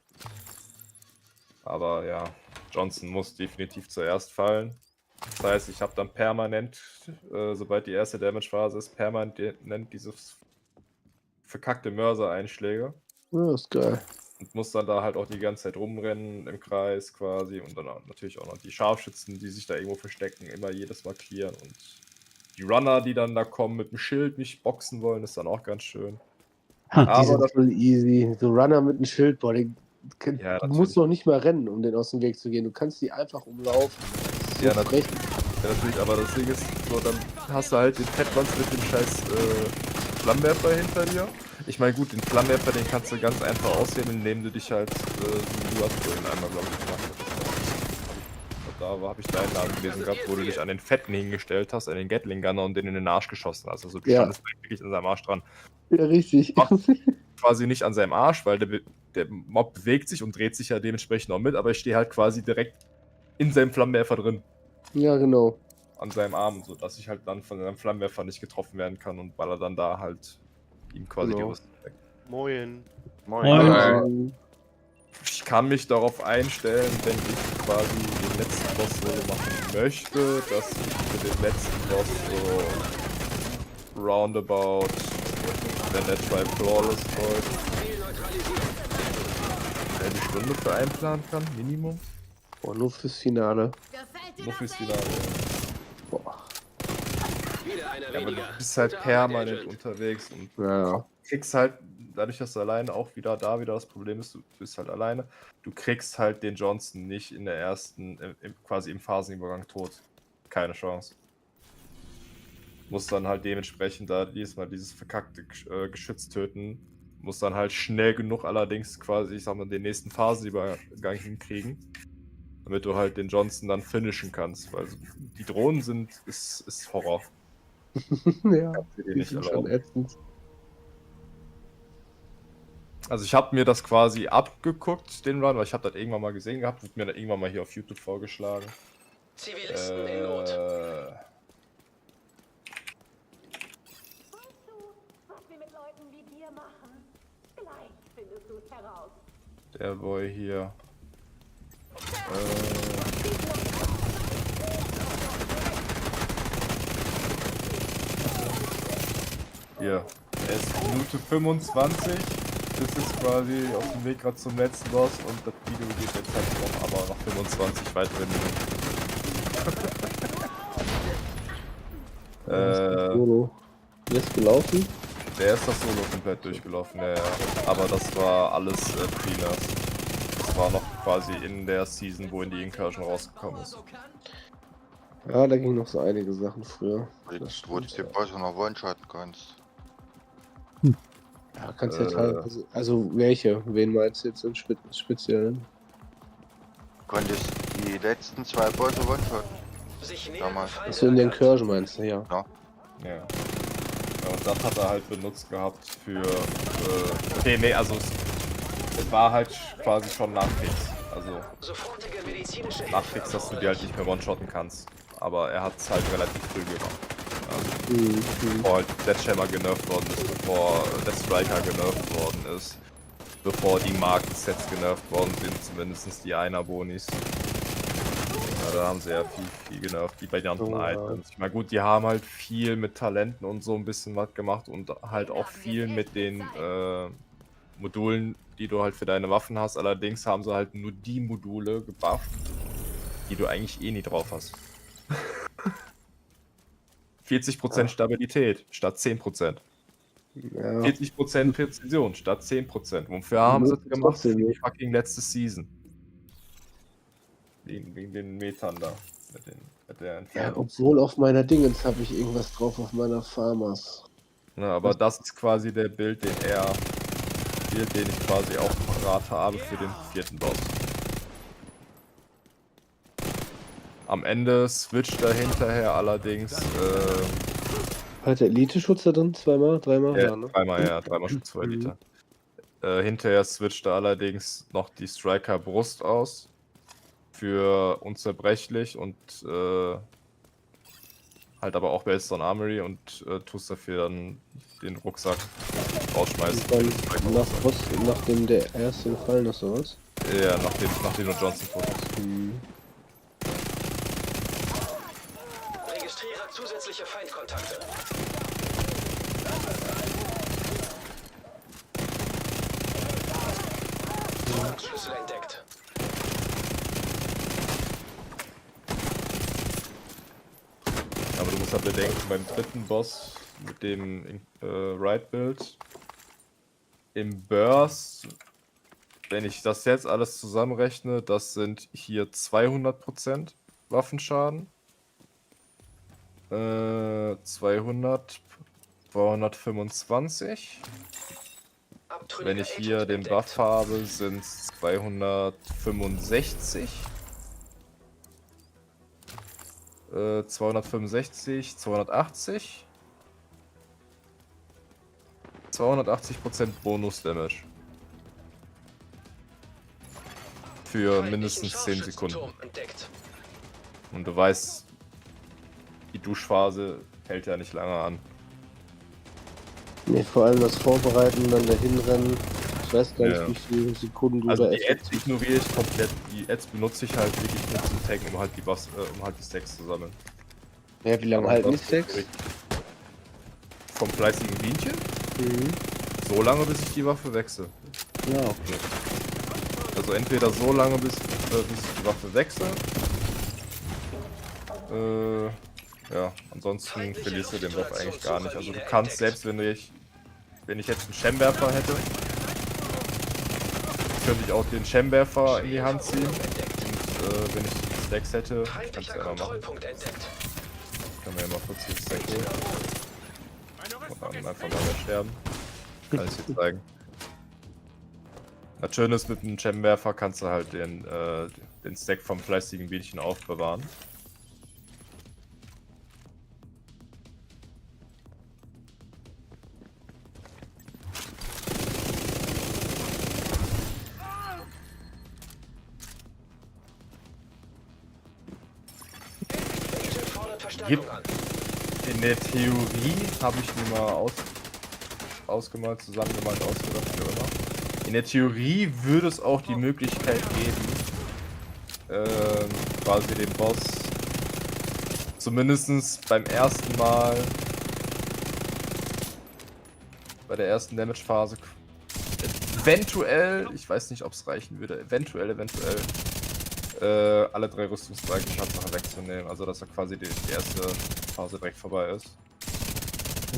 Aber ja, Johnson muss definitiv zuerst fallen. Das heißt, ich habe dann permanent, sobald die erste Damage-Phase ist, permanent diese verkackte Mörser-Einschläge. Ja, ist geil. Und muss dann da halt auch die ganze Zeit rumrennen im Kreis quasi. Und dann auch natürlich auch noch die Scharfschützen, die sich da irgendwo verstecken, immer jedes Mal clearen. Und die Runner, die dann da kommen mit dem Schild, mich boxen wollen, ist dann auch ganz schön. Die Aber sind das, voll easy. So Runner mit einem Schild, boah, Ja, du musst noch nicht mal rennen, um den aus dem Weg zu gehen. Du kannst die einfach umlaufen. Das ist Ja, so frech. ja, natürlich, aber das Ding ist, so, dann hast du halt den Fettwanz mit dem scheiß Flammenwerfer hinter dir. Ich meine, gut, den Flammenwerfer, den kannst du ganz einfach aussehen, indem du dich halt, du hast vorhin einmal, glaube ich, gemacht. Da habe ich deinen Namen gelesen gehabt, wo du dich an den Fetten hingestellt hast, an den Gatling Gunner und den in den Arsch geschossen hast. Also du Ja. standest wirklich an seinem Arsch dran. Ja, richtig. Quasi nicht an seinem Arsch, weil der Mob bewegt sich und dreht sich ja dementsprechend auch mit, aber ich stehe halt quasi direkt in seinem Flammenwerfer drin. Ja, genau. An seinem Arm, so dass ich halt dann von seinem Flammenwerfer nicht getroffen werden kann und baller dann da halt ihm quasi die Genau. Rüstung weg. Moin. Also, Ich kann mich darauf einstellen, wenn ich quasi den letzten Boss so machen möchte, dass ich für den letzten Boss so roundabout, wenn der Try Flawless folgt, eine Stunde für einplanen kann, Minimum. boah, nur fürs Finale. Nur fürs Finale. Boah. Wieder einer Ja, aber du weniger. bist halt permanent unterwegs und Ja. kriegst halt, dadurch, dass du alleine auch wieder das Problem ist, du bist halt alleine, du kriegst halt den Johnson nicht in der ersten, quasi im Phasenübergang tot. Keine Chance. Muss dann halt dementsprechend da jedes Mal dieses verkackte Geschütz töten. Muss dann halt schnell genug allerdings quasi, ich sag mal, den nächsten Phasenübergang hinkriegen. Damit du halt den Johnson dann finishen kannst. Weil die Drohnen ist Horror. Ja, Kannst du dir die nicht sind schon erlauben. ätzend. Also ich habe mir das quasi abgeguckt, den Run, weil ich habe das irgendwann mal gesehen gehabt, wird mir da irgendwann mal hier auf YouTube vorgeschlagen. Zivilisten in Not. Was wir mit Leuten wie dir machen? Gleich findest du es heraus. Der Boy hier. Hier. Er ist Minute 25. Das ist quasi auf dem Weg gerade zum letzten Boss und das Video geht jetzt halt noch, aber noch 25 weitere Minuten. Solo. Der ist gelaufen. Der ist das Solo komplett durchgelaufen, ja, ja. Aber das war alles Pre-Nerfs. Das war noch quasi in der Season, wo in die Incursion rausgekommen ist. Ja, da ging noch so einige Sachen früher. Das Wo du stimmt, die Bosse noch one-shotten kannst. ja, kannst ja teilweise. Also welche? Wen meinst du jetzt im Speziellen? Du konntest die letzten 2 Bosse one-shotten. Sich Damals. nähern Achso, in den Feinde Incursion meinst du, ja. Ja. Ja, und das hat er halt benutzt gehabt für. Okay, nee, also es war halt quasi schon Nachkriegs. Also sofortige medizinische Nachkriegs, dass du die halt nicht mehr one-shotten kannst. Aber er hat es halt relativ früh gemacht. Also, bevor halt Deathhammer genervt worden ist, bevor der Striker genervt worden ist, bevor die Markensets genervt worden sind, zumindest die Einer-Bonis. da haben sie ja viel genervt, die varianten Oh, ja. Items. Ich meine, gut, die haben halt viel mit Talenten und so ein bisschen was gemacht und halt auch viel mit den Modulen, die du halt für deine Waffen hast. Allerdings haben sie halt nur die Module gebufft, die du eigentlich eh nie drauf hast. 40% Stabilität statt 10%. Ja. 40% Präzision statt 10%. Wofür haben sie es gemacht? Trotzdem Für die nicht. fucking letzte Season. Wegen den Metern da. Mit der Ja, Entfernung. obwohl auf meiner Dingens habe ich irgendwas drauf auf meiner Farmers. Ja, aber das ist quasi der Bild, den ich quasi auch parat habe für den 4. Boss. Am Ende switcht er hinterher allerdings Hat der Elite-Schutz da drin? Zweimal? Dreimal? Ja, ne? dreimal Schutz vor Elite. Hinterher switcht er allerdings noch die Striker-Brust aus für unzerbrechlich und halt aber auch Based on Armory und tust dafür dann den Rucksack rausschmeißen. Dann nachdem der erste gefallen ist, oder was? Ja, nachdem du Johnson fotos. Registriere zusätzliche Feindkontakte. Schlüssel entdeckt. Aber du musst halt bedenken, beim 3. Boss mit dem Right-Build im Burst, wenn ich das jetzt alles zusammenrechne, das sind hier 200% Waffenschaden. 200, 225. Wenn ich hier den Buff habe, sind es 265. 265, 280. 280% Bonus-Damage. Für mindestens 10 Sekunden. Und du weißt, die Duschphase hält ja nicht lange an. Ne, vor allem das Vorbereiten, dann dahin rennen. Ich weiß gar nicht, Ja. wie viele Sekunden du Also da die Ads ignoriere ich komplett. Die Ads benutze ich halt wirklich nur zum Taggen, um halt die Stacks zu sammeln. Ja, wie lange Aber halten die das- Stacks? Vom fleißigen Bienchen? Mhm. So lange, bis ich die Waffe wechsle. Ja, okay. Also entweder so lange, bis ich die Waffe wechsle. Ja, ansonsten verlierst du den Buff eigentlich gar nicht. Also du kannst, selbst wenn ich jetzt einen Schemwerfer hätte, könnte ich auch den Schemwerfer in die Hand ziehen. Und wenn ich die Stacks hätte, ich kann es ja mal machen. Können wir ja mal kurz die Stacks holen. Und dann einfach mal sterben. Kann ich dir zeigen. Das Schöne ist, mit einem Schemwerfer kannst du halt den Stack vom fleißigen Bienchen aufbewahren. Gibt in der Theorie, habe ich mir mal ausgemalt, zusammengemalt, ausgedacht, wie auch immer. In der Theorie würde es auch die Möglichkeit geben, quasi den Boss zumindest beim ersten Mal, bei der ersten Damage-Phase, eventuell, ich weiß nicht, ob es reichen würde, eventuell, alle 3 Rüstungszweige Tatsache wegzunehmen. Also, dass da quasi die erste Phase direkt vorbei ist.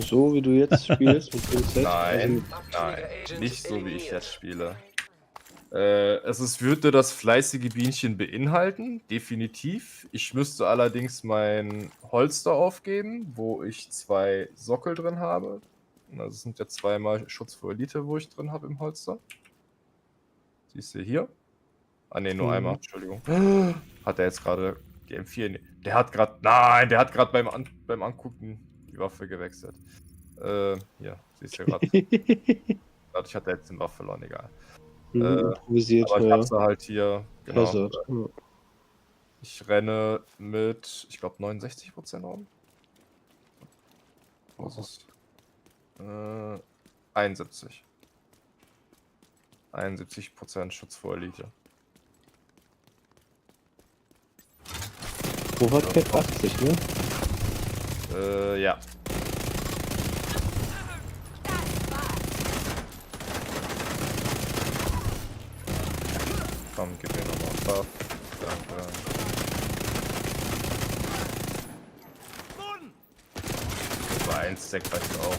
So wie du jetzt spielst mit dem Set? Nein, nein, nicht so wie ich jetzt spiele. Es würde das fleißige Bienchen beinhalten, definitiv. Ich müsste allerdings mein Holster aufgeben, wo ich 2 Sockel drin habe. Das sind ja 2-mal Schutz vor Elite, wo ich drin habe im Holster. Siehst du hier? Ah ne, nur einmal, Entschuldigung. Hat er jetzt gerade die M4? Der hat gerade, nein, der hat gerade beim Angucken die Waffe gewechselt. Ja, siehst du gerade. Dadurch hat er jetzt den Waffe verloren, egal. Improvisiert, aber ich hab's da halt hier, genau. Hazard. Ich renne mit, ich glaube, 69% rum. Was ist 71. 71% Schutz vor Elite. Overcap 80, ne? Ja. Komm, gib mir nochmal einen Buff. Danke. Aber 1 Stack reicht auch.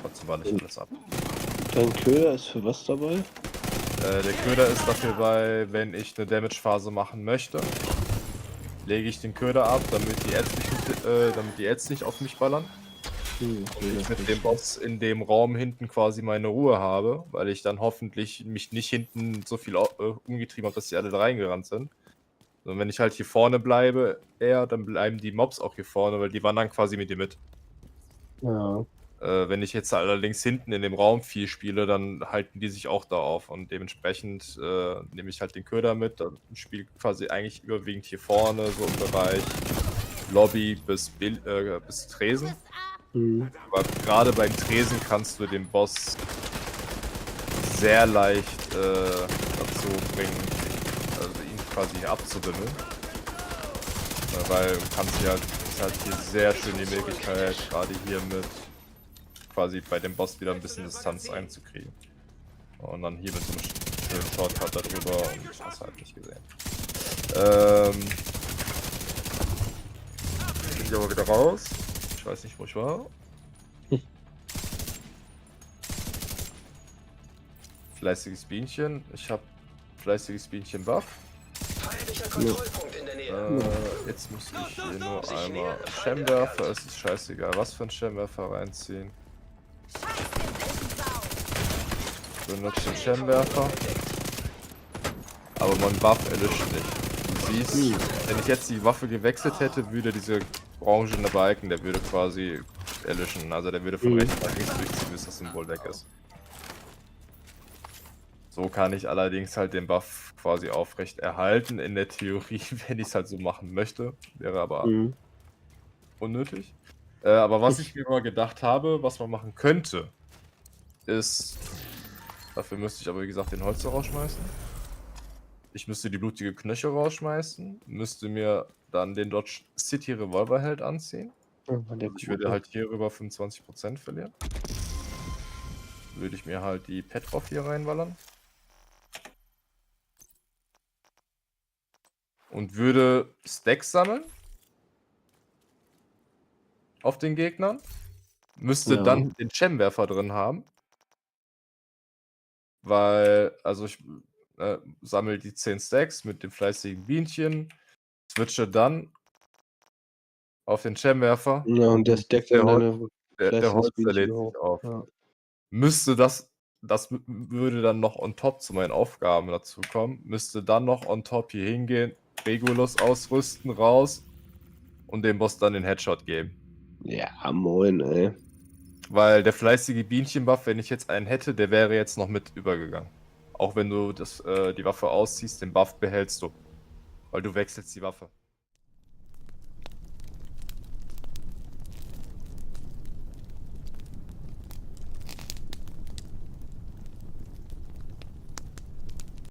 Trotzdem war nicht alles ab. Dein Köder ist für was dabei? Der Köder ist dafür bei, wenn ich eine Damage-Phase machen möchte, lege ich den Köder ab, damit die Ads nicht auf mich ballern. Ich mit dem Boss in dem Raum hinten quasi meine Ruhe habe, weil ich dann hoffentlich mich nicht hinten so viel umgetrieben habe, dass die alle da reingerannt sind. Und wenn ich halt hier vorne bleibe, dann bleiben die Mobs auch hier vorne, weil die wandern quasi mit dir mit. Ja. Wenn ich jetzt allerdings hinten in dem Raum viel spiele, dann halten die sich auch da auf und dementsprechend nehme ich halt den Köder mit, dann spiele quasi eigentlich überwiegend hier vorne, so im Bereich Lobby bis Tresen. Aber gerade beim Tresen kannst du den Boss sehr leicht dazu bringen, also ihn quasi abzuwimmeln. Weil du kannst hier halt, ist halt hier sehr schön die Möglichkeit, gerade hier mit quasi bei dem Boss wieder ein bisschen Distanz einzukriegen. Und dann hier mit so einem schönen Shortcut darüber und ich hab's halt nicht gesehen. Bin ich aber wieder raus. Ich weiß nicht, wo ich war. Fleißiges Bienchen. Ich hab fleißiges Bienchen Buff. Feindlicher Kontrollpunkt in der Nähe. Jetzt muss ich hier nur einmal Schemwerfer. Es ist scheißegal, was für ein Schemwerfer reinziehen. Ich benutze den Schemwerfer. Aber mein Buff erlischt nicht. Du siehst, wenn ich jetzt die Waffe gewechselt hätte, würde dieser orangene Balken, der würde quasi erlischen. Also der würde von rechts nach links durchziehen, bis das Symbol weg ist. So kann ich allerdings halt den Buff quasi aufrecht erhalten. In der Theorie, wenn ich es halt so machen möchte. Wäre aber unnötig. Aber was ich mir mal gedacht habe, was man machen könnte, ist... Dafür müsste ich aber wie gesagt den Holzer rausschmeißen. Ich müsste die blutige Knöchel rausschmeißen. Müsste mir dann den Dodge City Revolverheld anziehen. Ich würde halt hier rüber 25% verlieren. Würde ich mir halt die Petrov hier reinballern. Und würde Stacks sammeln. Auf den Gegnern. Müsste dann den Schemwerfer drin haben. Weil, also ich sammle die 10 Stacks mit dem fleißigen Bienchen. Switche dann auf den Schemwerfer. Ja, und der stackt dann deine Der Holzer lädt sich hoch. auf. Ja. Müsste das würde dann noch on top zu meinen Aufgaben dazu kommen. Müsste dann noch on top hier hingehen, Regulus ausrüsten, raus und dem Boss dann den Headshot geben. Ja, moin, ey. Weil der fleißige Bienchen-Buff, wenn ich jetzt einen hätte, der wäre jetzt noch mit übergegangen. Auch wenn du die Waffe ausziehst, den Buff behältst du. Weil du wechselst die Waffe.